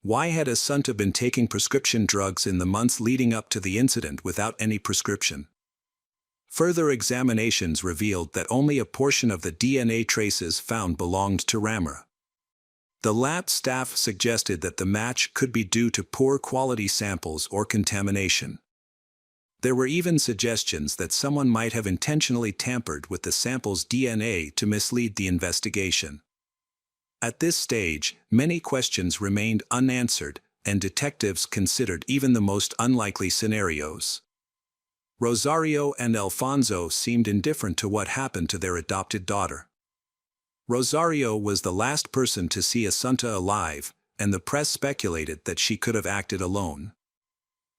S1: Why had Assunta been taking prescription drugs in the months leading up to the incident without any prescription? Further examinations revealed that only a portion of the DNA traces found belonged to Ramra. The lab staff suggested that the match could be due to poor quality samples or contamination. There were even suggestions that someone might have intentionally tampered with the sample's DNA to mislead the investigation. At this stage, many questions remained unanswered, and detectives considered even the most unlikely scenarios. Rosario and Alfonso seemed indifferent to what happened to their adopted daughter. Rosario was the last person to see Assunta alive, and the press speculated that she could have acted alone.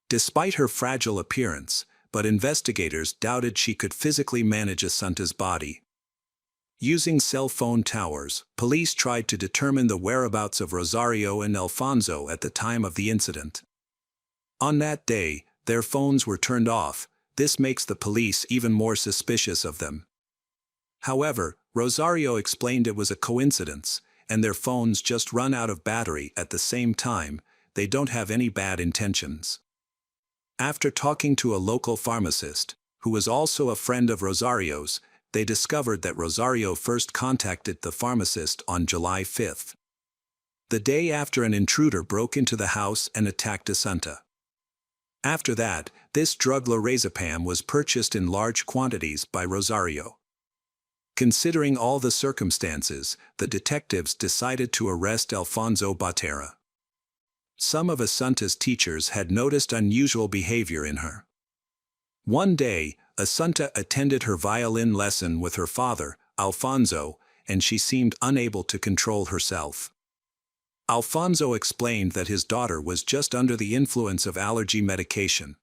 S1: Despite her fragile appearance, but investigators doubted she could physically manage Assunta's body. Using cell phone towers, police tried to determine the whereabouts of Rosario and Alfonso at the time of the incident. On that day, their phones were turned off. This makes the police even more suspicious of them. However, Rosario explained it was a coincidence, and their phones just run out of battery at the same time. They don't have any bad intentions. After talking to a local pharmacist, who was also a friend of Rosario's, they discovered that Rosario first contacted the pharmacist on July 5th. The day after an intruder broke into the house and attacked Assunta. After that, this drug lorazepam was purchased in large quantities by Rosario. Considering all the circumstances, the detectives decided to arrest Alfonso Botera. Some of Assunta's teachers had noticed unusual behavior in her. One day, Assunta attended her violin lesson with her father, Alfonso, and she seemed unable to control herself. Alfonso explained that his daughter was just under the influence of allergy medication.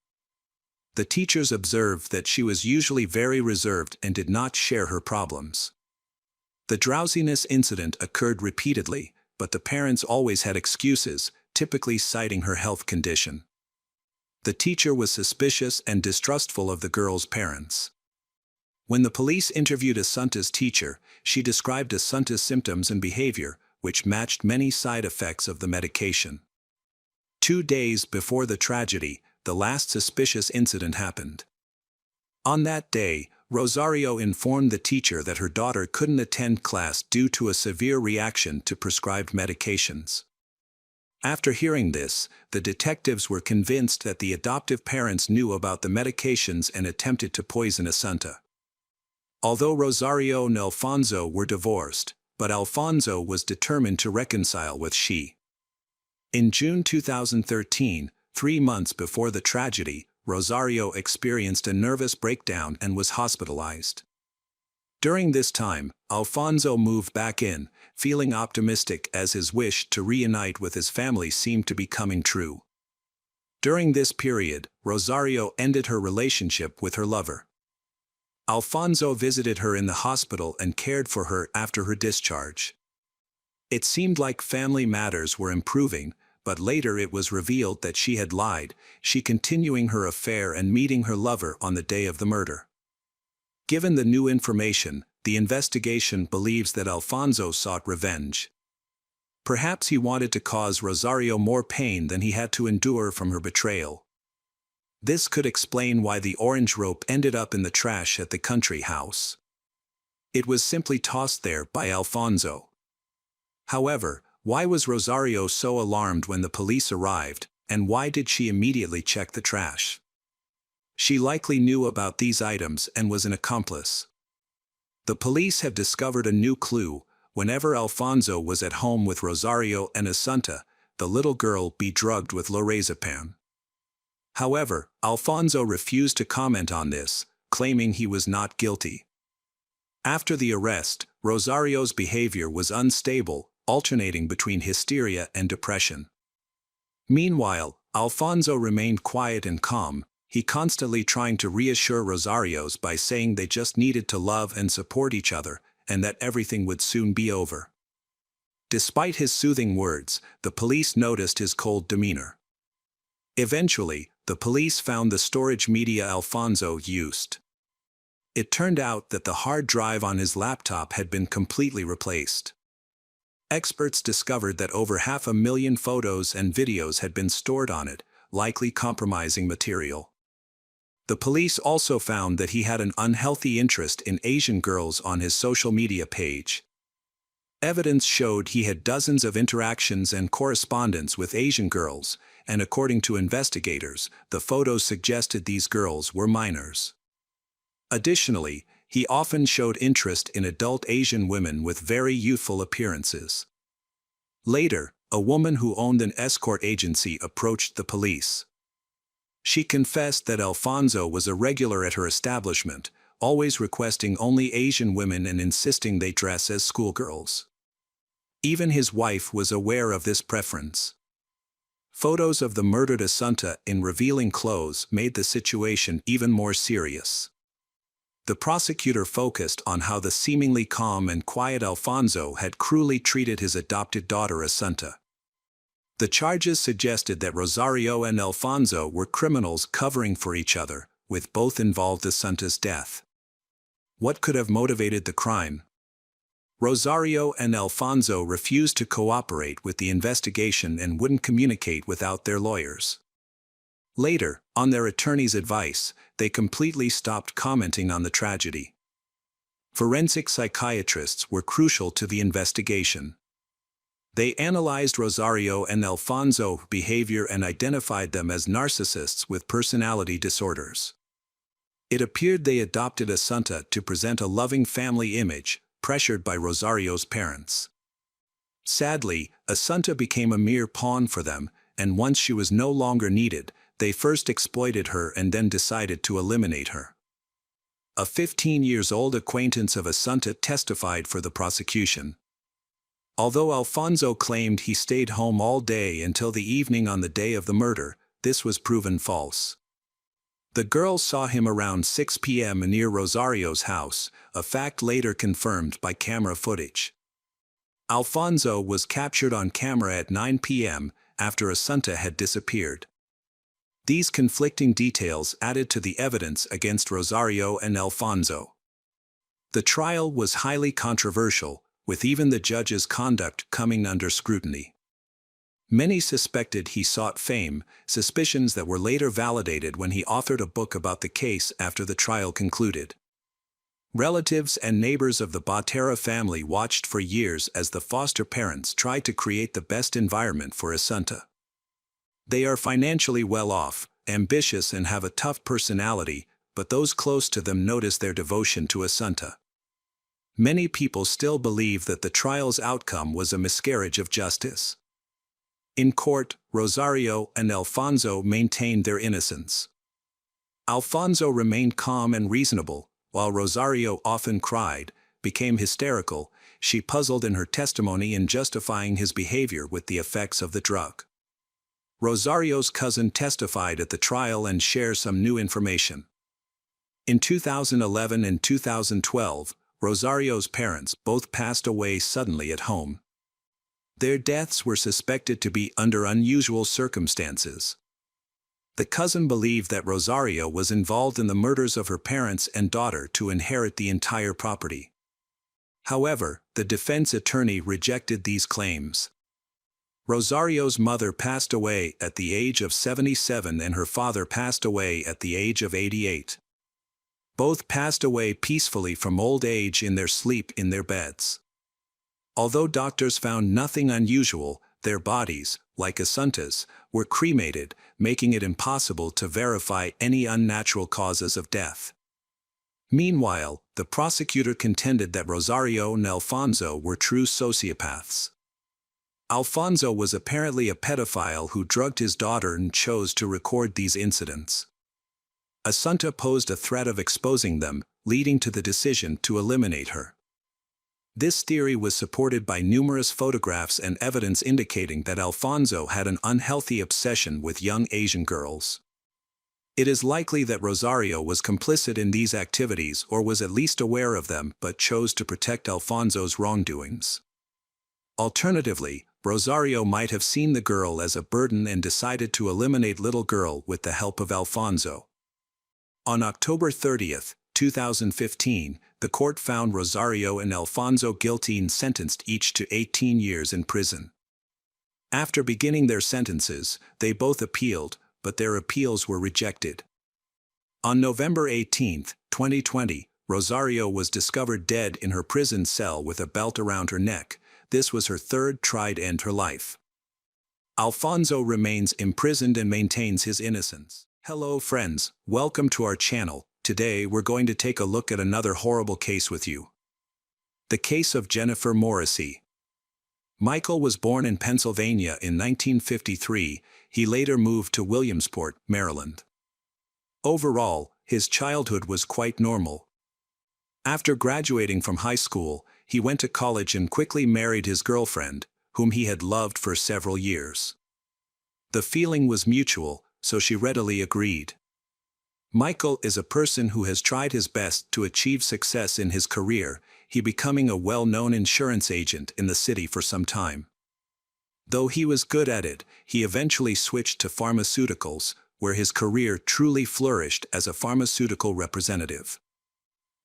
S1: The teachers observed that she was usually very reserved and did not share her problems. The drowsiness incident occurred repeatedly, but the parents always had excuses, typically citing her health condition. The teacher was suspicious and distrustful of the girl's parents. When the police interviewed Assunta's teacher, she described Assunta's symptoms and behavior, which matched many side effects of the medication. 2 days before the tragedy, the last suspicious incident happened. On that day, Rosario informed the teacher that her daughter couldn't attend class due to a severe reaction to prescribed medications. After hearing this, the detectives were convinced that the adoptive parents knew about the medications and attempted to poison Assunta. Although Rosario and Alfonso were divorced, but Alfonso was determined to reconcile with she. In June 2013, 3 months before the tragedy, Rosario experienced a nervous breakdown and was hospitalized. During this time, Alfonso moved back in, feeling optimistic as his wish to reunite with his family seemed to be coming true. During this period, Rosario ended her relationship with her lover. Alfonso visited her in the hospital and cared for her after her discharge. It seemed like family matters were improving, but later it was revealed that she had lied, she continuing her affair and meeting her lover on the day of the murder. Given the new information, the investigation believes that Alfonso sought revenge. Perhaps he wanted to cause Rosario more pain than he had to endure from her betrayal. This could explain why the orange rope ended up in the trash at the country house. It was simply tossed there by Alfonso. However, why was Rosario so alarmed when the police arrived, and why did she immediately check the trash? She likely knew about these items and was an accomplice. The police have discovered a new clue. whenever Alfonso was at home with Rosario and Assunta, the little girl be drugged with lorazepam. However, Alfonso refused to comment on this, claiming he was not guilty. After the arrest, Rosario's behavior was unstable, alternating between hysteria and depression. Meanwhile, Alfonso remained quiet and calm, he constantly trying to reassure Rosario's by saying they just needed to love and support each other, and that everything would soon be over. Despite his soothing words, the police noticed his cold demeanor. Eventually, the police found the storage media Alfonso used. It turned out that the hard drive on his laptop had been completely replaced. Experts discovered that over 500,000 photos and videos had been stored on it, likely compromising material. The police also found that he had an unhealthy interest in Asian girls on his social media page. Evidence showed he had dozens of interactions and correspondence with Asian girls, and according to investigators, the photos suggested these girls were minors. Additionally, he often showed interest in adult Asian women with very youthful appearances. Later, a woman who owned an escort agency approached the police. She confessed that Alfonso was a regular at her establishment, always requesting only Asian women and insisting they dress as schoolgirls. Even his wife was aware of this preference. Photos of the murdered Assunta in revealing clothes made the situation even more serious. The prosecutor focused on how the seemingly calm and quiet Alfonso had cruelly treated his adopted daughter Assunta. The charges suggested that Rosario and Alfonso were criminals covering for each other, with both involved Assunta's death. What could have motivated the crime? Rosario and Alfonso refused to cooperate with the investigation and wouldn't communicate without their lawyers. Later, on their attorney's advice, they completely stopped commenting on the tragedy. Forensic psychiatrists were crucial to the investigation. They analyzed Rosario and Alfonso's behavior and identified them as narcissists with personality disorders. It appeared they adopted Assunta to present a loving family image, pressured by Rosario's parents. Sadly, Assunta became a mere pawn for them, and once she was no longer needed, they first exploited her and then decided to eliminate her. A 15-year-old acquaintance of Assunta testified for the prosecution. Although Alfonso claimed he stayed home all day until the evening on the day of the murder, this was proven false. The girl saw him around 6 p.m. near Rosario's house, a fact later confirmed by camera footage. Alfonso was captured on camera at 9 p.m. after Assunta had disappeared. These conflicting details added to the evidence against Rosario and Alfonso. The trial was highly controversial, with even the judge's conduct coming under scrutiny. Many suspected he sought fame, suspicions that were later validated when he authored a book about the case after the trial concluded. Relatives and neighbors of the Botera family watched for years as the foster parents tried to create the best environment for Assunta. They are financially well off, ambitious and have a tough personality, but those close to them notice their devotion to Assunta. Many people still believe that the trial's outcome was a miscarriage of justice. In court, Rosario and Alfonso maintained their innocence. Alfonso remained calm and reasonable, while Rosario often cried, became hysterical. She puzzled in her testimony in justifying his behavior with the effects of the drug. Rosario's cousin testified at the trial and shared some new information. In 2011 and 2012, Rosario's parents both passed away suddenly at home. Their deaths were suspected to be under unusual circumstances. The cousin believed that Rosario was involved in the murders of her parents and daughter to inherit the entire property. However, the defense attorney rejected these claims. Rosario's mother passed away at the age of 77 and her father passed away at the age of 88. Both passed away peacefully from old age in their sleep in their beds. Although doctors found nothing unusual, their bodies, like Assunta's, were cremated, making it impossible to verify any unnatural causes of death. Meanwhile, the prosecutor contended that Rosario and Alfonso were true sociopaths. Alfonso was apparently a pedophile who drugged his daughter and chose to record these incidents. Asunta posed a threat of exposing them, leading to the decision to eliminate her. This theory was supported by numerous photographs and evidence indicating that Alfonso had an unhealthy obsession with young Asian girls. It is likely that Rosario was complicit in these activities or was at least aware of them but chose to protect Alfonso's wrongdoings. Alternatively, Rosario might have seen the girl as a burden and decided to eliminate little girl with the help of Alfonso. On October 30, 2015, the court found Rosario and Alfonso guilty and sentenced each to 18 years in prison. After beginning their sentences, they both appealed, but their appeals were rejected. On November 18, 2020, Rosario was discovered dead in her prison cell with a belt around her neck. This was her third try to end her life. Alfonso remains imprisoned and maintains his innocence. Hello friends, welcome to our channel. Today we're going to take a look at another horrible case with you. The case of Jennifer Morrissey. Michael was born in Pennsylvania in 1953. He later moved to Williamsport, Maryland. Overall, his childhood was quite normal. After graduating from high school, he went to college and quickly married his girlfriend, whom he had loved for several years. The feeling was mutual, so she readily agreed. Michael is a person who has tried his best to achieve success in his career, he becoming a well-known insurance agent in the city for some time. Though he was good at it, he eventually switched to pharmaceuticals, where his career truly flourished as a pharmaceutical representative.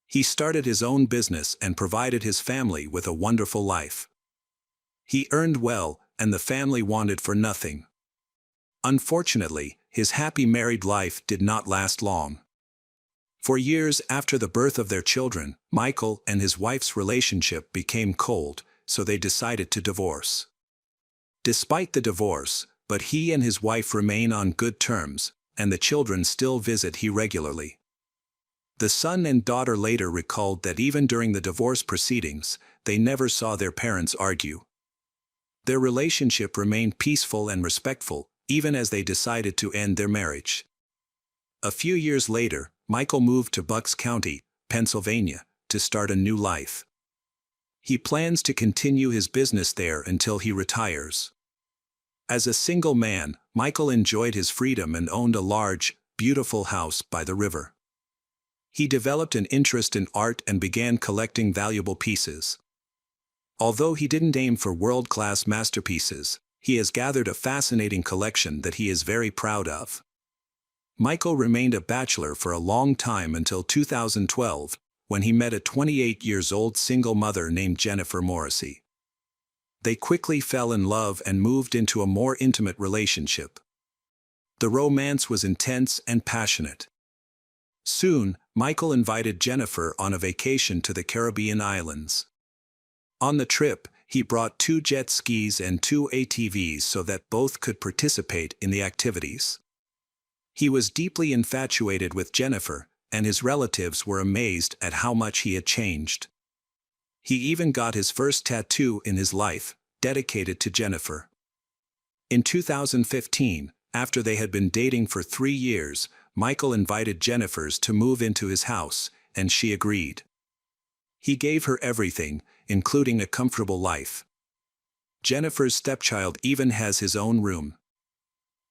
S1: He started his own business and provided his family with a wonderful life. He earned well, and the family wanted for nothing. Unfortunately, his happy married life did not last long. For years after the birth of their children, Michael and his wife's relationship became cold, so they decided to divorce. Despite the divorce, but he and his wife remain on good terms, and the children still visit him regularly. The son and daughter later recalled that even during the divorce proceedings, they never saw their parents argue. Their relationship remained peaceful and respectful, even as they decided to end their marriage. A few years later, Michael moved to Bucks County, Pennsylvania, to start a new life. He plans to continue his business there until he retires. As a single man, Michael enjoyed his freedom and owned a large, beautiful house by the river. He developed an interest in art and began collecting valuable pieces. Although he didn't aim for world-class masterpieces, he has gathered a fascinating collection that he is very proud of. Michael remained a bachelor for a long time until 2012, when he met a 28-year-old single mother named Jennifer Morrissey. They quickly fell in love and moved into a more intimate relationship. The romance was intense and passionate. Soon, Michael invited Jennifer on a vacation to the Caribbean islands. On the trip, he brought 2 jet skis and 2 ATVs so that both could participate in the activities. He was deeply infatuated with Jennifer, and his relatives were amazed at how much he had changed. He even got his first tattoo in his life, dedicated to Jennifer. In 2015, after they had been dating for 3 years, Michael invited Jennifer to move into his house, and she agreed. He gave her everything, including a comfortable life. Jennifer's stepchild even has his own room.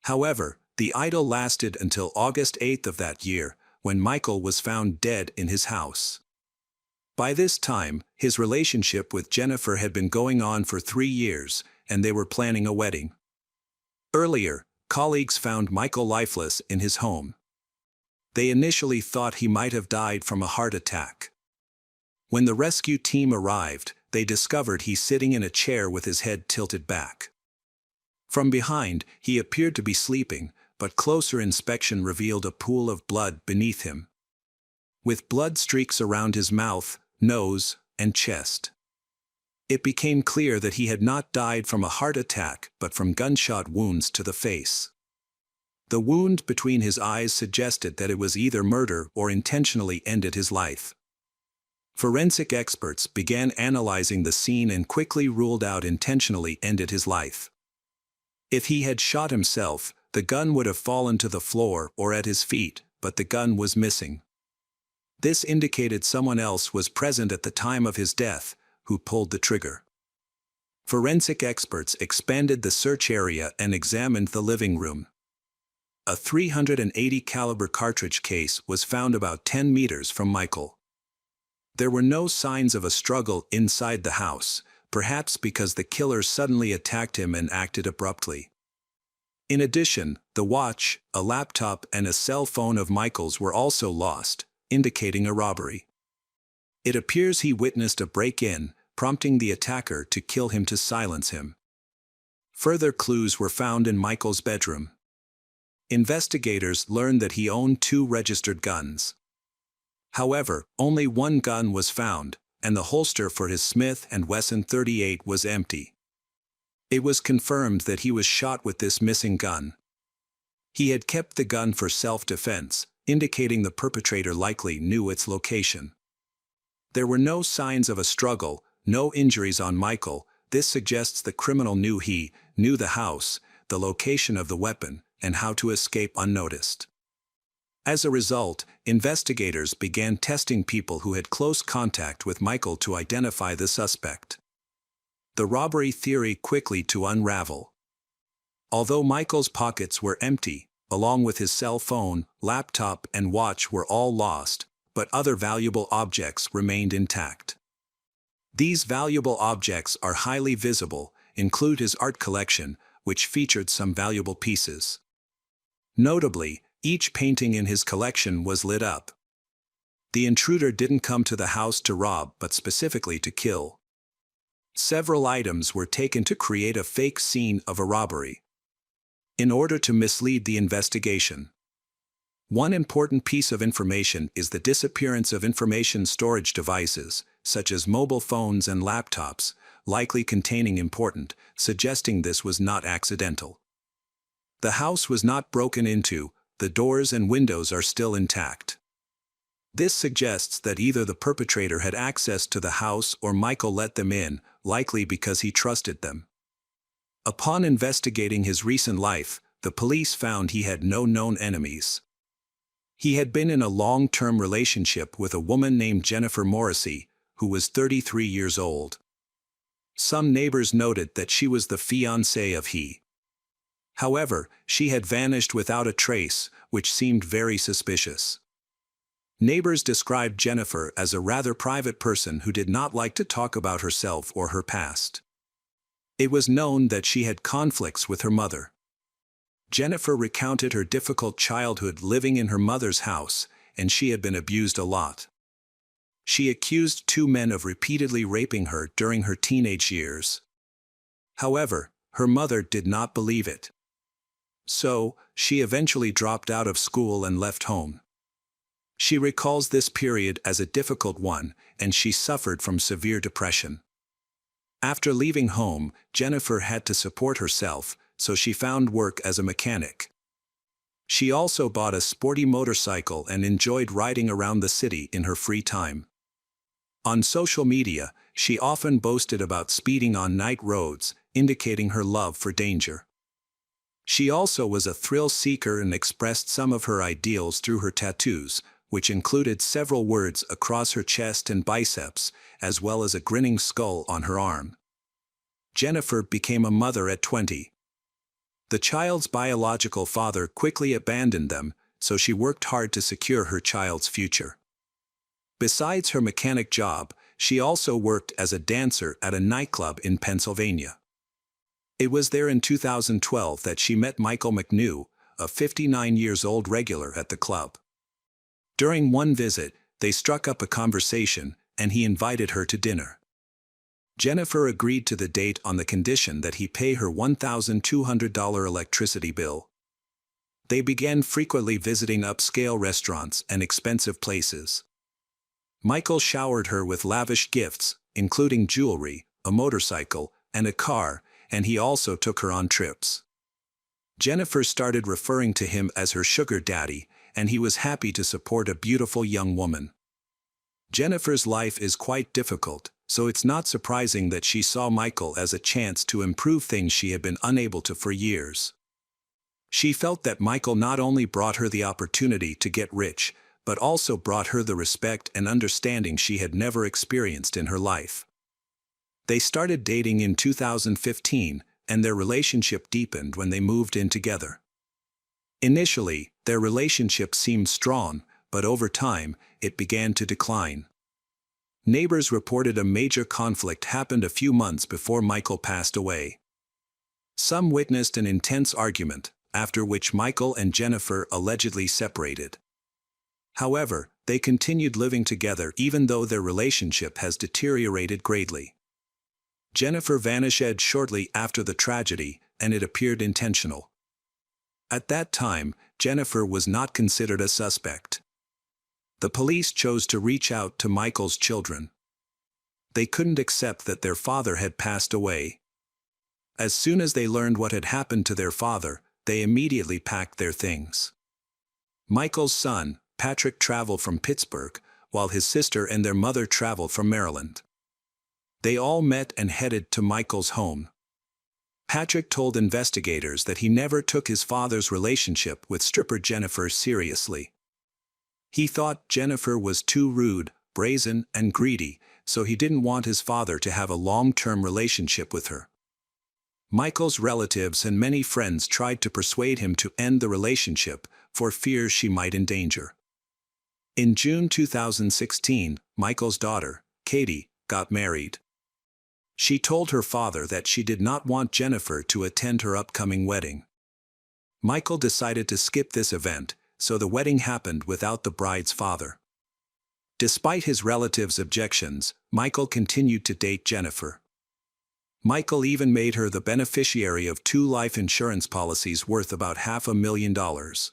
S1: However, the idyll lasted until August 8 of that year, when Michael was found dead in his house. By this time, his relationship with Jennifer had been going on for 3 years, and they were planning a wedding. Earlier, colleagues found Michael lifeless in his home. They initially thought he might have died from a heart attack. When the rescue team arrived, they discovered he sitting in a chair with his head tilted back. From behind, he appeared to be sleeping, but closer inspection revealed a pool of blood beneath him, with blood streaks around his mouth, nose, and chest. It became clear that he had not died from a heart attack but from gunshot wounds to the face. The wound between his eyes suggested that it was either murder or intentionally ended his life. Forensic experts began analyzing the scene and quickly ruled out intentionally ended his life. If he had shot himself, the gun would have fallen to the floor or at his feet, but the gun was missing. This indicated someone else was present at the time of his death, who pulled the trigger. Forensic experts expanded the search area and examined the living room. A .380 caliber cartridge case was found about 10 meters from Michael. There were no signs of a struggle inside the house, perhaps because the killer suddenly attacked him and acted abruptly. In addition, the watch, a laptop, and a cell phone of Michael's were also lost, indicating a robbery. It appears he witnessed a break-in, prompting the attacker to kill him to silence him. Further clues were found in Michael's bedroom. Investigators learned that he owned 2 registered guns. However, only one gun was found, and the holster for his Smith & Wesson .38 was empty. It was confirmed that he was shot with this missing gun. He had kept the gun for self-defense, indicating the perpetrator likely knew its location. There were no signs of a struggle, no injuries on Michael. This suggests the criminal knew the house, the location of the weapon, and how to escape unnoticed. As a result, investigators began testing people who had close contact with Michael to identify the suspect. The robbery theory quickly to unravel. Although Michael's pockets were empty, along with his cell phone, laptop, and watch were all lost, but other valuable objects remained intact. These valuable objects are highly visible, include his art collection, which featured some valuable pieces. Notably, each painting in his collection was lit up. The intruder didn't come to the house to rob but specifically to kill. Several items were taken to create a fake scene of a robbery, in order to mislead the investigation. One important piece of information is the disappearance of information storage devices, such as mobile phones and laptops, likely containing important, suggesting this was not accidental. The house was not broken into, the doors and windows are still intact. This suggests that either the perpetrator had access to the house or Michael let them in, likely because he trusted them. Upon investigating his recent life, the police found he had no known enemies. He had been in a long-term relationship with a woman named Jennifer Morrissey, who was 33 years old. Some neighbors noted that she was the fiancée of he. However, she had vanished without a trace, which seemed very suspicious. Neighbors described Jennifer as a rather private person who did not like to talk about herself or her past. It was known that she had conflicts with her mother. Jennifer recounted her difficult childhood living in her mother's house, and she had been abused a lot. She accused 2 men of repeatedly raping her during her teenage years. However, her mother did not believe it. So, she eventually dropped out of school and left home. She recalls this period as a difficult one, and she suffered from severe depression. After leaving home, Jennifer had to support herself, so she found work as a mechanic. She also bought a sporty motorcycle and enjoyed riding around the city in her free time. On social media, she often boasted about speeding on night roads, indicating her love for danger. She also was a thrill seeker and expressed some of her ideals through her tattoos, which included several words across her chest and biceps, as well as a grinning skull on her arm. Jennifer became a mother at 20. The child's biological father quickly abandoned them, so she worked hard to secure her child's future. Besides her mechanic job, she also worked as a dancer at a nightclub in Pennsylvania. It was there in 2012 that she met Michael McNew, a 59-year-old regular at the club. During one visit, they struck up a conversation, and he invited her to dinner. Jennifer agreed to the date on the condition that he pay her $1,200 electricity bill. They began frequently visiting upscale restaurants and expensive places. Michael showered her with lavish gifts, including jewelry, a motorcycle, and a car, and he also took her on trips. Jennifer started referring to him as her sugar daddy, and he was happy to support a beautiful young woman. Jennifer's life is quite difficult, so it's not surprising that she saw Michael as a chance to improve things she had been unable to for years. She felt that Michael not only brought her the opportunity to get rich, but also brought her the respect and understanding she had never experienced in her life. They started dating in 2015, and their relationship deepened when they moved in together. Initially, their relationship seemed strong, but over time, it began to decline. Neighbors reported a major conflict happened a few months before Michael passed away. Some witnessed an intense argument, after which Michael and Jennifer allegedly separated. However, they continued living together even though their relationship has deteriorated greatly. Jennifer vanished shortly after the tragedy, and it appeared intentional. At that time, Jennifer was not considered a suspect. The police chose to reach out to Michael's children. They couldn't accept that their father had passed away. As soon as they learned what had happened to their father, they immediately packed their things. Michael's son, Patrick, traveled from Pittsburgh, while his sister and their mother traveled from Maryland. They all met and headed to Michael's home. Patrick told investigators that he never took his father's relationship with stripper Jennifer seriously. He thought Jennifer was too rude, brazen, and greedy, so he didn't want his father to have a long-term relationship with her. Michael's relatives and many friends tried to persuade him to end the relationship for fear she might endanger. In June 2016, Michael's daughter, Katie, got married. She told her father that she did not want Jennifer to attend her upcoming wedding. Michael decided to skip this event, so the wedding happened without the bride's father. Despite his relatives' objections, Michael continued to date Jennifer. Michael even made her the beneficiary of 2 life insurance policies worth about $500,000.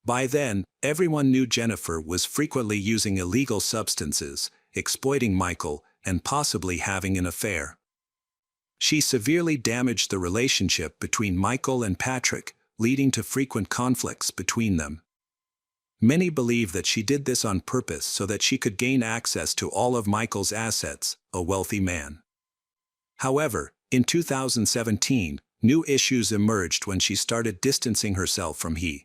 S1: By then, everyone knew Jennifer was frequently using illegal substances, exploiting Michael, and possibly having an affair. She severely damaged the relationship between Michael and Patrick, leading to frequent conflicts between them. Many believe that she did this on purpose so that she could gain access to all of Michael's assets, a wealthy man. However, in 2017, new issues emerged when she started distancing herself from him.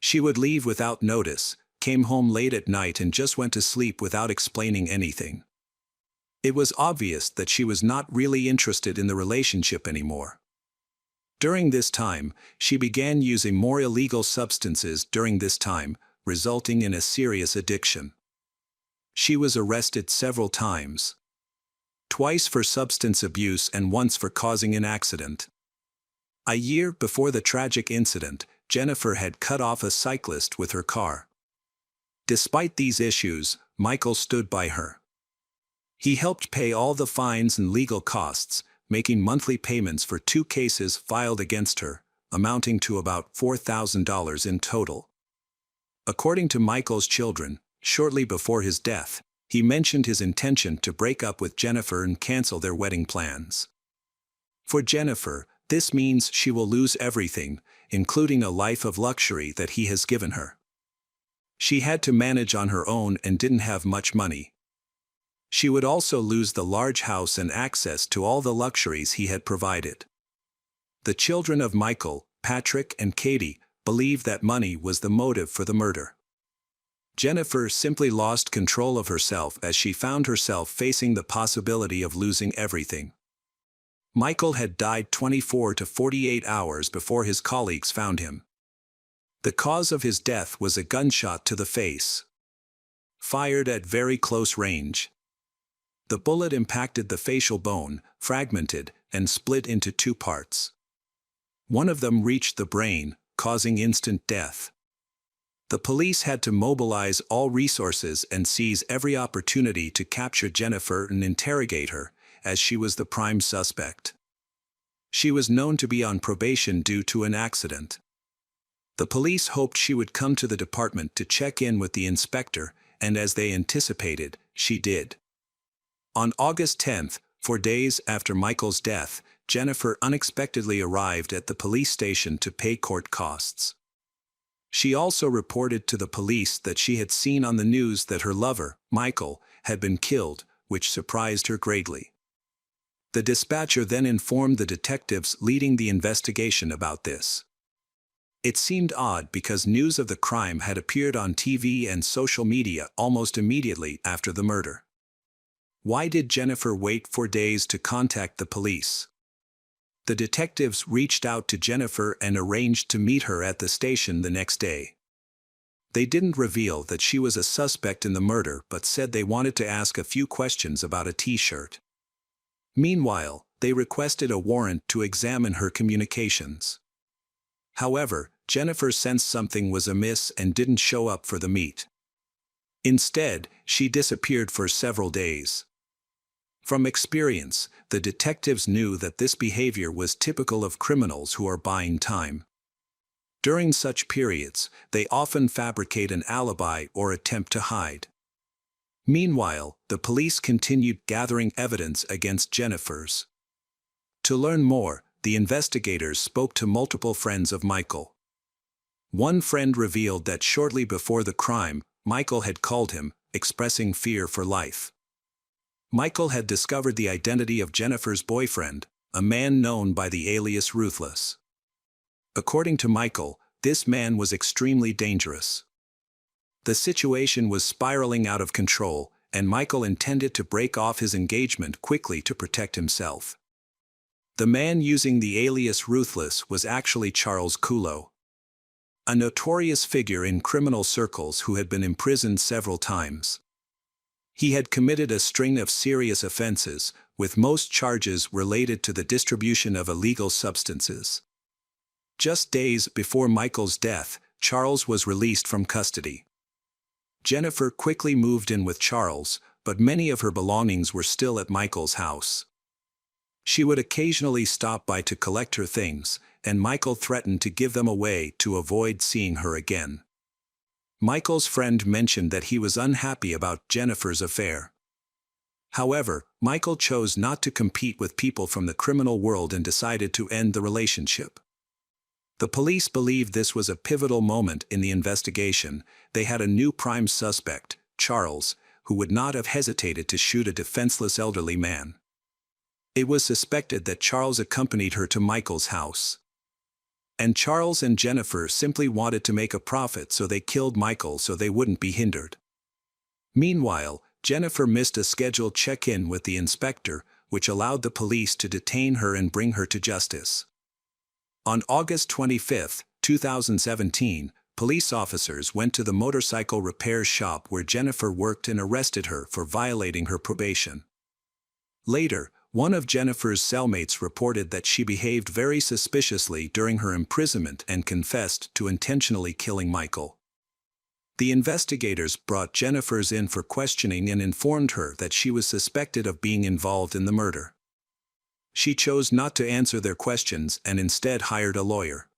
S1: She would leave without notice, came home late at night and just went to sleep without explaining anything. It was obvious that she was not really interested in the relationship anymore. During this time, she began using more illegal substances resulting in a serious addiction. She was arrested several times. Twice for substance abuse and once for causing an accident. A year before the tragic incident, Jennifer had cut off a cyclist with her car. Despite these issues, Michael stood by her. He helped pay all the fines and legal costs, making monthly payments for 2 cases filed against her, amounting to about $4,000 in total. According to Michael's children, shortly before his death, he mentioned his intention to break up with Jennifer and cancel their wedding plans. For Jennifer, this means she will lose everything, including a life of luxury that he has given her. She had to manage on her own and didn't have much money. She would also lose the large house and access to all the luxuries he had provided. The children of Michael, Patrick, and Katie believed that money was the motive for the murder. Jennifer simply lost control of herself as she found herself facing the possibility of losing everything. Michael had died 24 to 48 hours before his colleagues found him. The cause of his death was a gunshot to the face, fired at very close range. The bullet impacted the facial bone, fragmented, and split into 2 parts. One of them reached the brain, causing instant death. The police had to mobilize all resources and seize every opportunity to capture Jennifer and interrogate her, as she was the prime suspect. She was known to be on probation due to an accident. The police hoped she would come to the department to check in with the inspector, and as they anticipated, she did. On August 10, 4 days after Michael's death, Jennifer unexpectedly arrived at the police station to pay court costs. She also reported to the police that she had seen on the news that her lover, Michael, had been killed, which surprised her greatly. The dispatcher then informed the detectives leading the investigation about this. It seemed odd because news of the crime had appeared on TV and social media almost immediately after the murder. Why did Jennifer wait for days to contact the police? The detectives reached out to Jennifer and arranged to meet her at the station the next day. They didn't reveal that she was a suspect in the murder but said they wanted to ask a few questions about a T-shirt. Meanwhile, they requested a warrant to examine her communications. However, Jennifer sensed something was amiss and didn't show up for the meet. Instead, she disappeared for several days. From experience, the detectives knew that this behavior was typical of criminals who are buying time. During such periods, they often fabricate an alibi or attempt to hide. Meanwhile, the police continued gathering evidence against Jennifer's. To learn more, the investigators spoke to multiple friends of Michael. One friend revealed that shortly before the crime, Michael had called him, expressing fear for life. Michael had discovered the identity of Jennifer's boyfriend, a man known by the alias Ruthless. According to Michael, this man was extremely dangerous. The situation was spiraling out of control, and Michael intended to break off his engagement quickly to protect himself. The man using the alias Ruthless was actually Charles Culo, a notorious figure in criminal circles who had been imprisoned several times. He had committed a string of serious offenses, with most charges related to the distribution of illegal substances. Just days before Michael's death, Charles was released from custody. Jennifer quickly moved in with Charles, but many of her belongings were still at Michael's house. She would occasionally stop by to collect her things, and Michael threatened to give them away to avoid seeing her again. Michael's friend mentioned that he was unhappy about Jennifer's affair. However, Michael chose not to compete with people from the criminal world and decided to end the relationship. The police believed this was a pivotal moment in the investigation. They had a new prime suspect, Charles, who would not have hesitated to shoot a defenseless elderly man. It was suspected that Charles accompanied her to Michael's house. And Charles and Jennifer simply wanted to make a profit, so they killed Michael so they wouldn't be hindered. Meanwhile, Jennifer missed a scheduled check-in with the inspector, which allowed the police to detain her and bring her to justice. On August 25, 2017, police officers went to the motorcycle repair shop where Jennifer worked and arrested her for violating her probation. Later, one of Jennifer's cellmates reported that she behaved very suspiciously during her imprisonment and confessed to intentionally killing Michael. The investigators brought Jennifer's in for questioning and informed her that she was suspected of being involved in the murder. She chose not to answer their questions and instead hired a lawyer.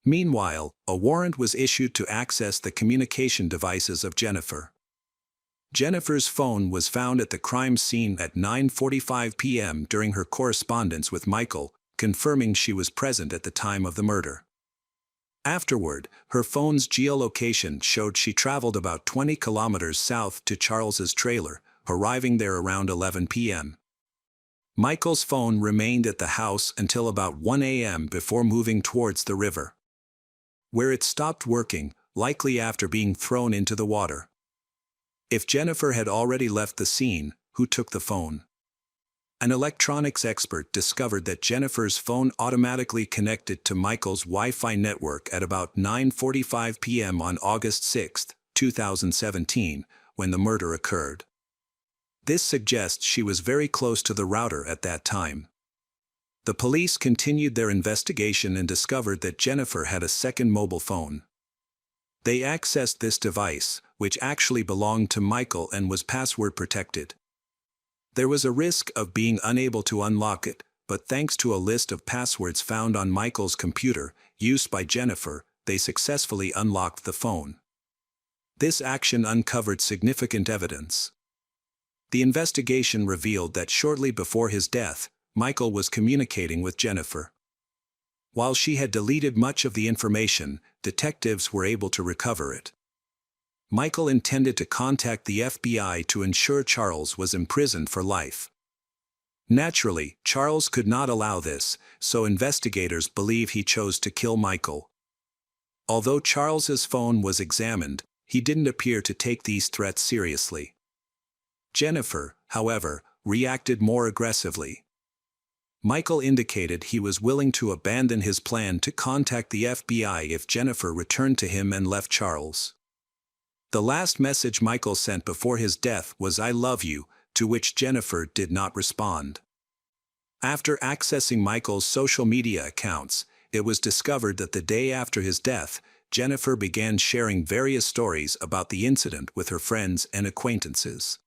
S1: Meanwhile, a warrant was issued to access the communication devices of Jennifer. Jennifer's phone was found at the crime scene at 9:45 p.m. during her correspondence with Michael, confirming she was present at the time of the murder. Afterward, her phone's geolocation showed she traveled about 20 kilometers south to Charles's trailer, arriving there around 11 p.m. Michael's phone remained at the house until about 1 a.m. before moving towards the river, where it stopped working, likely after being thrown into the water. If Jennifer had already left the scene, who took the phone? An electronics expert discovered that Jennifer's phone automatically connected to Michael's Wi-Fi network at about 9:45 p.m. on August 6, 2017, when the murder occurred. This suggests she was very close to the router at that time. The police continued their investigation and discovered that Jennifer had a second mobile phone. They accessed this device, which actually belonged to Michael and was password protected. There was a risk of being unable to unlock it, but thanks to a list of passwords found on Michael's computer, used by Jennifer, they successfully unlocked the phone. This action uncovered significant evidence. The investigation revealed that shortly before his death, Michael was communicating with Jennifer. While she had deleted much of the information, detectives were able to recover it. Michael intended to contact the FBI to ensure Charles was imprisoned for life. Naturally, Charles could not allow this, so investigators believe he chose to kill Michael. Although Charles's phone was examined, he didn't appear to take these threats seriously. Jennifer, however, reacted more aggressively. Michael indicated he was willing to abandon his plan to contact the FBI if Jennifer returned to him and left Charles. The last message Michael sent before his death was "I love you," to which Jennifer did not respond. After accessing Michael's social media accounts, it was discovered that the day after his death, Jennifer began sharing various stories about the incident with her friends and acquaintances.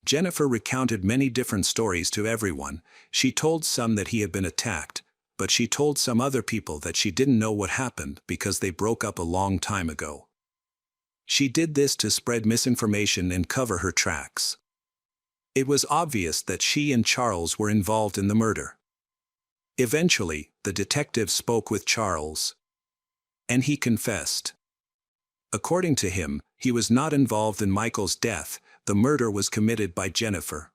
S1: Jennifer recounted many different stories to everyone. She told some that he had been attacked, but she told some other people that she didn't know what happened because they broke up a long time ago. She did this to spread misinformation and cover her tracks. It was obvious that she and Charles were involved in the murder. Eventually, the detective spoke with Charles, and he confessed. According to him, he was not involved in Michael's death. The murder was committed by Jennifer.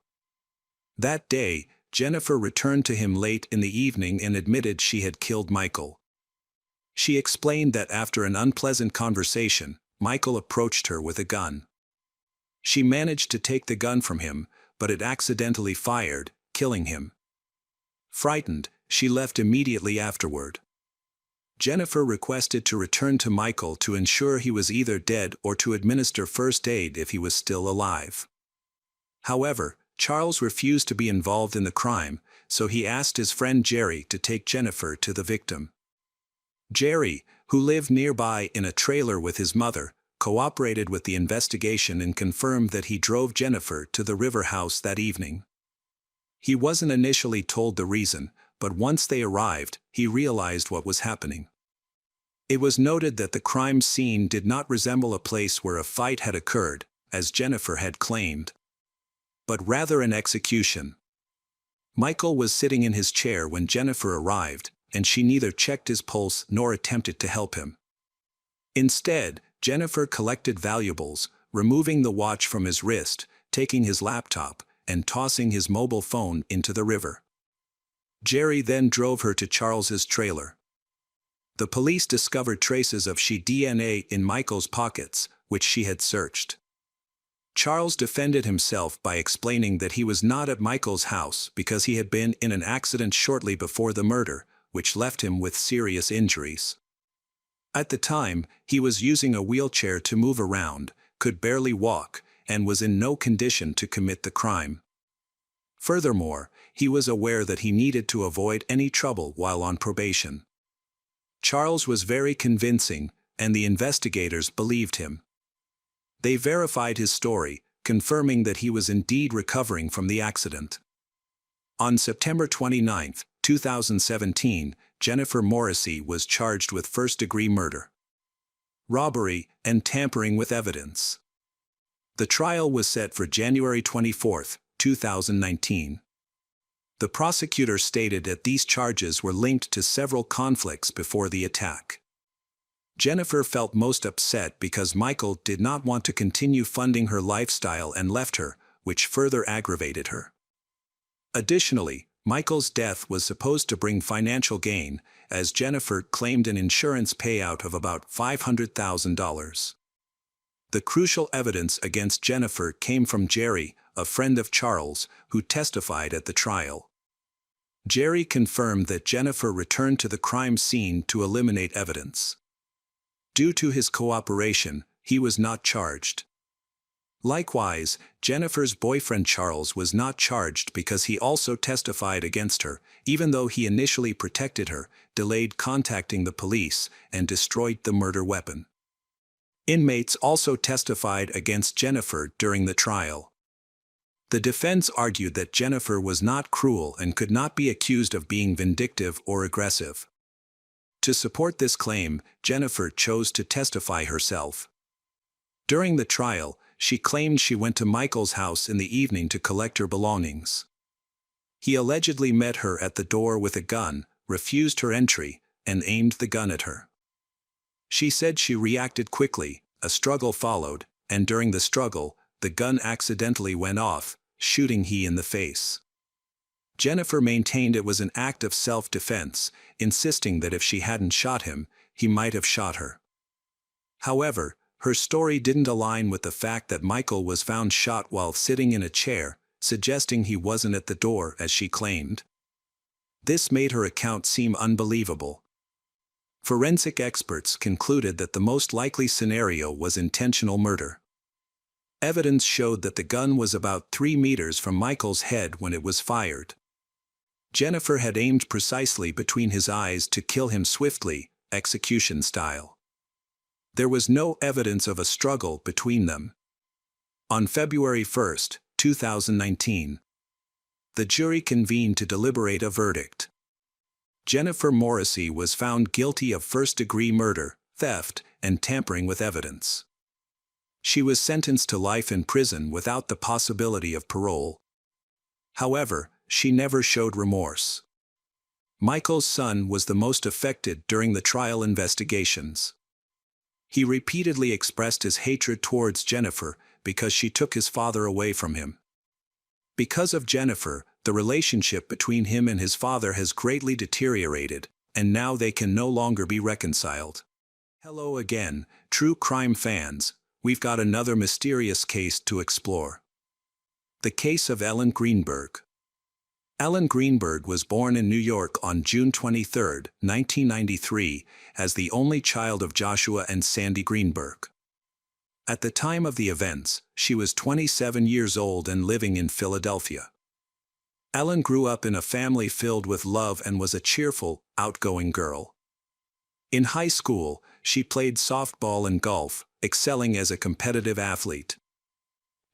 S1: That day, Jennifer returned to him late in the evening and admitted she had killed Michael. She explained that after an unpleasant conversation, Michael approached her with a gun. She managed to take the gun from him, but it accidentally fired, killing him. Frightened, she left immediately afterward. Jennifer requested to return to Michael to ensure he was either dead or to administer first aid if he was still alive. However, Charles refused to be involved in the crime, so he asked his friend Jerry to take Jennifer to the victim. Jerry, who lived nearby in a trailer with his mother, cooperated with the investigation and confirmed that he drove Jennifer to the river house that evening. He wasn't initially told the reason, but once they arrived, he realized what was happening. It was noted that the crime scene did not resemble a place where a fight had occurred, as Jennifer had claimed, but rather an execution. Michael was sitting in his chair when Jennifer arrived, and she neither checked his pulse nor attempted to help him. Instead, Jennifer collected valuables, removing the watch from his wrist, taking his laptop, and tossing his mobile phone into the river. Jerry then drove her to Charles's trailer. The police discovered traces of she DNA in Michael's pockets, which she had searched. Charles defended himself by explaining that he was not at Michael's house because he had been in an accident shortly before the murder, which left him with serious injuries. At the time, he was using a wheelchair to move around, could barely walk, and was in no condition to commit the crime. Furthermore, he was aware that he needed to avoid any trouble while on probation. Charles was very convincing, and the investigators believed him. They verified his story, confirming that he was indeed recovering from the accident. On September 29, 2017, Jennifer Morrissey was charged with first-degree murder, robbery, and tampering with evidence. The trial was set for January 24, 2019. The prosecutor stated that these charges were linked to several conflicts before the attack. Jennifer felt most upset because Michael did not want to continue funding her lifestyle and left her, which further aggravated her. Additionally, Michael's death was supposed to bring financial gain, as Jennifer claimed an insurance payout of about $500,000. The crucial evidence against Jennifer came from Jerry, a friend of Charles, who testified at the trial. Jerry confirmed that Jennifer returned to the crime scene to eliminate evidence. Due to his cooperation, he was not charged. Likewise, Jennifer's boyfriend Charles was not charged because he also testified against her, even though he initially protected her, delayed contacting the police, and destroyed the murder weapon. Inmates also testified against Jennifer during the trial. The defense argued that Jennifer was not cruel and could not be accused of being vindictive or aggressive. To support this claim, Jennifer chose to testify herself. During the trial, she claimed she went to Michael's house in the evening to collect her belongings. He allegedly met her at the door with a gun, refused her entry, and aimed the gun at her. She said she reacted quickly, a struggle followed, and during the struggle, the gun accidentally went off, shooting he in the face. Jennifer maintained it was an act of self-defense, insisting that if she hadn't shot him, he might have shot her. However, her story didn't align with the fact that Michael was found shot while sitting in a chair, suggesting he wasn't at the door as she claimed. This made her account seem unbelievable. Forensic experts concluded that the most likely scenario was intentional murder. Evidence showed that the gun was about 3 meters from Michael's head when it was fired. Jennifer had aimed precisely between his eyes to kill him swiftly, execution style. There was no evidence of a struggle between them. On February 1, 2019, the jury convened to deliberate a verdict. Jennifer Morrissey was found guilty of first-degree murder, theft, and tampering with evidence. She was sentenced to life in prison without the possibility of parole. However, she never showed remorse. Michael's son was the most affected during the trial investigations. He repeatedly expressed his hatred towards Jennifer because she took his father away from him. Because of Jennifer, the relationship between him and his father has greatly deteriorated, and now they can no longer be reconciled. Hello again, true crime fans. We've got another mysterious case to explore. The case of Ellen Greenberg. Ellen Greenberg was born in New York on June 23, 1993, as the only child of Joshua and Sandy Greenberg. At the time of the events, she was 27 years old and living in Philadelphia. Ellen grew up in a family filled with love and was a cheerful, outgoing girl. In high school, she played softball and golf, excelling as a competitive athlete.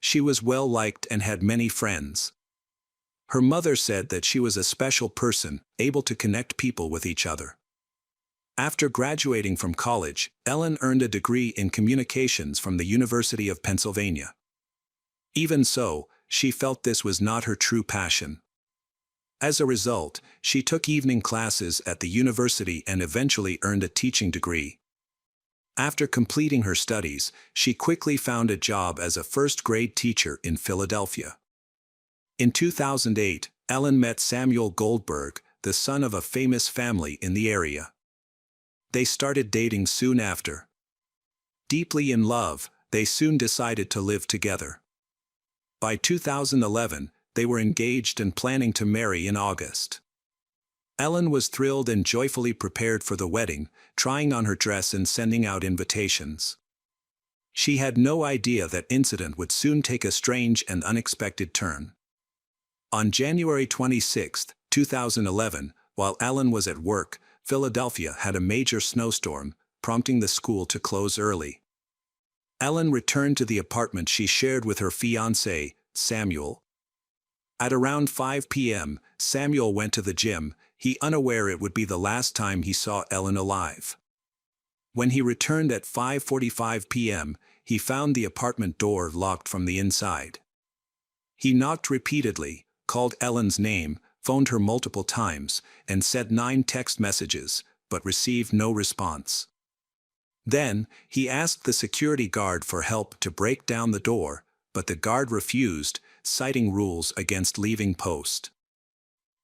S1: She was well-liked and had many friends. Her mother said that she was a special person, able to connect people with each other. After graduating from college, Ellen earned a degree in communications from the University of Pennsylvania. Even so, she felt this was not her true passion. As a result, she took evening classes at the university and eventually earned a teaching degree. After completing her studies, she quickly found a job as a first-grade teacher in Philadelphia. In 2008, Ellen met Samuel Goldberg, the son of a famous family in the area. They started dating soon after. Deeply in love, they soon decided to live together. By 2011, they were engaged and planning to marry in August. Ellen was thrilled and joyfully prepared for the wedding, trying on her dress and sending out invitations. She had no idea that incident would soon take a strange and unexpected turn. On January 26, 2011, while Ellen was at work, Philadelphia had a major snowstorm, prompting the school to close early. Ellen returned to the apartment she shared with her fiancé, Samuel. At around 5 p.m., Samuel went to the gym, he unaware it would be the last time he saw Ellen alive. When he returned at 5:45 p.m., he found the apartment door locked from the inside. He knocked repeatedly, called Ellen's name, phoned her multiple times, and sent 9 text messages, but received no response. Then, he asked the security guard for help to break down the door, but the guard refused, citing rules against leaving post.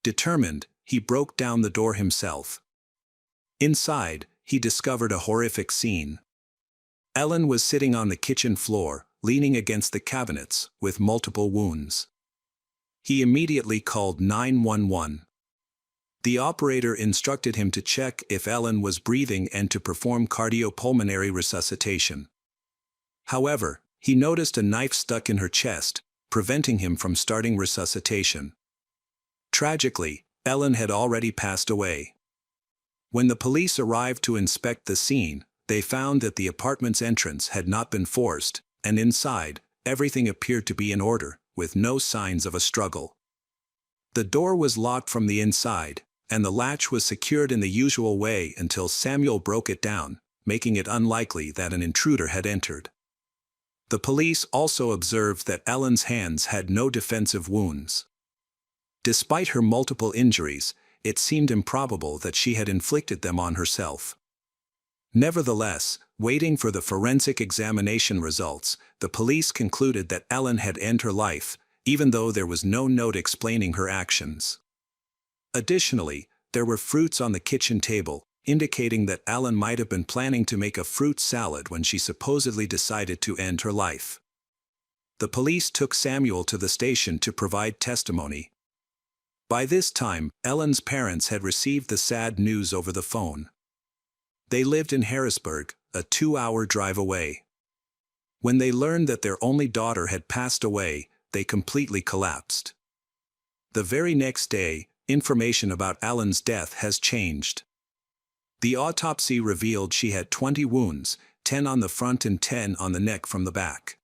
S1: Determined, he broke down the door himself. Inside, he discovered a horrific scene. Ellen was sitting on the kitchen floor, leaning against the cabinets, with multiple wounds. He immediately called 911. The operator instructed him to check if Ellen was breathing and to perform cardiopulmonary resuscitation. However, he noticed a knife stuck in her chest, preventing him from starting resuscitation. Tragically, Ellen had already passed away. When the police arrived to inspect the scene, they found that the apartment's entrance had not been forced, and inside, everything appeared to be in order, with no signs of a struggle. The door was locked from the inside, and the latch was secured in the usual way until Samuel broke it down, making it unlikely that an intruder had entered. The police also observed that Ellen's hands had no defensive wounds. Despite her multiple injuries, it seemed improbable that she had inflicted them on herself. Nevertheless, waiting for the forensic examination results, the police concluded that Ellen had ended her life, even though there was no note explaining her actions. Additionally, there were fruits on the kitchen table, indicating that Ellen might have been planning to make a fruit salad when she supposedly decided to end her life. The police took Samuel to the station to provide testimony. By this time, Ellen's parents had received the sad news over the phone. They lived in Harrisburg, a 2-hour drive away. When they learned that their only daughter had passed away, they completely collapsed. The very next day, information about Ellen's death has changed. The autopsy revealed she had 20 wounds, 10 on the front and 10 on the neck from the back.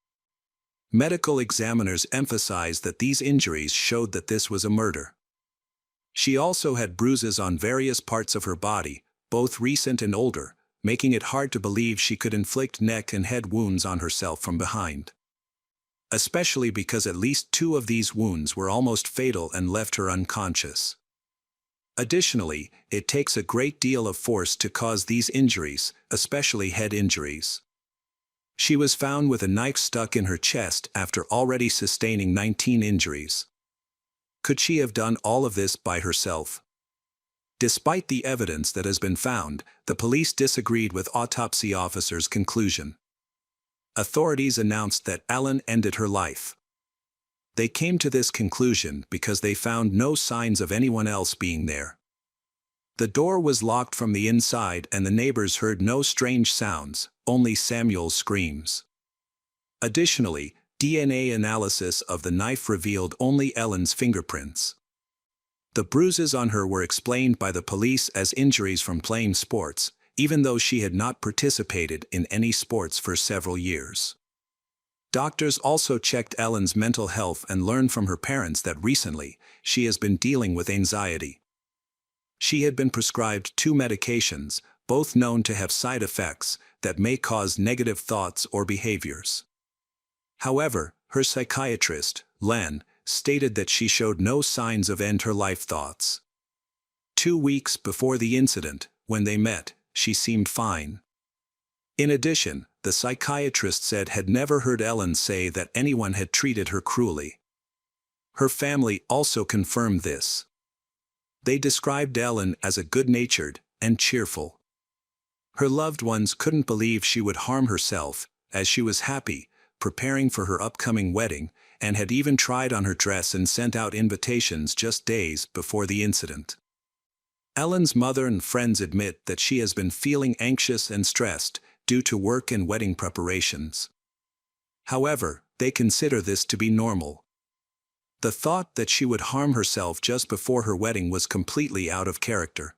S1: Medical examiners emphasized that these injuries showed that this was a murder. She also had bruises on various parts of her body, both recent and older, making it hard to believe she could inflict neck and head wounds on herself from behind. Especially because at least 2 of these wounds were almost fatal and left her unconscious. Additionally, it takes a great deal of force to cause these injuries, especially head injuries. She was found with a knife stuck in her chest after already sustaining 19 injuries. Could she have done all of this by herself? Despite the evidence that has been found, the police disagreed with autopsy officers' conclusion. Authorities announced that Ellen ended her life. They came to this conclusion because they found no signs of anyone else being there. The door was locked from the inside and the neighbors heard no strange sounds, only Samuel's screams. Additionally, DNA analysis of the knife revealed only Ellen's fingerprints. The bruises on her were explained by the police as injuries from playing sports, even though she had not participated in any sports for several years. Doctors also checked Ellen's mental health and learned from her parents that recently, she has been dealing with anxiety. She had been prescribed 2 medications, both known to have side effects that may cause negative thoughts or behaviors. However, her psychiatrist, Len, stated that she showed no signs of end-her-life thoughts. 2 weeks before the incident, when they met, she seemed fine. In addition, the psychiatrist said had never heard Ellen say that anyone had treated her cruelly. Her family also confirmed this. They described Ellen as a good-natured and cheerful. Her loved ones couldn't believe she would harm herself, as she was happy, preparing for her upcoming wedding, and had even tried on her dress and sent out invitations just days before the incident. Ellen's mother and friends admit that she has been feeling anxious and stressed due to work and wedding preparations. However, they consider this to be normal. The thought that she would harm herself just before her wedding was completely out of character.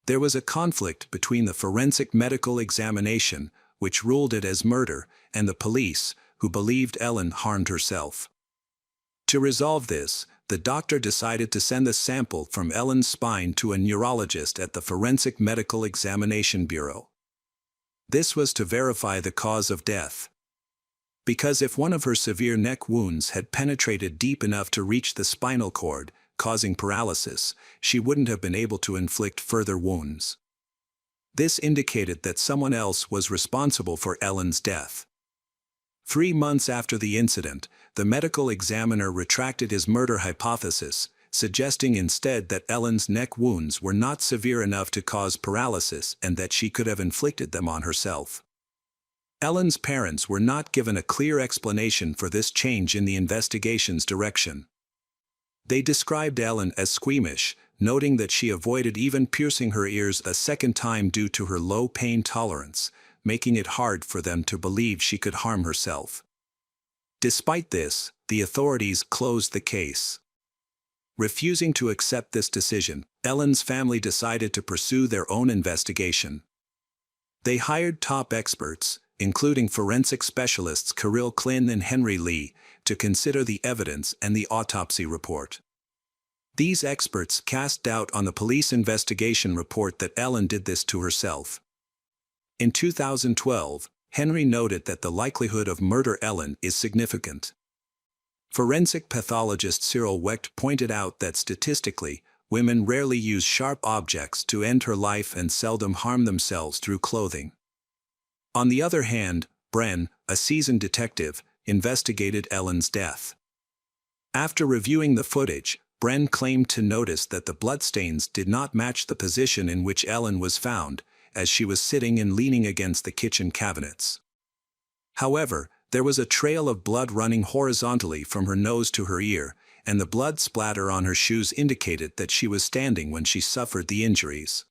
S1: There was a conflict between the forensic medical examination, which ruled it as murder, and the police, who believed Ellen harmed herself. To resolve this, the doctor decided to send a sample from Ellen's spine to a neurologist at the Forensic Medical Examination Bureau. This was to verify the cause of death. Because if one of her severe neck wounds had penetrated deep enough to reach the spinal cord, causing paralysis, she wouldn't have been able to inflict further wounds. This indicated that someone else was responsible for Ellen's death. 3 months after the incident, the medical examiner retracted his murder hypothesis, suggesting instead that Ellen's neck wounds were not severe enough to cause paralysis and that she could have inflicted them on herself. Ellen's parents were not given a clear explanation for this change in the investigation's direction. They described Ellen as squeamish, noting that she avoided even piercing her ears a second time due to her low pain tolerance, making it hard for them to believe she could harm herself. Despite this, the authorities closed the case. Refusing to accept this decision, Ellen's family decided to pursue their own investigation. They hired top experts, including forensic specialists Kirill Klin and Henry Lee, to consider the evidence and the autopsy report. These experts cast doubt on the police investigation report that Ellen did this to herself. In 2012, Henry noted that the likelihood of murder Ellen is significant. Forensic pathologist Cyril Wecht pointed out that statistically, women rarely use sharp objects to end her life and seldom harm themselves through clothing. On the other hand, Bren, a seasoned detective, investigated Ellen's death. After reviewing the footage, Bren claimed to notice that the bloodstains did not match the position in which Ellen was found, as she was sitting and leaning against the kitchen cabinets. However, there was a trail of blood running horizontally from her nose to her ear, and the blood splatter on her shoes indicated that she was standing when she suffered the injuries.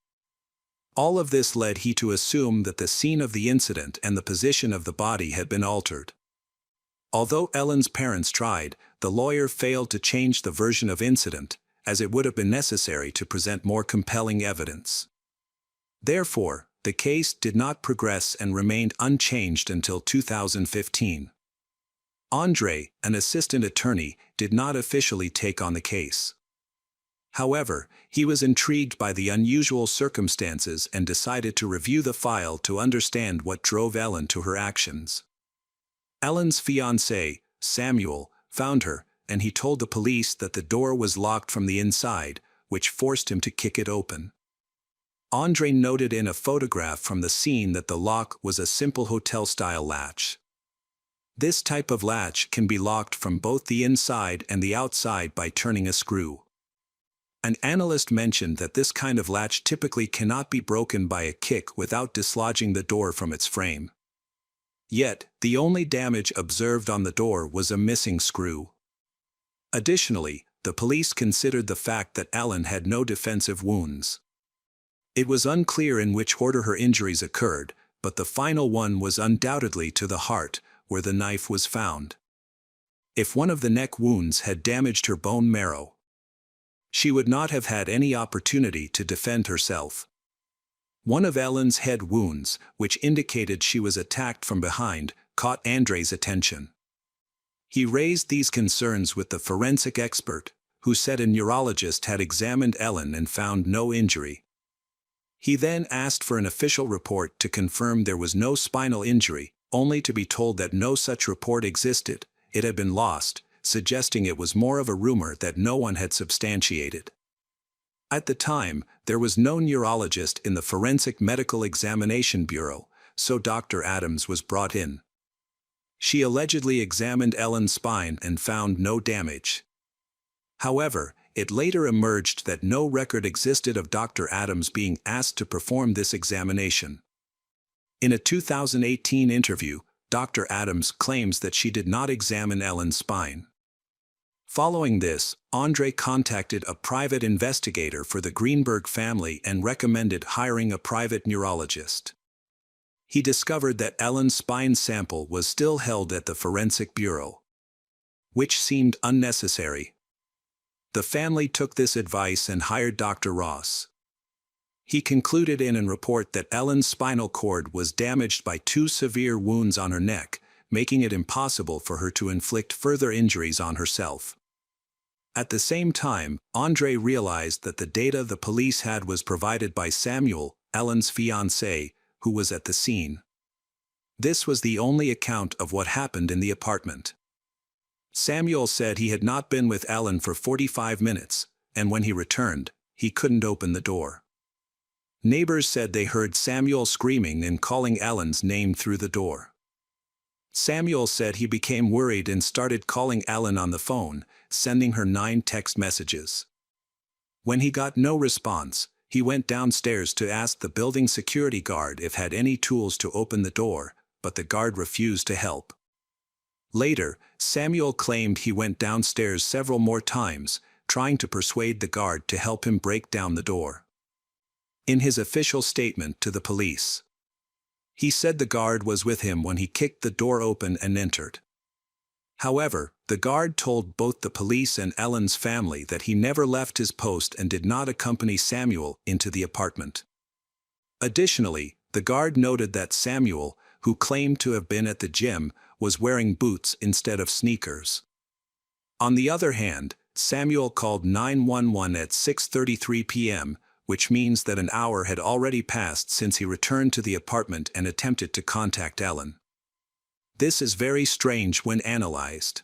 S1: All of this led he to assume that the scene of the incident and the position of the body had been altered. Although Ellen's parents tried, the lawyer failed to change the version of incident, as it would have been necessary to present more compelling evidence. Therefore, the case did not progress and remained unchanged until 2015. Andre, an assistant attorney, did not officially take on the case. However, he was intrigued by the unusual circumstances and decided to review the file to understand what drove Ellen to her actions. Ellen's fiancé, Samuel, found her, and he told the police that the door was locked from the inside, which forced him to kick it open. Andre noted in a photograph from the scene that the lock was a simple hotel-style latch. This type of latch can be locked from both the inside and the outside by turning a screw. An analyst mentioned that this kind of latch typically cannot be broken by a kick without dislodging the door from its frame. Yet, the only damage observed on the door was a missing screw. Additionally, the police considered the fact that Ellen had no defensive wounds. It was unclear in which order her injuries occurred, but the final one was undoubtedly to the heart, where the knife was found. If one of the neck wounds had damaged her bone marrow, she would not have had any opportunity to defend herself. One of Ellen's head wounds, which indicated she was attacked from behind, caught Andre's attention. He raised these concerns with the forensic expert, who said a neurologist had examined Ellen and found no injury. He then asked for an official report to confirm there was no spinal injury, only to be told that no such report existed, it had been lost, suggesting it was more of a rumor that no one had substantiated. At the time, there was no neurologist in the Forensic Medical Examination Bureau, so Dr. Adams was brought in. She allegedly examined Ellen's spine and found no damage. However, it later emerged that no record existed of Dr. Adams being asked to perform this examination. In a 2018 interview, Dr. Adams claims that she did not examine Ellen's spine. Following this, Andre contacted a private investigator for the Greenberg family and recommended hiring a private neurologist. He discovered that Ellen's spine sample was still held at the Forensic Bureau, which seemed unnecessary. The family took this advice and hired Dr. Ross. He concluded in a report that Ellen's spinal cord was damaged by 2 severe wounds on her neck, making it impossible for her to inflict further injuries on herself. At the same time, Andre realized that the data the police had was provided by Samuel, Ellen's fiancé, who was at the scene. This was the only account of what happened in the apartment. Samuel said he had not been with Ellen for 45 minutes, and when he returned, he couldn't open the door. Neighbors said they heard Samuel screaming and calling Ellen's name through the door. Samuel said he became worried and started calling Ellen on the phone, sending her 9 text messages. When he got no response, he went downstairs to ask the building security guard if had any tools to open the door, but the guard refused to help. Later, Samuel claimed he went downstairs several more times, trying to persuade the guard to help him break down the door. In his official statement to the police, he said the guard was with him when he kicked the door open and entered. However, the guard told both the police and Ellen's family that he never left his post and did not accompany Samuel into the apartment. Additionally, the guard noted that Samuel, who claimed to have been at the gym, was wearing boots instead of sneakers. On the other hand, Samuel called 911 at 6:33 p.m., which means that an hour had already passed since he returned to the apartment and attempted to contact Ellen. This is very strange when analyzed.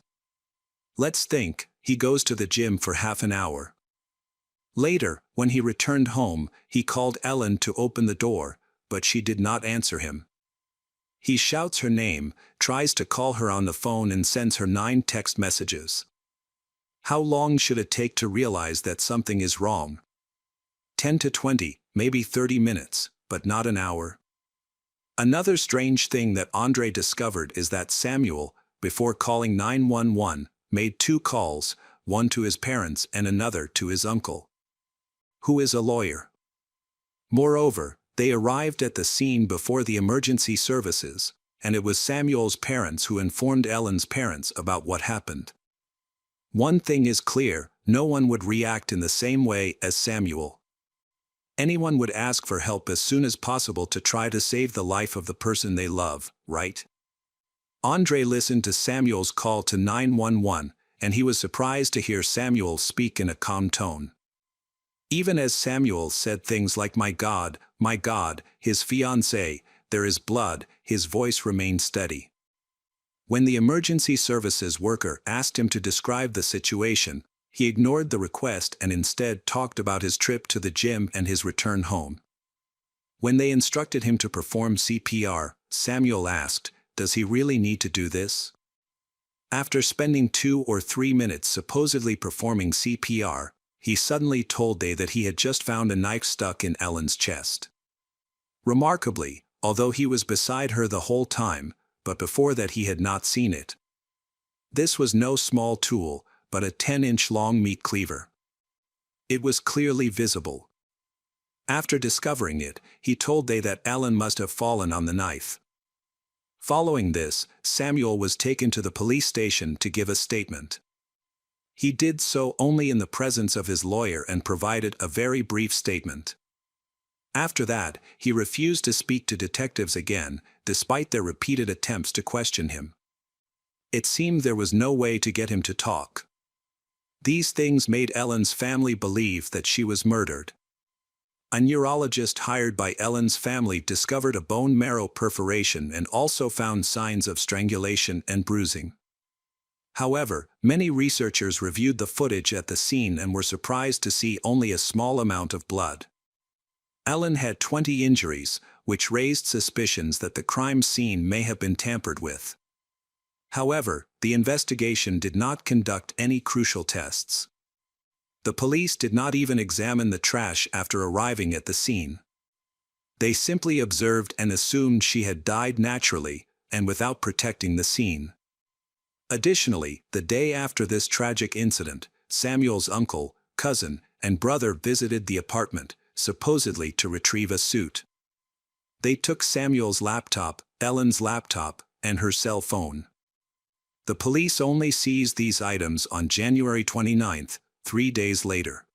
S1: Let's think, he goes to the gym for half an hour. Later, when he returned home, he called Ellen to open the door, but she did not answer him. He shouts her name, tries to call her on the phone and sends her 9 text messages. How long should it take to realize that something is wrong? 10 to 20, maybe 30 minutes, but not an hour. Another strange thing that Andre discovered is that Samuel, before calling 911, made 2 calls, one to his parents and another to his uncle, who is a lawyer. Moreover, they arrived at the scene before the emergency services, and it was Samuel's parents who informed Ellen's parents about what happened. One thing is clear, no one would react in the same way as Samuel. Anyone would ask for help as soon as possible to try to save the life of the person they love, right? Andre listened to Samuel's call to 911, and he was surprised to hear Samuel speak in a calm tone. Even as Samuel said things like my God, his fiancée, there is blood, his voice remained steady. When the emergency services worker asked him to describe the situation, he ignored the request and instead talked about his trip to the gym and his return home. When they instructed him to perform CPR, Samuel asked, "Does he really need to do this?" After spending 2 or 3 minutes supposedly performing CPR, he suddenly told they that he had just found a knife stuck in Ellen's chest. Remarkably, although he was beside her the whole time, but before that he had not seen it. This was no small tool, but a 10-inch long meat cleaver. It was clearly visible. After discovering it, he told they that Ellen must have fallen on the knife. Following this, Samuel was taken to the police station to give a statement. He did so only in the presence of his lawyer and provided a very brief statement. After that, he refused to speak to detectives again, despite their repeated attempts to question him. It seemed there was no way to get him to talk. These things made Ellen's family believe that she was murdered. A neurologist hired by Ellen's family discovered a bone marrow perforation and also found signs of strangulation and bruising. However, many researchers reviewed the footage at the scene and were surprised to see only a small amount of blood. Ellen had 20 injuries, which raised suspicions that the crime scene may have been tampered with. However, the investigation did not conduct any crucial tests. The police did not even examine the trash after arriving at the scene. They simply observed and assumed she had died naturally, and without protecting the scene. Additionally, the day after this tragic incident, Samuel's uncle, cousin, and brother visited the apartment, supposedly to retrieve a suit. They took Samuel's laptop, Ellen's laptop, and her cell phone. The police only seized these items on January 29, 3 days later.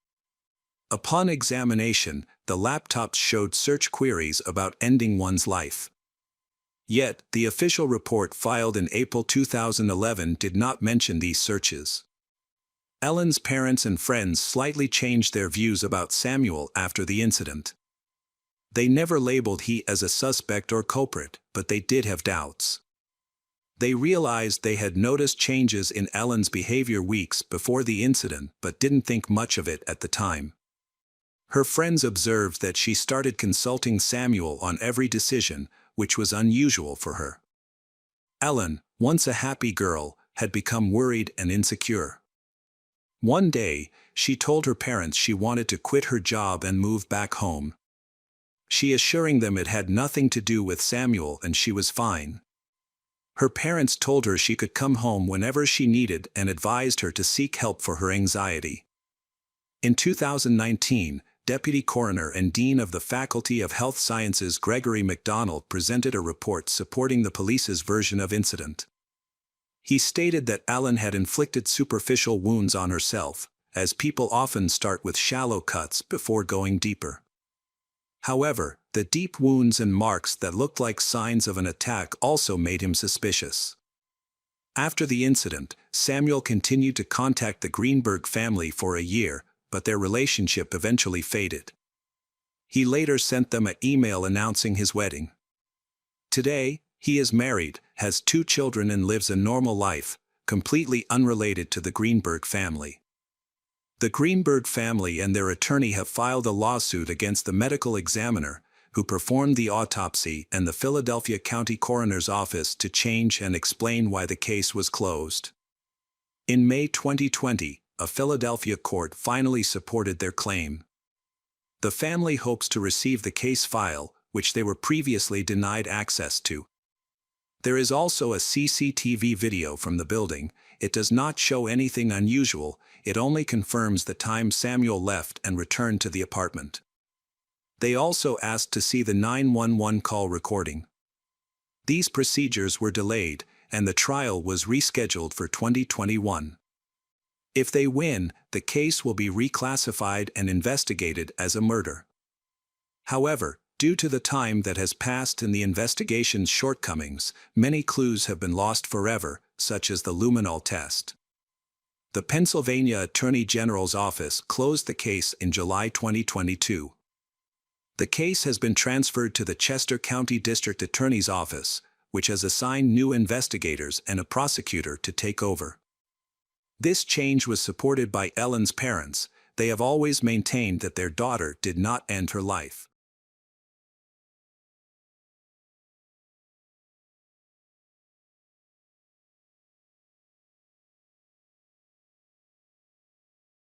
S1: Upon examination, the laptops showed search queries about ending one's life. Yet, the official report filed in April 2011 did not mention these searches. Ellen's parents and friends slightly changed their views about Samuel after the incident. They never labeled he as a suspect or culprit, but they did have doubts. They realized they had noticed changes in Ellen's behavior weeks before the incident but didn't think much of it at the time. Her friends observed that she started consulting Samuel on every decision, which was unusual for her. Ellen, once a happy girl, had become worried and insecure. One day, she told her parents she wanted to quit her job and move back home. She assuring them it had nothing to do with Samuel and she was fine. Her parents told her she could come home whenever she needed and advised her to seek help for her anxiety. In 2019, Deputy Coroner and Dean of the Faculty of Health Sciences Gregory MacDonald presented a report supporting the police's version of incident. He stated that Ellen had inflicted superficial wounds on herself, as people often start with shallow cuts before going deeper. However, the deep wounds and marks that looked like signs of an attack also made him suspicious. After the incident, Samuel continued to contact the Greenberg family for a year, but their relationship eventually faded. He later sent them an email announcing his wedding. Today, he is married, has 2 children and lives a normal life, completely unrelated to the Greenberg family. The Greenberg family and their attorney have filed a lawsuit against the medical examiner who performed the autopsy and the Philadelphia County Coroner's Office to change and explain why the case was closed. In May 2020, a Philadelphia court finally supported their claim. The family hopes to receive the case file, which they were previously denied access to. There is also a CCTV video from the building. It does not show anything unusual, it only confirms the time Samuel left and returned to the apartment. They also asked to see the 911 call recording. These procedures were delayed, and the trial was rescheduled for 2021. If they win, the case will be reclassified and investigated as a murder. However, due to the time that has passed and the investigation's shortcomings, many clues have been lost forever, such as the luminol test. The Pennsylvania Attorney General's office closed the case in July 2022. The case has been transferred to the Chester County District Attorney's Office, which has assigned new investigators and a prosecutor to take over. This change was supported by Ellen's parents. They have always maintained that their daughter did not end her life.